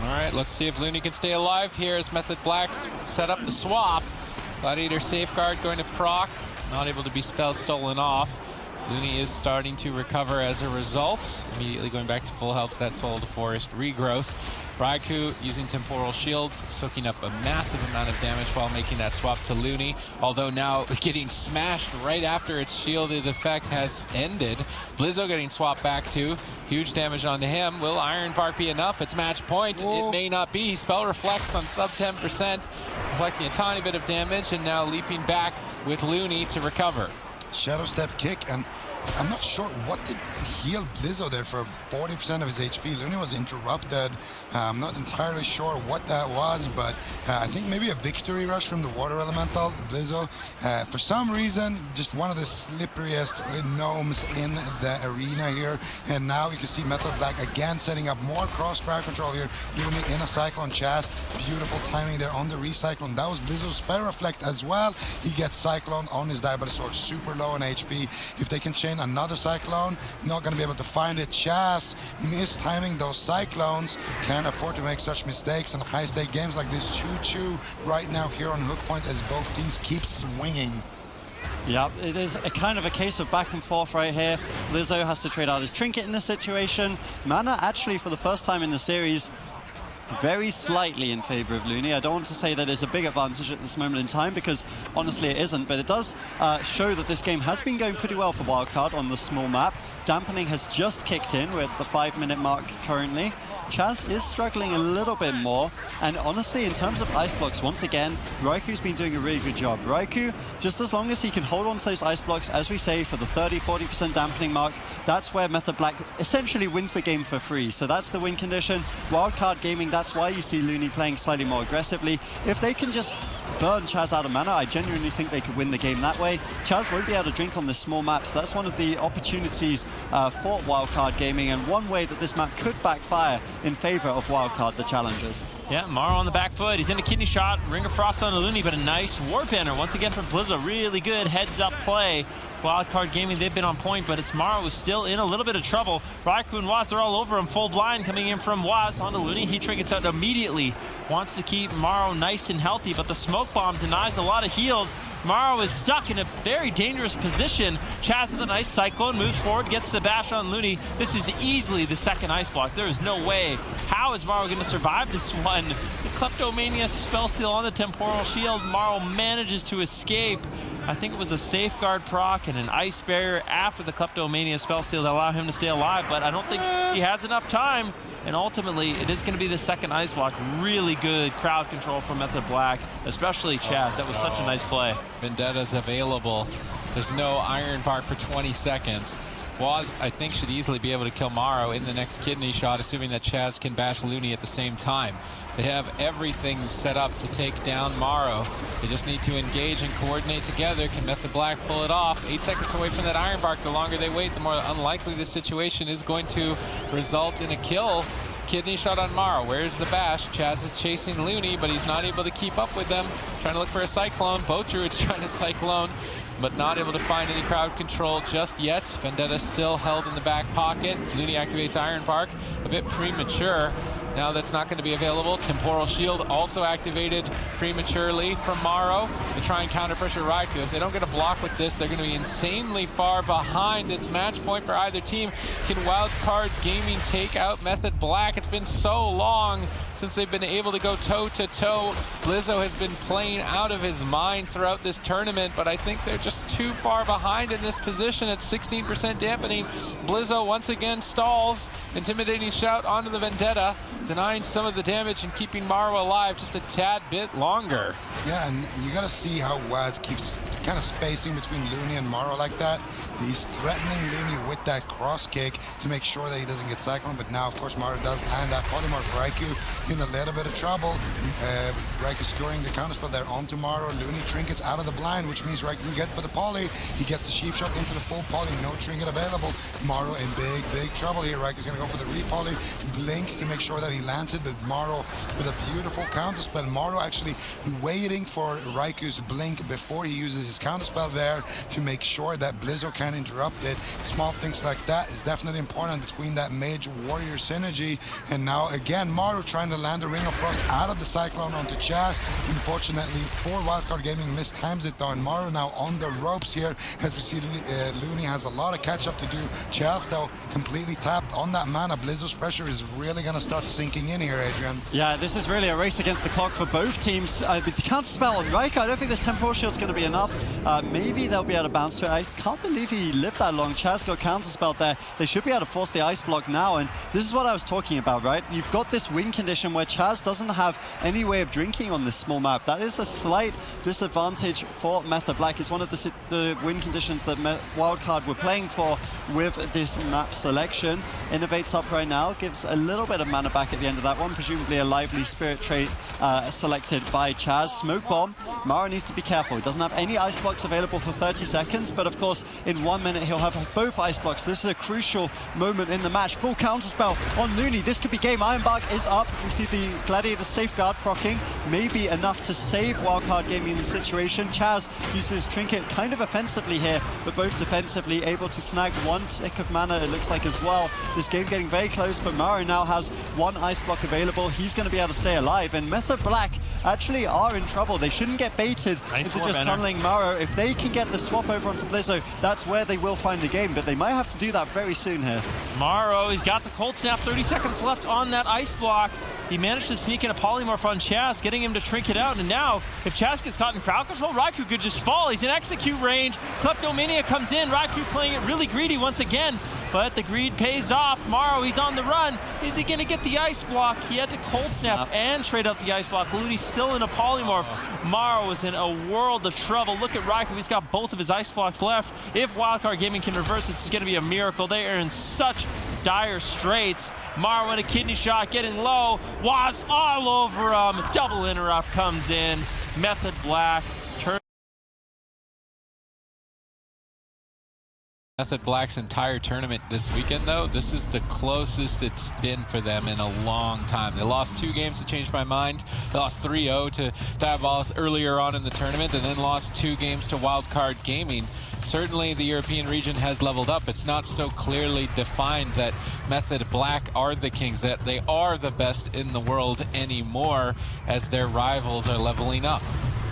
All right, let's see if Looney can stay alive here as Method Black's set up the swap. Gladiator Safeguard going to proc, not able to be spell stolen off. Looney is starting to recover as a result, immediately going back to full health with that Soul of the Forest regrowth. Raikou using Temporal Shield, soaking up a massive amount of damage while making that swap to Looney, although now getting smashed right after its shielded effect has ended. Blizzo getting swapped back to, huge damage onto him. Will Iron Bark be enough? It's match point. Whoa. It may not be. Spell reflects on sub 10%, reflecting a tiny bit of damage, and now leaping back with Looney to recover. Shadow Step kick, and I'm not sure what did heal Blizzo there for 40% of his HP. Looney was interrupted. I'm not entirely sure what that was, but I think maybe a victory rush from the Water Elemental, Blizzo. For some reason, just one of the slipperiest gnomes in the arena here. And now you can see Method Black again setting up more cross-crowd control here. Looney in a Cyclone Chast. Beautiful timing there on the Recyclone. That was Blizzo's Spell Reflect as well. He gets Cyclone on his Diabolus Sword, super low on HP. If they can chain another Cyclone, not going to be able to find it. Chas mistiming those Cyclones, can't afford to make such mistakes in high-stake games like this. 2-2 right now here on Hook Point as both teams keep swinging. Yep, it is a kind of a case of back and forth right here. Lizzo has to trade out his trinket in this situation. Mana actually for the first time in the series very slightly in favor of Looney. I don't want to say that it's a big advantage at this moment in time because honestly it isn't, but it does show that this game has been going pretty well for Wildcard on the small map. Dampening has just kicked in. We're at the 5-minute mark currently. Chaz is struggling a little bit more, and honestly, in terms of ice blocks, once again, Raiku's been doing a really good job. Raikou, just as long as he can hold on to those ice blocks, as we say, for the 30-40% dampening mark, that's where Method Black essentially wins the game for free. So that's the win condition. Wildcard Gaming, that's why you see Looney playing slightly more aggressively. If they can just burn Chaz out of mana, I genuinely think they could win the game that way. Chaz won't be able to drink on this small map, so that's one of the opportunities for Wildcard Gaming, and one way that this map could backfire in favor of Wildcard, the challengers. Yeah, Morrow on the back foot. He's in a kidney shot. Ring of Frost on the Looney, but a nice Warp Banner once again from Blizzo. Really good heads-up play. Wildcard Gaming, they've been on point, but it's Morrow who's still in a little bit of trouble. Raikou and Waz, they're all over him. Full blind coming in from Waz on the Looney. He trinkets out immediately. Wants to keep Morrow nice and healthy, but the smoke bomb denies a lot of heals. Morrow is stuck in a very dangerous position. Chaz with a nice cyclone, moves forward, gets the bash on Looney. This is easily the second ice block. There is no way. How is Morrow going to survive this one? The Kleptomania spell steal on the Temporal Shield. Morrow manages to escape. I think it was a safeguard proc and an ice barrier after the Kleptomania spell steal to allow him to stay alive, but I don't think he has enough time. And ultimately, it is going to be the second ice block. Really good crowd control from Method Black, especially Chaz. That was such a nice play. Vendetta's available. There's no Iron Bark for 20 seconds. Waz, I think, should easily be able to kill Morrow in the next kidney shot, assuming that Chaz can bash Looney at the same time. They have everything set up to take down Morrow. They just need to engage and coordinate together. Can Method Black pull it off? 8 seconds away from that Iron Bark. The longer they wait, the more unlikely this situation is going to result in a kill. Kidney shot on Morrow. Where's the bash? Chaz is chasing Looney, but he's not able to keep up with them. Trying to look for a Cyclone. Both Druids trying to Cyclone, but not able to find any crowd control just yet. Vendetta still held in the back pocket. Looney activates Iron Bark. A bit premature. Now that's not going to be available. Temporal Shield also activated prematurely from Morrow to try and counter pressure Raikou. If they don't get a block with this, they're going to be insanely far behind. It's match point for either team. Can Wildcard Gaming take out Method Black? It's been so long since they've been able to go toe-to-toe. Blizzo has been playing out of his mind throughout this tournament, but I think they're just too far behind in this position at 16% dampening. Blizzo once again stalls. Intimidating shout onto the Vendetta, denying some of the damage and keeping Morrow alive just a tad bit longer. Yeah, and you gotta see how Waz keeps kind of spacing between Looney and Morrow like that. He's threatening Looney with that cross kick to make sure that he doesn't get cyclone, but now of course Morrow does land that polymorph. Raikou in a little bit of trouble. Raikou scoring the counterspell there onto Morrow. Looney trinkets out of the blind, which means Raikou can get for the poly. He gets the sheep shot into the full poly, no trinket available. Morrow in big trouble here. Raikou's gonna go for the re-poly, blinks to make sure that he lands it, but Morrow with a beautiful counterspell. Morrow actually waiting for Raikou's blink before he uses his counterspell there to make sure that Blizzo can interrupt it. Small things like that is definitely important between that mage warrior synergy. And now again Morrow trying to land a Ring of Frost out of the Cyclone onto Chaz. Unfortunately for Wildcard Gaming, mistimes it though, and Morrow now on the ropes here as we see Looney has a lot of catch up to do. Chaz though completely tapped on that mana. Blizzo's pressure is really going to start sinking in here, Adrian. Yeah, this is really a race against the clock for both teams. With the counterspell on Raikou, I don't think this Temporal Shield's going to be enough. Maybe they'll be able to bounce to it. I can't believe he lived that long. Chaz got counterspelled there. They should be able to force the ice block now, and this is what I was talking about, right? You've got this win condition where Chaz doesn't have any way of drinking on this small map. That is a slight disadvantage for Method Black. It's one of the win conditions that Wildcard were playing for with this map selection. Innovates up right now, gives a little bit of mana back at the end of that one, presumably a lively spirit trait selected by Chaz. Smoke bomb. Morrow needs to be careful. He doesn't have any ice blocks available for 30 seconds, but of course in 1 minute he'll have both ice blocks. This is a crucial moment in the match. Full counterspell on Looney. This could be game. Iron Bark is up. We see the Gladiator safeguard proccing. Maybe enough to save Wildcard Gaming in the situation. Chaz uses Trinket kind of offensively here, but both defensively able to snag 1 tick of mana, it looks like, as well. This game getting very close, but Morrow now has 1 ice block available. He's going to be able to stay alive, and Method Black actually are in trouble. They shouldn't get baited into just tunneling Morrow Maro, if they can get the swap over onto Blizzo, that's where they will find the game, but they might have to do that very soon here. Maro, he's got the cold snap, 30 seconds left on that ice block. He managed to sneak in a polymorph on Chaz, getting him to trinket out, and now, if Chaz gets caught in crowd control, Raikou could just fall. He's in execute range. Kleptomania comes in, Raikou playing it really greedy once again, but the greed pays off. Maro, he's on the run. Is he gonna get the ice block? He had to cold snap and trade out the ice block. Ludi's still in a polymorph. Maro is in a world of trouble. Look at Raikou, he's got both of his ice blocks left. If Wildcard Gaming can reverse, it's gonna be a miracle. They are in such dire straits. Maro in a kidney shot, getting low. Waz all over him. Double interrupt comes in. Method Black turns. Method Black's entire tournament this weekend, though, this is the closest it's been for them in a long time. They lost 2 games to Change My Mind. They lost 3-0 to Diabolus earlier on in the tournament, and then lost 2 games to Wildcard Gaming. Certainly the European region has leveled up. It's not so clearly defined that Method Black are the kings, that they are the best in the world anymore, as their rivals are leveling up.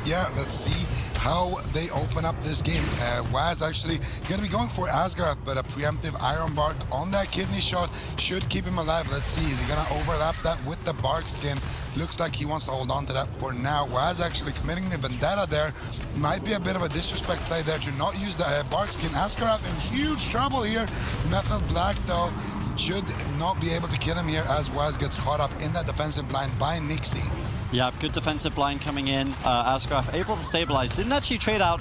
Yeah, let's see how they open up this game. Waz actually going to be going for Asgarath, but a preemptive Iron Bark on that kidney shot should keep him alive. Let's see, is he going to overlap that with the Bark skin? Looks like he wants to hold on to that for now. Waz actually committing the Vendetta there. Might be a bit of a disrespect play there to not use the Bark skin. Asgarath in huge trouble here. Method Black, though, should not be able to kill him here as Waz gets caught up in that defensive blind by Nixie. Yeah, good defensive blind coming in. Asgraf able to stabilize. Didn't actually trade out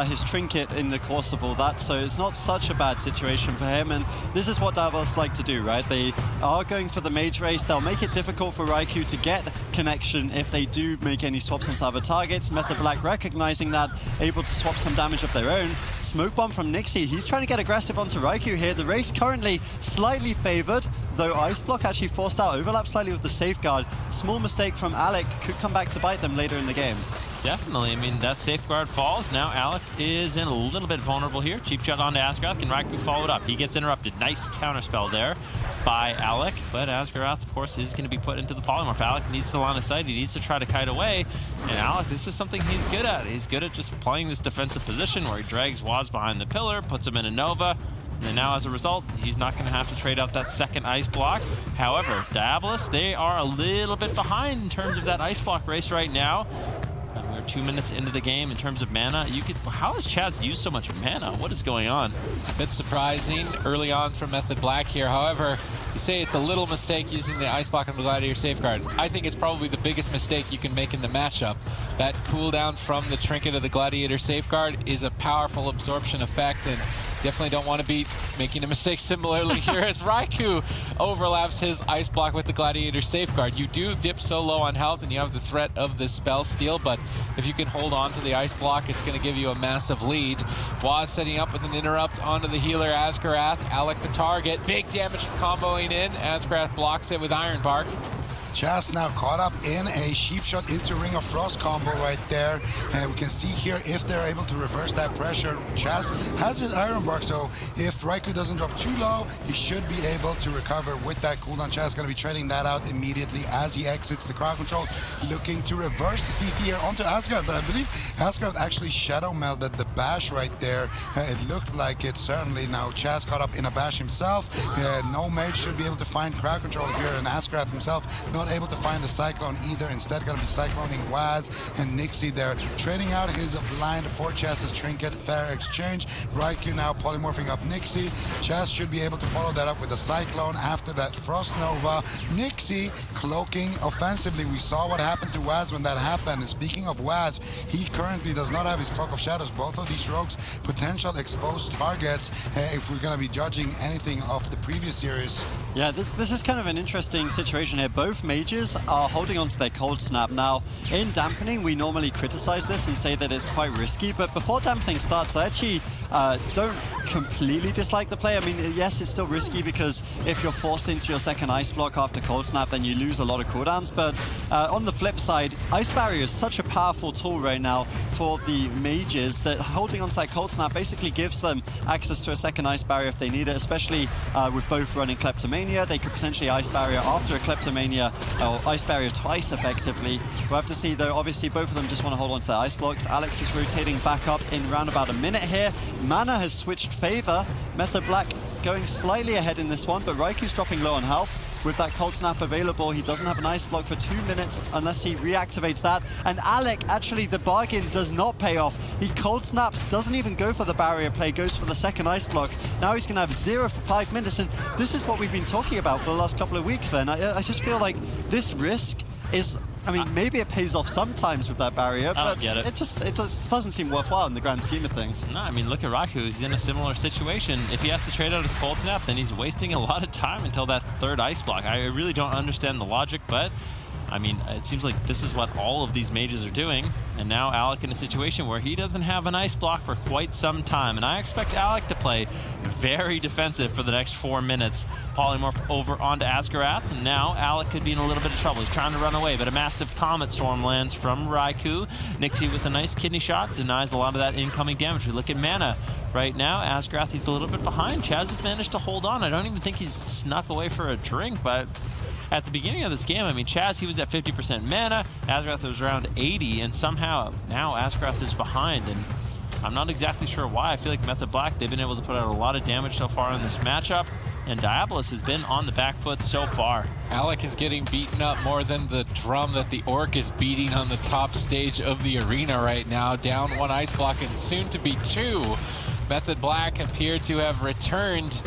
his trinket in the course of all that, so it's not such a bad situation for him. And this is what Diabolus like to do, right? They are going for the mage race. They'll make it difficult for Raikou to get connection if they do make any swaps onto other targets. Method Black recognizing that, able to swap some damage of their own. Smoke bomb from Nixie. He's trying to get aggressive onto Raikou here. The race currently slightly favored, though Ice Block actually forced out. Overlap slightly with the safeguard. Small mistake from Alec could come back to bite them later in the game. Definitely. I mean, that safeguard falls. Now Alec is in a little bit vulnerable here. Cheap shot onto Asgarath. Can Raikou follow it up? He gets interrupted. Nice counterspell there by Alec. But Asgarath, of course, is going to be put into the polymorph. Alec needs the line of sight. He needs to try to kite away. And Alec, this is something he's good at. He's good at just playing this defensive position where he drags Waz behind the pillar, puts him in a Nova. And now, as a result, he's not going to have to trade out that second ice block. However, Diabolus, they are a little bit behind in terms of that ice block race right now. And we're 2 minutes into the game in terms of mana. How has Chaz used so much mana? What is going on? It's a bit surprising early on from Method Black here. However, you say it's a little mistake using the ice block on the Gladiator Safeguard. I think it's probably the biggest mistake you can make in the matchup. That cooldown from the trinket of the Gladiator Safeguard is a powerful absorption effect, and definitely don't want to be making a mistake similarly here as Raikou overlaps his ice block with the Gladiator Safeguard. You do dip so low on health and you have the threat of the spell steal, but if you can hold on to the ice block, it's going to give you a massive lead. Waz setting up with an interrupt onto the healer Asgarath. Alec the target. Big damage from comboing in. Asgarath blocks it with Iron Bark. Chaz now caught up in a sheep shot into Ring of Frost combo right there. And we can see here if they're able to reverse that pressure. Chaz has his Iron Bark, so if Raikou doesn't drop too low, he should be able to recover with that cooldown. Chaz is going to be trading that out immediately as he exits the crowd control, looking to reverse the CC here onto Asgarath. I believe Asgarath actually shadow melded the bash right there. It looked like it certainly. Now Chaz caught up in a bash himself. No mage should be able to find crowd control here, and Asgarath himself not able to find the Cyclone either. Instead going to be cycloning Waz and Nixie there, trading out his blind for Chaz's trinket. Fair exchange. Raikou now polymorphing up Nixie. Chaz should be able to follow that up with a Cyclone after that Frost Nova. Nixie cloaking offensively. We saw what happened to Waz when that happened. And speaking of Waz, he currently does not have his Cloak of Shadows. Both of these rogues potential exposed targets if we're going to be judging anything of the previous series. Yeah, this is kind of an interesting situation here. Both mages are holding on to their cold snap. Now, in Dampening, we normally criticize this and say that it's quite risky, but before Dampening starts, I actually don't completely dislike the play. I mean, yes, it's still risky because if you're forced into your second ice block after cold snap, then you lose a lot of cooldowns, but on the flip side, Ice Barrier is such a powerful tool right now for the mages that holding onto that cold snap basically gives them access to a second ice barrier if they need it, especially with both running Kleptomania. They could potentially ice barrier after a Kleptomania, or ice barrier twice effectively. We'll have to see though. Obviously both of them just want to hold on to their ice blocks. Alex is rotating back up in round about a minute here. Mana has switched favor. Method Black going slightly ahead in this one, but Raiku's dropping low on health. With that cold snap available, he doesn't have an ice block for 2 minutes unless he reactivates that. And Alec, actually the bargain does not pay off. He cold snaps, doesn't even go for the barrier play, goes for the second ice block. Now he's gonna have 0 for 5 minutes, and this is what we've been talking about for the last couple of weeks, Ben. I just feel like this risk is, I mean, maybe it pays off sometimes with that barrier, but it just doesn't seem worthwhile in the grand scheme of things. No, I mean, look at Raikou. He's in a similar situation. If he has to trade out his cold snap, then he's wasting a lot of time until that third ice block. I really don't understand the logic, but I mean, it seems like this is what all of these mages are doing. And now Alec in a situation where he doesn't have an ice block for quite some time. And I expect Alec to play very defensive for the next 4 minutes. Polymorph over onto Asgarath. And now Alec could be in a little bit of trouble. He's trying to run away, but a massive Comet Storm lands from Raikou. Nixie with a nice kidney shot denies a lot of that incoming damage. We look at mana. Right now, Asgarath, he's a little bit behind. Chaz has managed to hold on. I don't even think he's snuck away for a drink, but at the beginning of this game, I mean, Chaz, he was at 50% mana, Asgarath was around 80, and somehow now Asgarath is behind, and I'm not exactly sure why. I feel like Method Black, they've been able to put out a lot of damage so far in this matchup, and Diabolus has been on the back foot so far. Alec is getting beaten up more than the drum that the Orc is beating on the top stage of the arena right now. Down 1 ice block and soon to be 2. Method Black appeared to have returned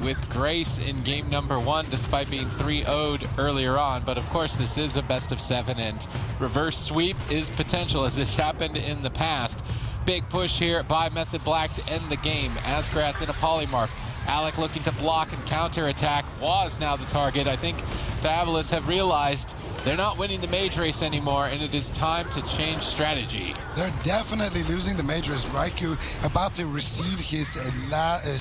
with grace in game number 1 despite being 3-0'd earlier on, but of course this is a best of 7 and reverse sweep is potential as it's happened in the past. Big push here by Method Black to end the game. Asgarath in a polymorph. Alec looking to block and counter attack. Was now the target. I think Diabolus have realized they're not winning the mage race anymore, and it is time to change strategy. They're definitely losing the mage race. Raikou about to receive his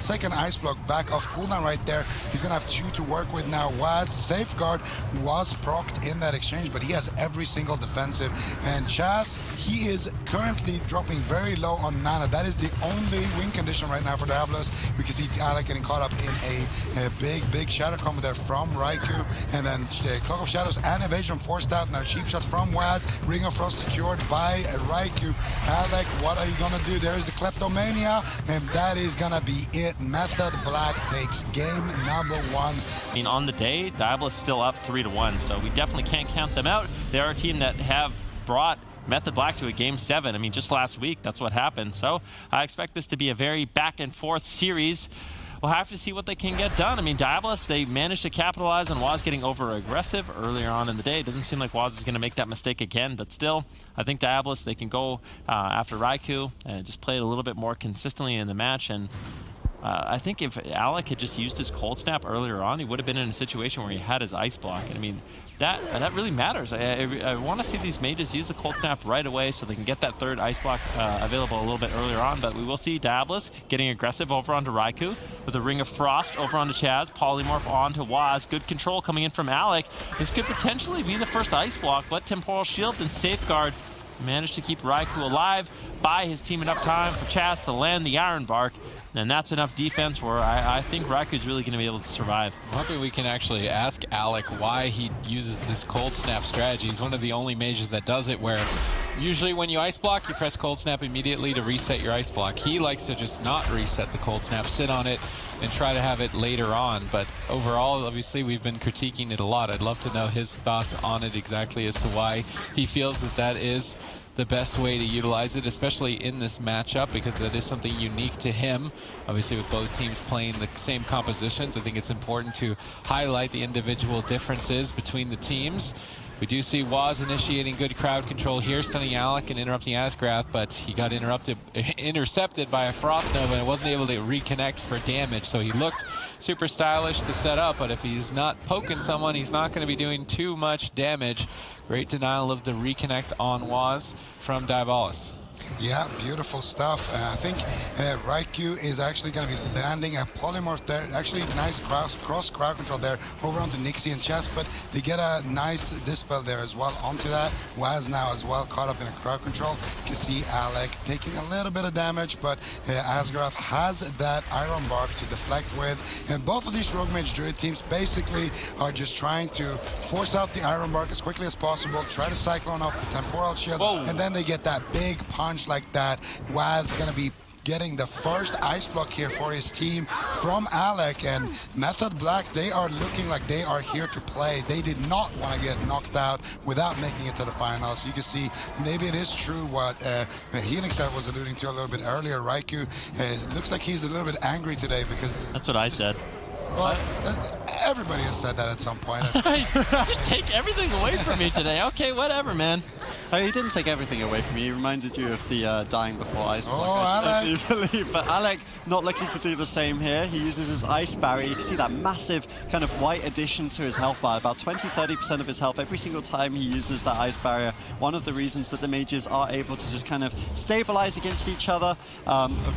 second ice block back off cooldown right there. He's going to have 2 to work with now. Was Safeguard was procced in that exchange, but he has every single defensive. And Chaz, he is currently dropping very low on mana. That is the only win condition right now for Diabolus. We can see Alec getting caught up in a big shadow combo there from Raikou. And then Cloak of Shadows and Evasion forced out. Now cheap shots from Waz. Ring of Frost secured by Raikou. Alec, what are you gonna do? There is the Kleptomania, and that is gonna be it. Method Black takes game number 1. I mean, on the day, Diabolus still up 3-1, so we definitely can't count them out. They are a team that have brought Method Black to a game 7. I mean, just last week, that's what happened. So I expect this to be a very back and forth series. We'll have to see what they can get done. I mean, Diabolus, they managed to capitalize on Waz getting over-aggressive earlier on in the day. It doesn't seem like Waz is going to make that mistake again, but still, I think Diabolus, they can go after Raikou and just play it a little bit more consistently in the match. And I think if Alec had just used his cold snap earlier on, he would have been in a situation where he had his ice block. And I mean, that really matters. I want to see these mages use the cold snap right away so they can get that third ice block available a little bit earlier on. But we will see Diabolus getting aggressive over onto Raikou with a Ring of Frost over onto Chaz. Polymorph onto Waz. Good control coming in from Alec. This could potentially be the first ice block, but Temporal Shield and Safeguard managed to keep Raikou alive, buy his team enough time for Chaz to land the Iron Bark, and that's enough defense where I think Raiku's really going to be able to survive. I'm hoping we can actually ask Alec why he uses this cold snap strategy. He's one of the only mages that does it, where usually when you ice block, you press cold snap immediately to reset your ice block. He likes to just not reset the cold snap, sit on it, and try to have it later on. But overall, obviously, we've been critiquing it a lot. I'd love to know his thoughts on it exactly as to why he feels that that is the best way to utilize it, especially in this matchup, because that is something unique to him. Obviously, with both teams playing the same compositions, I think it's important to highlight the individual differences between the teams. We do see Waz initiating good crowd control here, stunning Alec and interrupting Asgarath, but he got intercepted by a Frost Nova and wasn't able to reconnect for damage. So he looked super stylish to set up, but if he's not poking someone, he's not going to be doing too much damage. Great denial of the reconnect on Waz from Diabolus. Yeah, beautiful stuff. I think Raikou is actually going to be landing a polymorph there. Actually, nice cross crowd control there over onto Nixie and Chess, but they get a nice dispel there as well onto that. Waz now as well caught up in a crowd control. You can see Alec taking a little bit of damage, but Asgrath has that Iron Bark to deflect with. And both of these Rogue Mage Druid teams basically are just trying to force out the Iron Bark as quickly as possible, try to Cyclone off the Temporal Shield, and then they get that big punch like that. Waz going to be getting the first ice block here for his team from Alec, and Method Black, they are looking like they are here to play. They did not want to get knocked out without making it to the finals. You can see maybe it is true what Healing Star was alluding to a little bit earlier. Raikou looks like he's a little bit angry today because... That's what I said. Well, everybody has said that at some point. Just take everything away from me today. Okay, whatever, man. Oh, he didn't take everything away from you. He reminded you of the dying before ice block. Alec. I do believe. But Alec not looking to do the same here. He uses his ice barrier. You can see that massive kind of white addition to his health bar. About 20-30% of his health every single time he uses that ice barrier. One of the reasons that the mages are able to just kind of stabilize against each other.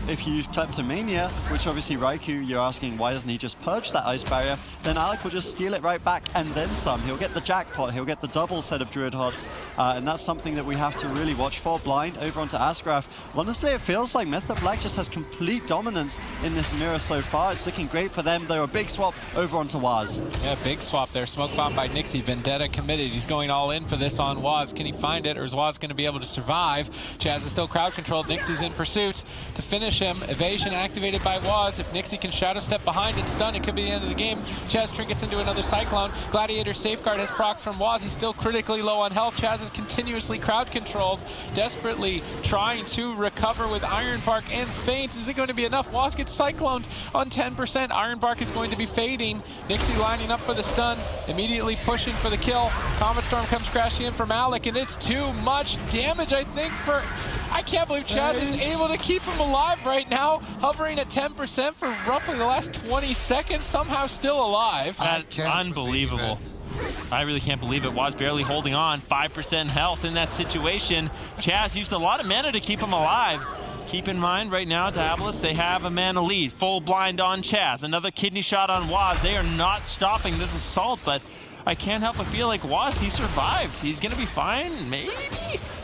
If you use Kleptomania, which obviously Raikou, you're asking why doesn't he just purge that ice barrier, then Alec will just steal it right back and then some. He'll get the jackpot. He'll get the double set of Druid Hots. And that's something that we have to really watch for. Blind over onto Asgrath. Honestly, it feels like Method Black just has complete dominance in this mirror so far. It's looking great for them. They're a big swap over onto Waz. Yeah, big swap there. Smoke bomb by Nixie. Vendetta committed. He's going all in for this on Waz. Can he find it, or is Waz going to be able to survive? Chaz is still crowd controlled. Nixie's in pursuit to finish him. Evasion activated by Waz. If Nixie can shadow step behind and stun, it could be the end of the game. Chaz trinkets into another Cyclone. Gladiator Safeguard has proc from Waz. He's still critically low on health. Chaz is continuously crowd controlled, desperately trying to recover with Iron Bark and Feint. Is it going to be enough? Waz gets cycloned on 10%. Iron Bark is going to be fading. Nixie lining up for the stun, immediately pushing for the kill. Comet Storm comes crashing in from Alec, and it's too much damage, I think, for... I can't believe Chaz is able to keep him alive right now, hovering at 10% for roughly the last 20 seconds, somehow still alive. Unbelievable. I really can't believe it. Waz barely holding on, 5% health in that situation. Chaz used a lot of mana to keep him alive. Keep in mind, right now, Diabolus, they have a mana lead. Full blind on Chaz. Another kidney shot on Waz. They are not stopping this assault, but I can't help but feel like Waz, he survived. He's going to be fine, maybe?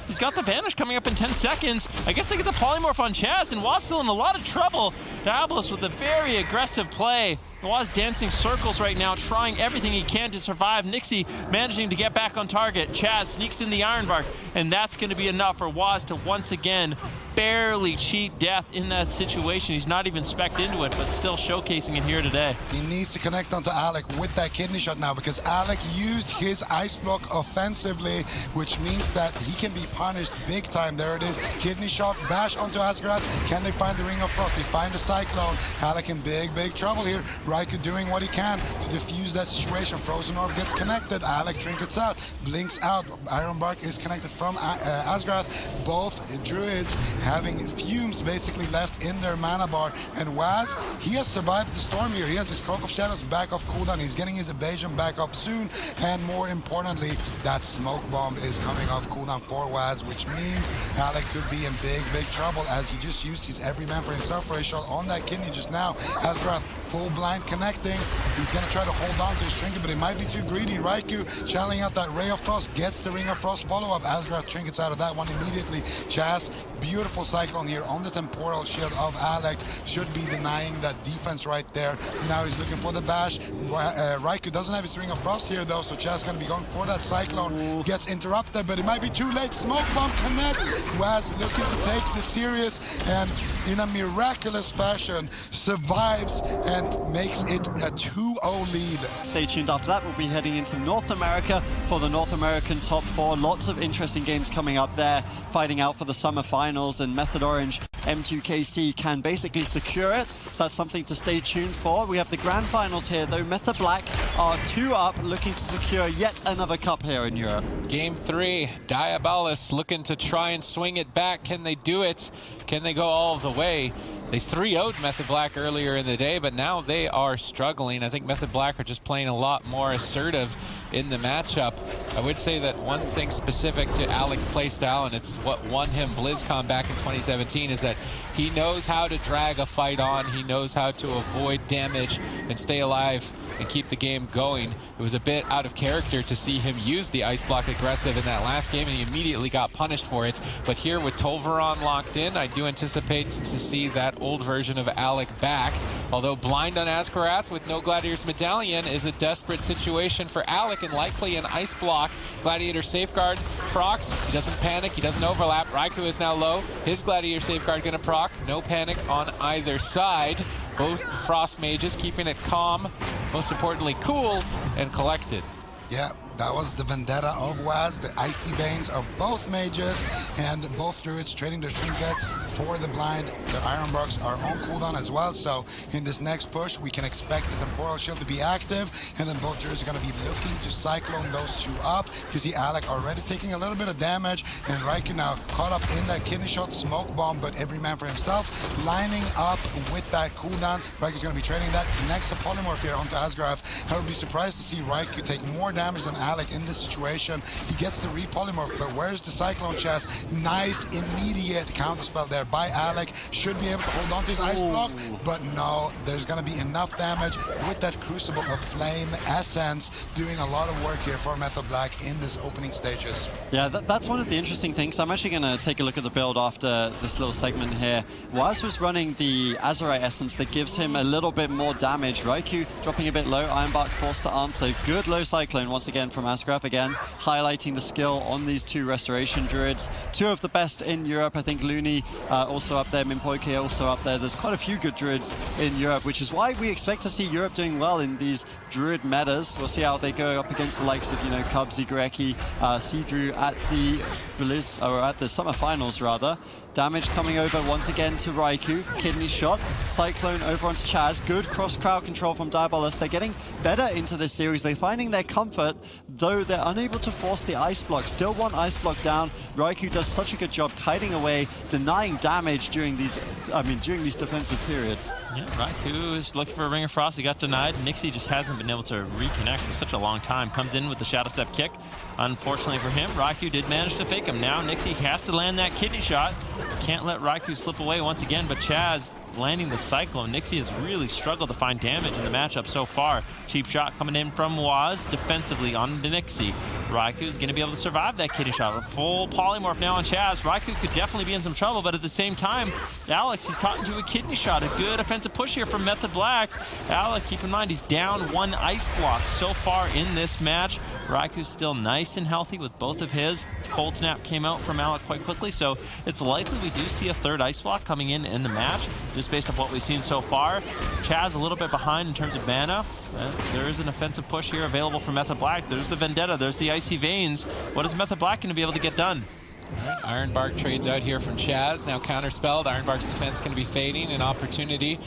He's got the Vanish coming up in 10 seconds. I guess they get the Polymorph on Chaz, and Waz still in a lot of trouble. Diabolus with a very aggressive play. Waz dancing circles right now, trying everything he can to survive. Nixie managing to get back on target. Chaz sneaks in the Iron Bark, and that's going to be enough for Waz to once again barely cheat death in that situation. He's not even specced into it, but still showcasing it here today. He needs to connect onto Alec with that kidney shot now, because Alec used his ice block offensively, which means that he can be punished big time. There it is. Kidney shot, bash onto Asgrath. Can they find the Ring of Frost? They find the Cyclone. Alec in big trouble here. Raikou doing what he can to defuse that situation. Frozen Orb gets connected. Alec trinkets out, blinks out. Iron Bark is connected from Asgrath. Both Druids having fumes basically left in their mana bar. And Waz, he has survived the storm here. He has his Cloak of Shadows back off cooldown. He's getting his evasion back up soon. And more importantly, that smoke bomb is coming off cooldown for Waz, which means Alec could be in big trouble, as he just used his everyman for himself for a shot on that kidney just now. Asgrath full blind connecting. He's going to try to hold on to his trinket, but he might be too greedy. Raikou channeling out that Ray of Frost, gets the Ring of Frost follow-up. Asgrath trinkets out of that one immediately. Chaz, beautiful Cyclone here on the Temporal Shield of Alec. Should be denying that defense right there. Now he's looking for the bash. Raikou doesn't have his Ring of Frost here though, so Chaz going to be going for that Cyclone. Gets interrupted, but it might be too late. Smoke bomb connect. Waz looking to take this serious, and in a miraculous fashion survives and makes it a 2-0 lead. Stay tuned after that. We'll be heading into North America for the North American Top 4. Lots of interesting games coming up there, fighting out for the summer finals, and Method Orange M2KC can basically secure it. So that's something to stay tuned for. We have the grand finals here though. Method Black are 2 up, looking to secure yet another cup here in Europe. Game 3, Diabolus looking to try and swing it back. Can they do it? Can they go all the way? They 3-0'd Method Black earlier in the day, but now they are struggling. I think Method Black are just playing a lot more assertive in the matchup. I would say that one thing specific to Alec's playstyle, and it's what won him BlizzCon back in 2017, is that he knows how to drag a fight on. He knows how to avoid damage and stay alive and keep the game going. It was a bit out of character to see him use the Ice Block aggressive in that last game, and he immediately got punished for it. But here with Tolvaron locked in, I do anticipate to see that old version of Alec back. Although blind on Azkarath with no Gladiator's Medallion is a desperate situation for Alec, and likely an Ice Block. Gladiator Safeguard procs, he doesn't panic, he doesn't overlap. Raikou is now low, his Gladiator Safeguard gonna proc, no panic on either side. Both Frost Mages keeping it calm, most importantly cool and collected. Yeah, that was the vendetta of Waz, the icy veins of both mages, and both druids trading their trinkets for the blind. Their Ironbarks are on cooldown as well, so in this next push we can expect the Temporal Shield to be active, and then both druids are going to be looking to cyclone those two up. You see Alec already taking a little bit of damage, and Raikou now caught up in that kidney shot smoke bomb, but every man for himself, lining up with that cooldown. Raikou's going to be trading that, connects a polymorph here onto Azkarath. I would be surprised to see Raikou take more damage than Alec in this situation. He gets the repolymorph, but where's the Cyclone Chest? Nice immediate counterspell there by Alec. Should be able to hold on to his Ice Block, but no, there's going to be enough damage with that Crucible of Flame Essence doing a lot of work here for Method Black in this opening stages. Yeah, that's one of the interesting things. I'm actually going to take a look at the build after this little segment here. Waz was running the Azurite Essence that gives him a little bit more damage. Raikou dropping a bit low, Ironbark forced to answer. Good low Cyclone once again from Azkarath, again highlighting the skill on these two Restoration Druids. Two of the best in Europe. I think Looney also up there, Mimpoike also up there. There's quite a few good Druids in Europe, which is why we expect to see Europe doing well in these Druid metas. We'll see how they go up against the likes of, you know, Cubsy, Greki, Seadrew at the Blizz, or at the Summer Finals rather. Damage coming over once again to Raikou. Kidney shot. Cyclone over onto Chaz. Good cross-crowd control from Diabolus. They're getting better into this series. They're finding their comfort, though they're unable to force the Ice Block. Still one Ice Block down. Raikou does such a good job kiting away, denying damage during these defensive periods. Yeah, Raikou is looking for a Ring of Frost. He got denied. Nixie just hasn't been able to reconnect for such a long time. Comes in with the Shadow Step kick. Unfortunately for him, Raikou did manage to fake him. Now Nixie has to land that kidney shot. Can't let Raikou slip away once again, but Chaz landing the Cyclone. Nixie has really struggled to find damage in the matchup so far. Cheap shot coming in from Waz defensively on Nixie. Raikou's going to be able to survive that kidney shot. A full polymorph now on Chaz. Raikou could definitely be in some trouble, but at the same time, Alex, he's caught into a kidney shot. A good offensive push here from Method Black. Alec, keep in mind, he's down one Ice Block so far in this match. Raikou's still nice and healthy with both of his. Cold Snap came out from Alec quite quickly, so it's likely we do see a third Ice Block coming in the match, just based on what we've seen so far. Chaz a little bit behind in terms of mana. There is an offensive push here available for Method Black. There's the Vendetta, there's the Icy Veins. What is Method Black going to be able to get done? Ironbark trades out here from Chaz, now counterspelled. Ironbark's defense going to be fading, an opportunity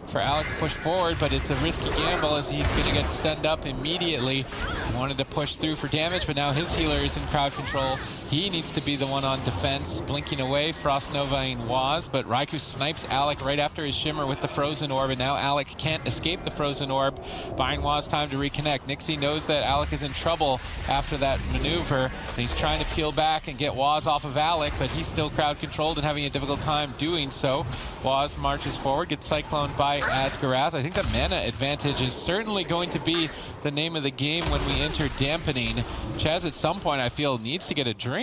for Alec to push forward, but it's a risky gamble as he's going to get stunned up immediately. He wanted to push through for damage, but now his healer is in crowd control. He needs to be the one on defense, blinking away, Frost Novaing Waz, but Raikou snipes Alec right after his Shimmer with the Frozen Orb, and now Alec can't escape the Frozen Orb, buying Waz time to reconnect. Nixie knows that Alec is in trouble after that maneuver, and he's trying to peel back and get Waz off of Alec, but he's still crowd controlled and having a difficult time doing so. Waz marches forward, gets cycloned by Azkarath. I think the mana advantage is certainly going to be the name of the game when we enter Dampening. Chaz at some point, I feel, needs to get a drink.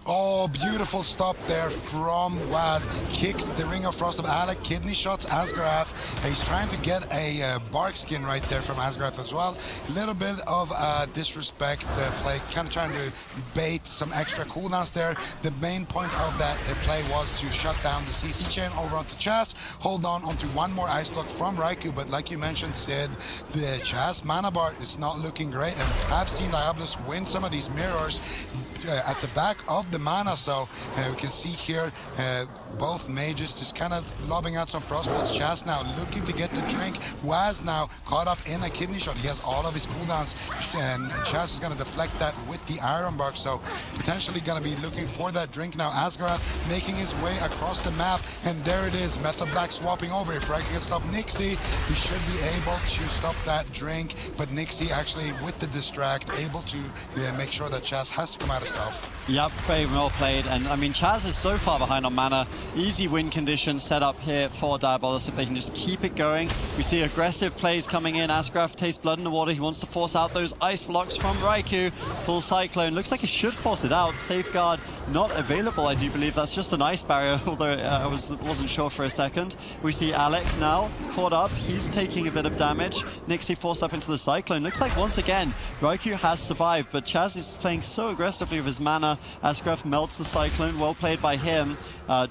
Oh, beautiful stop there from Waz. Kicks the Ring of Frost of Alec, kidney shots Azkarath. He's trying to get a bark skin right there from Azkarath as well. A little bit of disrespect play, kind of trying to bait some extra cooldowns there. The main point of that play was to shut down the CC chain over onto Chaz, hold on onto one more Ice Block from Raikou, but like you mentioned, Sid, the Chaz mana bar is not looking great, and I've seen Diabolus win some of these mirrors at the back of the mana. So we can see here both mages just kind of lobbing out some frostbolts. Chaz now looking to get the drink. Waz now caught up in a kidney shot. He has all of his cooldowns, and Chaz is going to deflect that with the Iron Bark. So potentially going to be looking for that drink now. Asgarath making his way across the map, and there it is. Method Black swapping over. If Rai can stop Nixie, he should be able to stop that drink. But Nixie actually with the distract able to make sure that Chaz has to come out of stuff. Yep, very well played. And I mean, Chaz is so far behind on mana. Easy win condition set up here for Diabolus if they can just keep it going. We see aggressive plays coming in. Asgraf tastes blood in the water. He wants to force out those ice blocks from Raikou. Full Cyclone. Looks like he should force it out. Safeguard not available, I do believe. That's just an ice barrier, although I wasn't sure for a second. We see Alec now caught up. He's taking a bit of damage. Nixie forced up into the Cyclone. Looks like once again, Raikou has survived, but Chaz is playing so aggressively with his mana. Asgraf melts the Cyclone. Well played by him.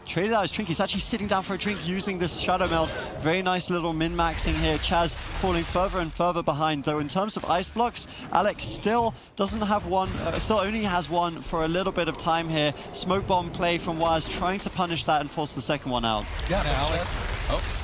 Traded out his drink. He's actually sitting down for a drink using this Shadow Melt. Very nice little min-maxing here. Chaz falling further and further behind, though in terms of ice blocks, Alec still doesn't have one, still only has one for a little bit of time here. Smoke bomb play from Waz, trying to punish that and force the second one out. Yeah,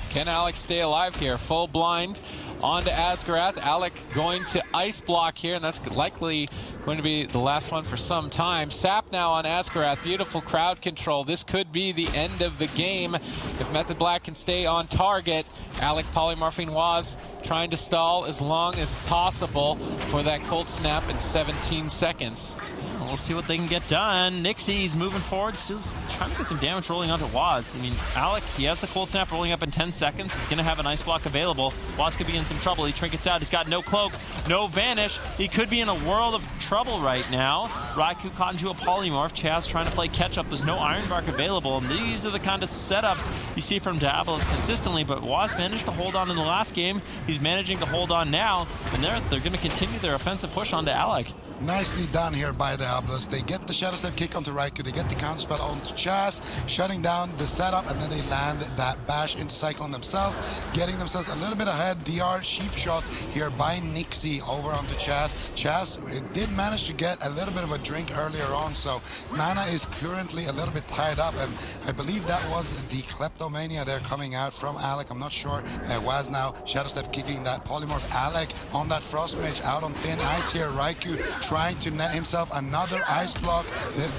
can Alec stay alive here? Full blind onto Asgarath. Alec going to ice block here, and that's likely going to be the last one for some time. Sap now on Asgarath. Beautiful crowd control. This could be the end of the game if Method Black can stay on target. Alec polymorphing Waz, trying to stall as long as possible for that cold snap in 17 seconds. We'll see what they can get done. Nixie's moving forward, still trying to get some damage rolling onto Waz. I mean, Alec, he has the cold snap rolling up in 10 seconds. He's going to have an ice block available. Waz could be in some trouble. He trinkets out. He's got no cloak, no vanish. He could be in a world of trouble right now. Raikou caught into a polymorph. Chaz trying to play catch up. There's no Iron Bark available. And these are the kind of setups you see from Diabolus consistently. But Waz managed to hold on in the last game. He's managing to hold on now. And they're going to continue their offensive push onto Alec. Nicely done here by Diabolus. They get the Shadow Step kick onto Raikou, they get the counter spell onto Chaz, shutting down the setup, and then they land that bash into Cyclone themselves, getting themselves a little bit ahead. DR sheep shot here by Nixie over onto Chaz. Chaz did manage to get a little bit of a drink earlier on, so mana is currently a little bit tied up, and I believe that was the Kleptomania there coming out from Alec. I'm not sure. Waz now Shadow Step kicking that polymorph. Alec on that Frost Mage out on thin ice here. Raikou trying to net himself another ice block.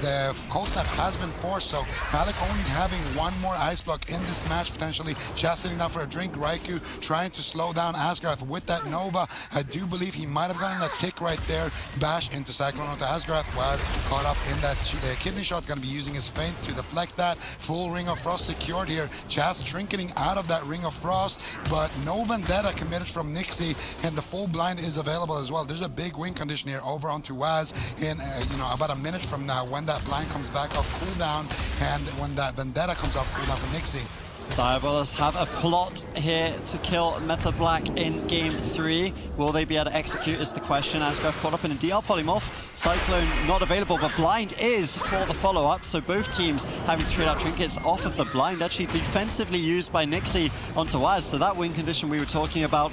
The cold snap has been forced, so Alec only having one more ice block in this match potentially. Chaz sitting down for a drink. Raikou trying to slow down Asgarath with that Nova. I do believe he might have gotten a tick right there. Bash into Cyclone onto Asgarath. Was caught up in that kidney shot. Going to be using his feint to deflect that. Full Ring of Frost secured here. Chaz trinketing out of that Ring of Frost, but no Vendetta committed from Nixie, and the full blind is available as well. There's a big win condition here over onto Waz in about a minute from now when that blind comes back off cooldown and when that Vendetta comes off cooldown for Nixie. Diabolus have a plot here to kill Method Black in Game 3. Will they be able to execute is the question. Asgraf caught up in a DR polymorph. Cyclone not available, but blind is for the follow-up. So both teams having to trade out trinkets off of the blind, actually defensively used by Nixie onto Waz. So that win condition we were talking about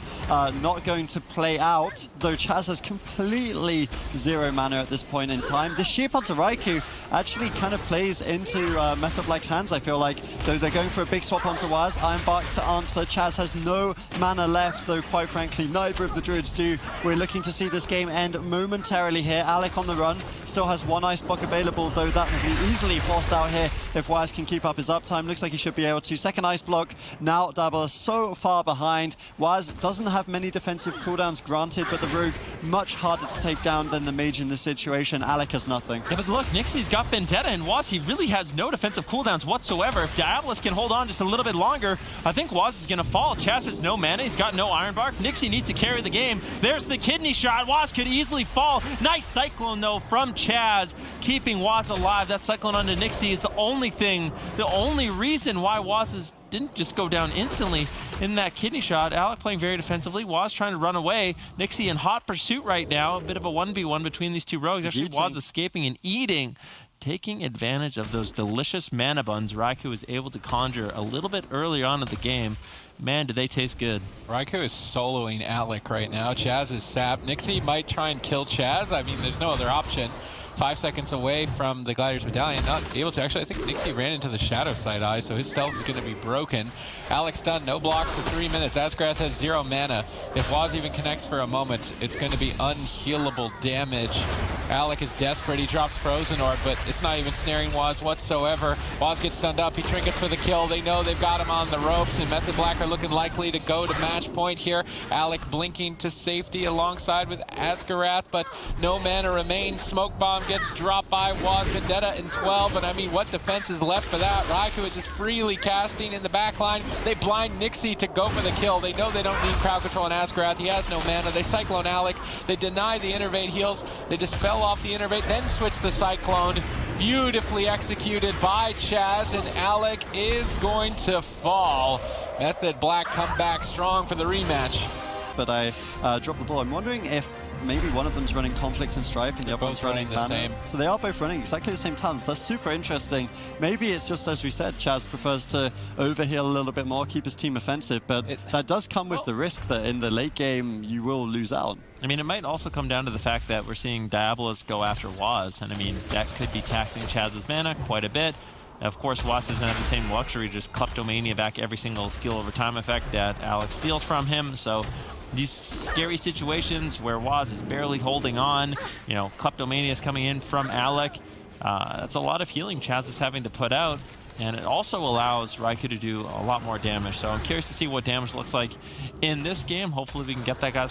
not going to play out, though Chaz has completely zero mana at this point in time. The sheep onto Raikou actually kind of plays into Method Black's hands, I feel like, though they're going for a big swap onto Waz. Iron Bark to answer. Chaz has no mana left, though quite frankly neither of the Druids do. We're looking to see this game end momentarily here. Alec on the run, still has one ice block available, though that will be easily forced out here if Waz can keep up his uptime. Looks like he should be able to. Second ice block. Now Diabolus so far behind. Waz doesn't have many defensive cooldowns granted, but the Rogue much harder to take down than the Mage in this situation. Alec has nothing. Yeah, but look, Nixie's got Vendetta, and Waz, he really has no defensive cooldowns whatsoever. If Diabolus can hold on just a little bit longer, I think Waz is going to fall. Chaz has no mana. He's got no Iron Bark. Nixie needs to carry the game. There's the kidney shot. Waz could easily fall. Nice Cyclone, though, from Chaz, keeping Waz alive. That Cyclone onto Nixie is the only reason why Waz didn't just go down instantly in that kidney shot. Alec playing very defensively. Waz trying to run away. Nixie in hot pursuit right now. A bit of a 1v1 between these two rogues. Actually, Waz escaping and eating. Taking advantage of those delicious mana buns Raikou was able to conjure a little bit earlier on in the game. Man, do they taste good. Raikou is soloing Alec right now. Chaz is sapped. Nixie might try and kill Chaz. I mean, there's no other option. 5 seconds away from the Gladiator's Medallion, not able to. Actually, I think Nixie ran into the shadow side eye, so his stealth is going to be broken. Alex done, no blocks for 3 minutes. Asgrath has 0 mana. If Waz even connects for a moment, it's going to be unhealable damage. Alec is desperate. He drops Frozen Orb, but it's not even snaring Waz whatsoever. Waz gets stunned up. He trinkets for the kill. They know they've got him on the ropes, and Method Black are looking likely to go to match point here. Alec blinking to safety alongside with Asgarath, but no mana remains. Smoke Bomb gets dropped by Waz. Vendetta in 12, but I mean, what defense is left for that? Raikou is just freely casting in the backline. They blind Nixie to go for the kill. They know they don't need crowd control on Asgarath. He has no mana. They Cyclone Alec. They deny the Innervate heals. They dispel off the Innervate, then switch the Cyclone. Beautifully executed by Chaz, and Alec is going to fall. Method Black come back strong for the rematch. But I dropped the ball. I'm wondering if maybe one of them's running Conflict and Strife and the other one's running the Banner. same. So they are both running exactly the same talents. That's super interesting. Maybe it's just, as we said, Chaz prefers to overheal a little bit more, keep his team offensive, but that does come with the risk that in the late game you will lose out. I mean, it might also come down to the fact that we're seeing Diabolus go after Waz, and I mean, that could be taxing Chaz's mana quite a bit. Of course, Waz doesn't have the same luxury, just Kleptomania back every single skill over time effect that Alex steals from him. So these scary situations where Waz is barely holding on, you know, Kleptomania is coming in from Alec. That's a lot of healing Chaz is having to put out. And it also allows Raikou to do a lot more damage. So I'm curious to see what damage looks like in this game. Hopefully we can get that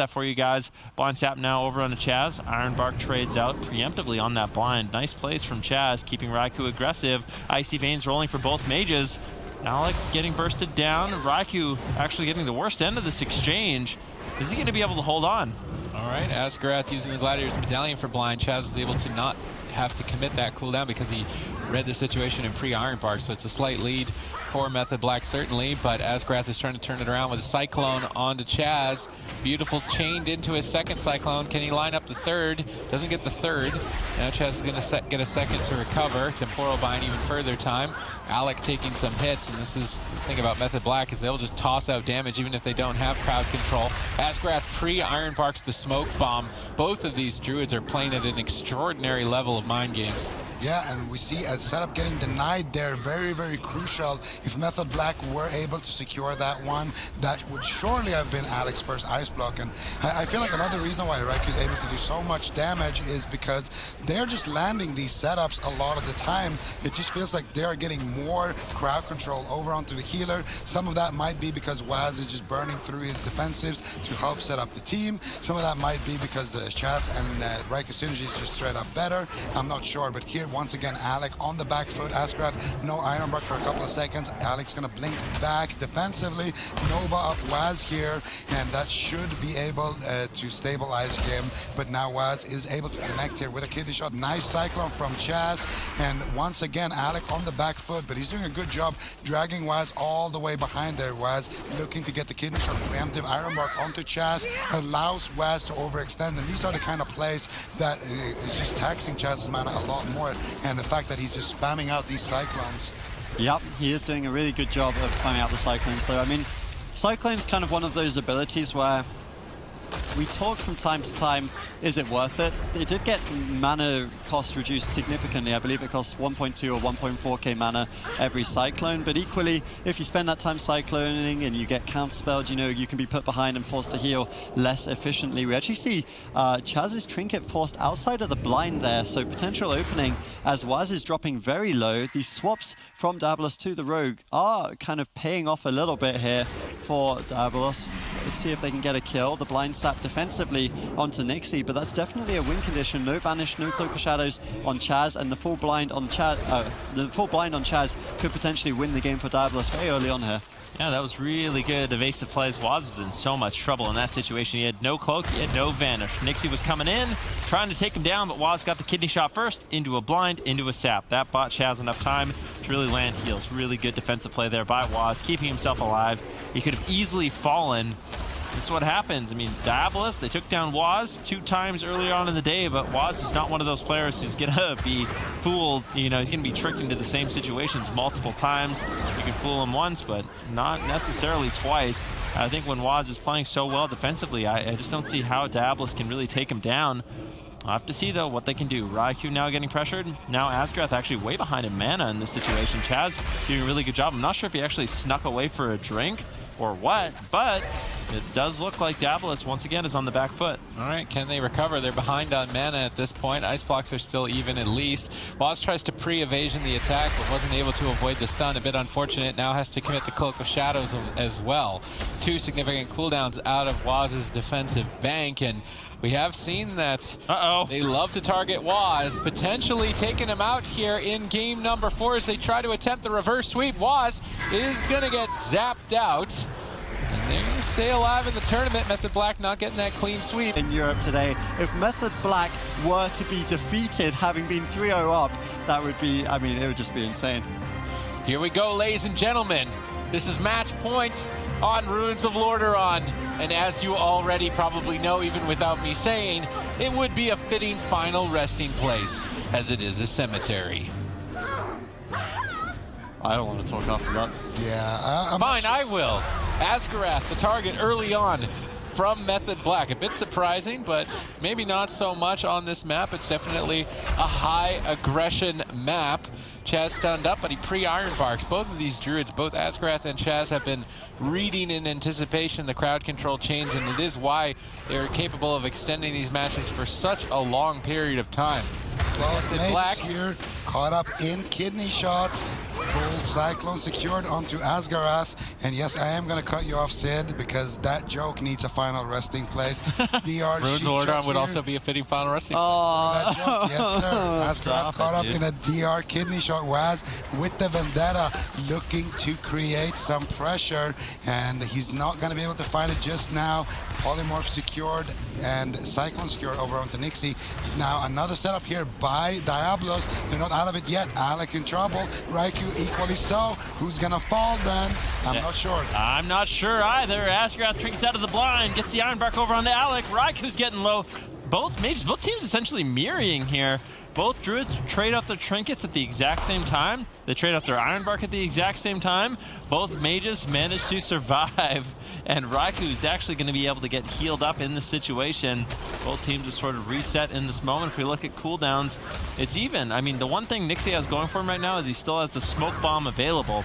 for you guys. Blind Sap now over on the Chaz. Ironbark trades out preemptively on that blind. Nice plays from Chaz, keeping Raikou aggressive. Icy Veins rolling for both mages. Alec getting bursted down. Raikou actually getting the worst end of this exchange. Is he going to be able to hold on? All right, Asgarath using the Gladiator's Medallion for blind. Chaz was able to not have to commit that cooldown because he read the situation in pre-Ironbark, so it's a slight lead for Method Black certainly, but Asgarath is trying to turn it around with a Cyclone onto Chaz. Beautiful chained into his second Cyclone. Can he line up the third? Doesn't get the third. Now Chaz is going to get a second to recover. Temporal buying even further time. Alec taking some hits, and this is the thing about Method Black is they'll just toss out damage even if they don't have crowd control. Asgarath pre-Ironbarks the Smoke Bomb. Both of these druids are playing at an extraordinary level of mind games. Yeah, and we see a setup getting denied there. Very, very crucial. If Method Black were able to secure that one, that would surely have been Alex's first ice block. And I feel like another reason why Raikou is able to do so much damage is because they're just landing these setups a lot of the time. It just feels like they're getting more crowd control over onto the healer. Some of that might be because Waz is just burning through his defensives to help set up the team. Some of that might be because the Chaz and Raikou synergy is just straight up better. I'm not sure, but here once again Alec on the back foot. Asgarath no Ironbark for a couple of seconds. Alec's gonna blink back defensively. Nova up Waz here, and that should be able to stabilize him, but now Waz is able to connect here with a kidney shot. Nice Cyclone from Chaz, and once again Alec on the back foot, but he's doing a good job dragging Waz all the way behind there. Waz looking to get the kidney shot. Preemptive Ironbark onto Chaz allows Waz to overextend, and these are the kind of plays that is just taxing Chaz's mana a lot more, and the fact that he's just spamming out these Cyclones. Yep, he is doing a really good job of spamming out the Cyclones though. I mean, Cyclone's kind of one of those abilities where we talk from time to time, is it worth it? It did get mana cost reduced significantly. I believe it costs 1.2 or 1.4k mana every Cyclone, but equally, if you spend that time Cycloning and you get counterspelled, you know, you can be put behind and forced to heal less efficiently. We actually see Chaz's Trinket forced outside of the blind there, so potential opening as Waz is dropping very low. These swaps from Diabolus to the Rogue are kind of paying off a little bit here for Diabolus. Let's see if they can get a kill. The blind sap defensively onto Nixie, but that's definitely a win condition. No Vanish, no Cloak of Shadows on Chaz, and the full blind on Chaz. The full blind on Chaz could potentially win the game for Diabolus very early on here. Yeah, that was really good evasive plays. Waz was in so much trouble in that situation. He had no cloak, he had no Vanish. Nixie was coming in, trying to take him down, but Waz got the kidney shot first, into a blind, into a sap. That bought Chaz enough time to really land heals. Really good defensive play there by Waz, keeping himself alive. He could have easily fallen. This is what happens. I mean, Diabolus, they took down Waz 2 times earlier on in the day, but Waz is not one of those players who's going to be fooled. You know, he's going to be tricked into the same situations multiple times. You can fool him once, but not necessarily twice. I think when Waz is playing so well defensively, I just don't see how Diabolus can really take him down. I'll have to see, though, what they can do. Raikou now getting pressured. Now Asgrath actually way behind in mana in this situation. Chaz doing a really good job. I'm not sure if he actually snuck away for a drink or what, but it does look like Diabolus once again is on the back foot. All right, can they recover? They're behind on mana at this point. Ice blocks are still even at least. Waz tries to pre-evasion the attack, but wasn't able to avoid the stun. A bit unfortunate. Now has to commit the Cloak of Shadows as well. 2 significant cooldowns out of Waz's defensive bank, and we have seen that they love to target Waz, potentially taking him out here in game number 4 as they try to attempt the reverse sweep. Waz is going to get zapped out. And they're going to stay alive in the tournament. Method Black not getting that clean sweep. In Europe today, if Method Black were to be defeated, having been 3-0 up, that would be, I mean, it would just be insane. Here we go, ladies and gentlemen. This is match point on Ruins of Lordaeron. And as you already probably know, even without me saying, it would be a fitting final resting place, as it is a cemetery. I don't want to talk after that. Yeah, Fine, I will. Asgarath, the target early on from Method Black. A bit surprising, but maybe not so much on this map. It's definitely a high aggression map. Chaz stunned up, but he pre-iron barks. Both of these druids, both Asgarath and Chaz, have been reading in anticipation the crowd control chains, and it is why they're capable of extending these matches for such a long period of time. Well, Black here, caught up in kidney shots. Full Cyclone secured onto Asgarath. And yes, I am going to cut you off, Sid, because that joke needs a final resting place. DR Ruins of Lordaeron would also be a fitting final resting place. That joke, yes, sir. Asgarath caught up in a DR kidney shot. Waz with the Vendetta looking to create some pressure, and he's not going to be able to find it just now. Polymorph secured and Cyclone secured over onto Nixie. Now another setup here by Diabolus. They're not out of it yet. Alec in trouble. Raikou equally so. Who's gonna fall then? I'm not sure. I'm not sure either. Asgarath trinkets out of the blind, gets the Iron Bark over onto Alec. Raikou's getting low. Both teams essentially mirroring here. Both druids trade out their trinkets at the exact same time. They trade out their Iron Bark at the exact same time. Both mages managed to survive, and Raikou is actually going to be able to get healed up in this situation. Both teams have sort of reset in this moment. If we look at cooldowns, it's even. I mean, the one thing Nixie has going for him right now is he still has the smoke bomb available.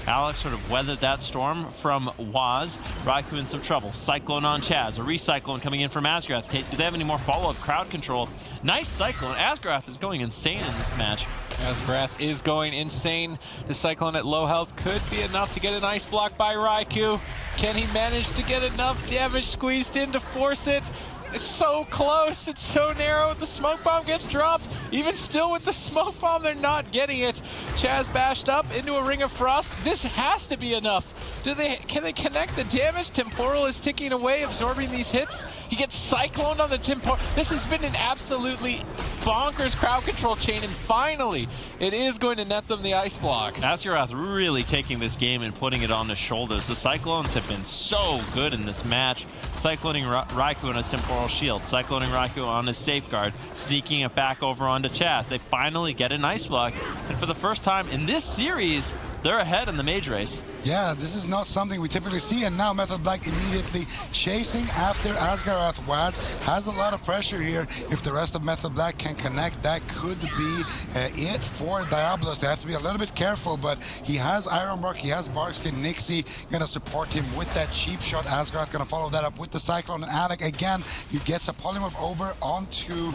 Alex sort of weathered that storm from Waz. Raikou in some trouble. Cyclone on Chaz. A recyclone coming in from Asgarath. Do they have any more follow-up crowd control? Nice Cyclone. Asgarath is going insane in this match. Asgarath is going insane. The Cyclone at low health could be enough to get an ice block by Raikou. Can he manage to get enough damage squeezed in to force it? It's so close. It's so narrow. The smoke bomb gets dropped. Even still with the smoke bomb, they're not getting it. Chaz bashed up into a Ring of Frost. This has to be enough. Can they connect the damage? Temporal is ticking away, absorbing these hits. He gets cycloned on the Temporal. This has been an absolutely bonkers crowd control chain, and finally, it is going to net them the ice block. Asgarath really taking this game and putting it on his shoulders. The Cyclones have been so good in this match. Cycloning Raikou on his Temporal Shield, Cycloning Raikou on his Safeguard, sneaking it back over onto Chaz. They finally get an ice block, and for the first time in this series, they're ahead in the mage race. Yeah, this is not something we typically see, and now Method Black immediately chasing after Asgarath. Waz has a lot of pressure here. If the rest of Method Black can connect, that could be it for Diabolus. They have to be a little bit careful, but he has Iron Bark, he has Barkskin. Nixie gonna support him with that cheap shot. Asgarath gonna follow that up with the Cyclone, and Alec again, he gets a polymorph over onto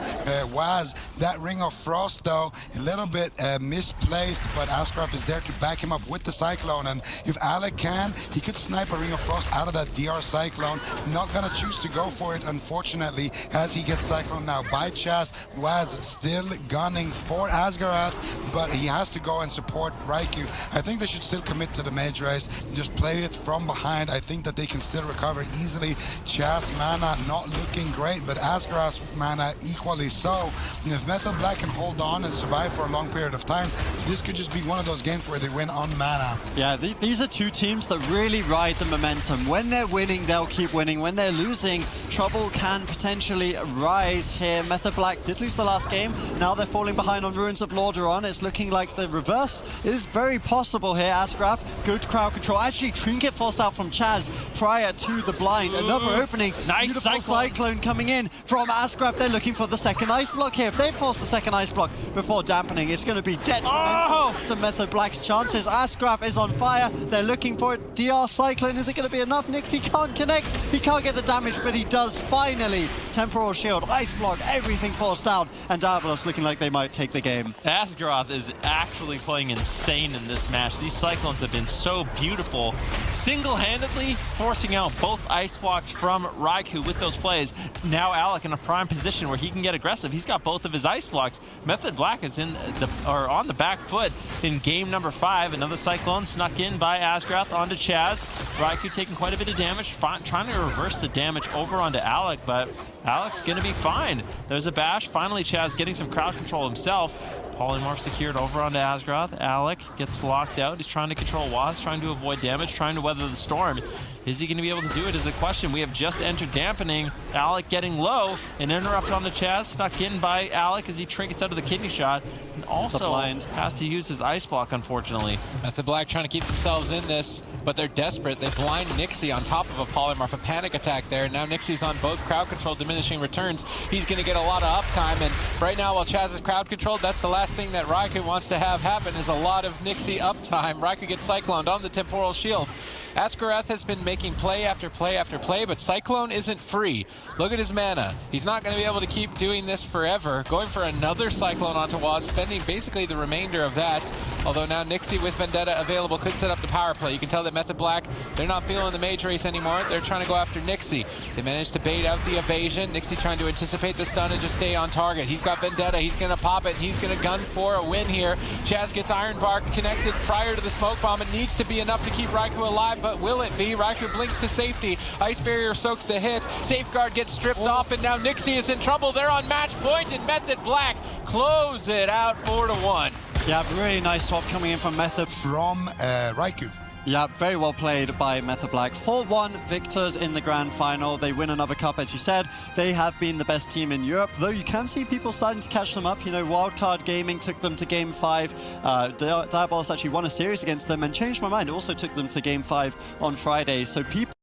Waz. That Ring of Frost, though, a little bit misplaced, but Asgarath is there to back him up with the Cyclone, and if Alec can, he could snipe a Ring of Frost out of that DR Cyclone. Not gonna choose to go for it, unfortunately, as he gets Cyclone now by Chaz. Waz still gunning for Asgarath, but he has to go and support Raikou. I think they should still commit to the mage race, just play it from behind. I think that they can still recover easily. Chaz mana not looking great, but Asgarath's mana equally so. And if Method Black can hold on and survive for a long period of time, this could just be one of those games where they win on mana. Yeah, these are two teams that really ride the momentum. When they're winning, they'll keep winning. When they're losing, trouble can potentially rise here. Method Black did lose the last game. Now they're falling behind on Ruins of Lordaeron. It's looking like the reverse is very possible here. Asgraf, good crowd control. Actually, Trinket forced out from Chaz prior to the blind. Another opening. Nice Beautiful cyclone coming in from Asgraf. They're looking for the second ice block here. If they force the second ice block before Dampening, it's going to be detrimental to Method Black's chances. Asgraf is on fire. They're looking for it. DR Cyclone, is it going to be enough? Nixie can't connect. He can't get the damage, but he does finally. Temporal Shield, Ice Block, everything forced out, and Diabolus looking like they might take the game. Asgaroth is actually playing insane in this match. These Cyclones have been so beautiful, single-handedly forcing out both ice blocks from Raikou with those plays. Now Alec in a prime position where he can get aggressive. He's got both of his ice blocks. Method Black is on the back foot in game number 5. Another Cyclone snuck in by Asgaroth onto Chaz. Raikou taking quite a bit of damage, trying to reverse the damage over onto Alec, but Alec's gonna be fine. There's a bash. Finally, Chaz getting some crowd control himself. Polymorph secured over onto Asgaroth. Alec gets locked out. He's trying to control Waz, trying to avoid damage, trying to weather the storm. Is he going to be able to do it is the question. We have just entered Dampening. Alec getting low. An interrupt on the Chaz, stuck in by Alec as he trinkets out of the kidney shot. And also has to use his ice block, unfortunately. Method Black trying to keep themselves in this, but they're desperate. They blind Nixie on top of a Polymorph, a panic attack there. Now Nixie's on both crowd control, diminishing returns. He's going to get a lot of uptime, and right now while Chaz is crowd controlled, that's the last thing that Raikou wants to have happen is a lot of Nixie uptime. Raikou gets Cycloned on the Temporal Shield. Asgaroth has been making play after play after play, but Cyclone isn't free. Look at his mana. He's not going to be able to keep doing this forever. Going for another Cyclone onto Waz, spending basically the remainder of that. Although now Nixie with Vendetta available could set up the power play. You can tell that Method Black, they're not feeling the mage race anymore. They're trying to go after Nixie. They managed to bait out the evasion. Nixie trying to anticipate the stun and just stay on target. He's got Vendetta. He's going to pop it. He's going to gun for a win here. Chaz gets Iron Bark connected prior to the smoke bomb. It needs to be enough to keep Raikou alive, but will it be? Raikou blinks to safety. Ice Barrier soaks the hit. Safeguard gets stripped off, and now Nixie is in trouble. They're on match point, and Method Black close it out 4-1. Yeah, really nice swap coming in from Method. From Raikou. Yeah, very well played by Method Black. 4-1 victors in the grand final. They win another cup, as you said. They have been the best team in Europe, though you can see people starting to catch them up. You know, Wildcard Gaming took them to Game 5. Diabolus actually won a series against them and changed my mind. Also took them to Game 5 on Friday. So people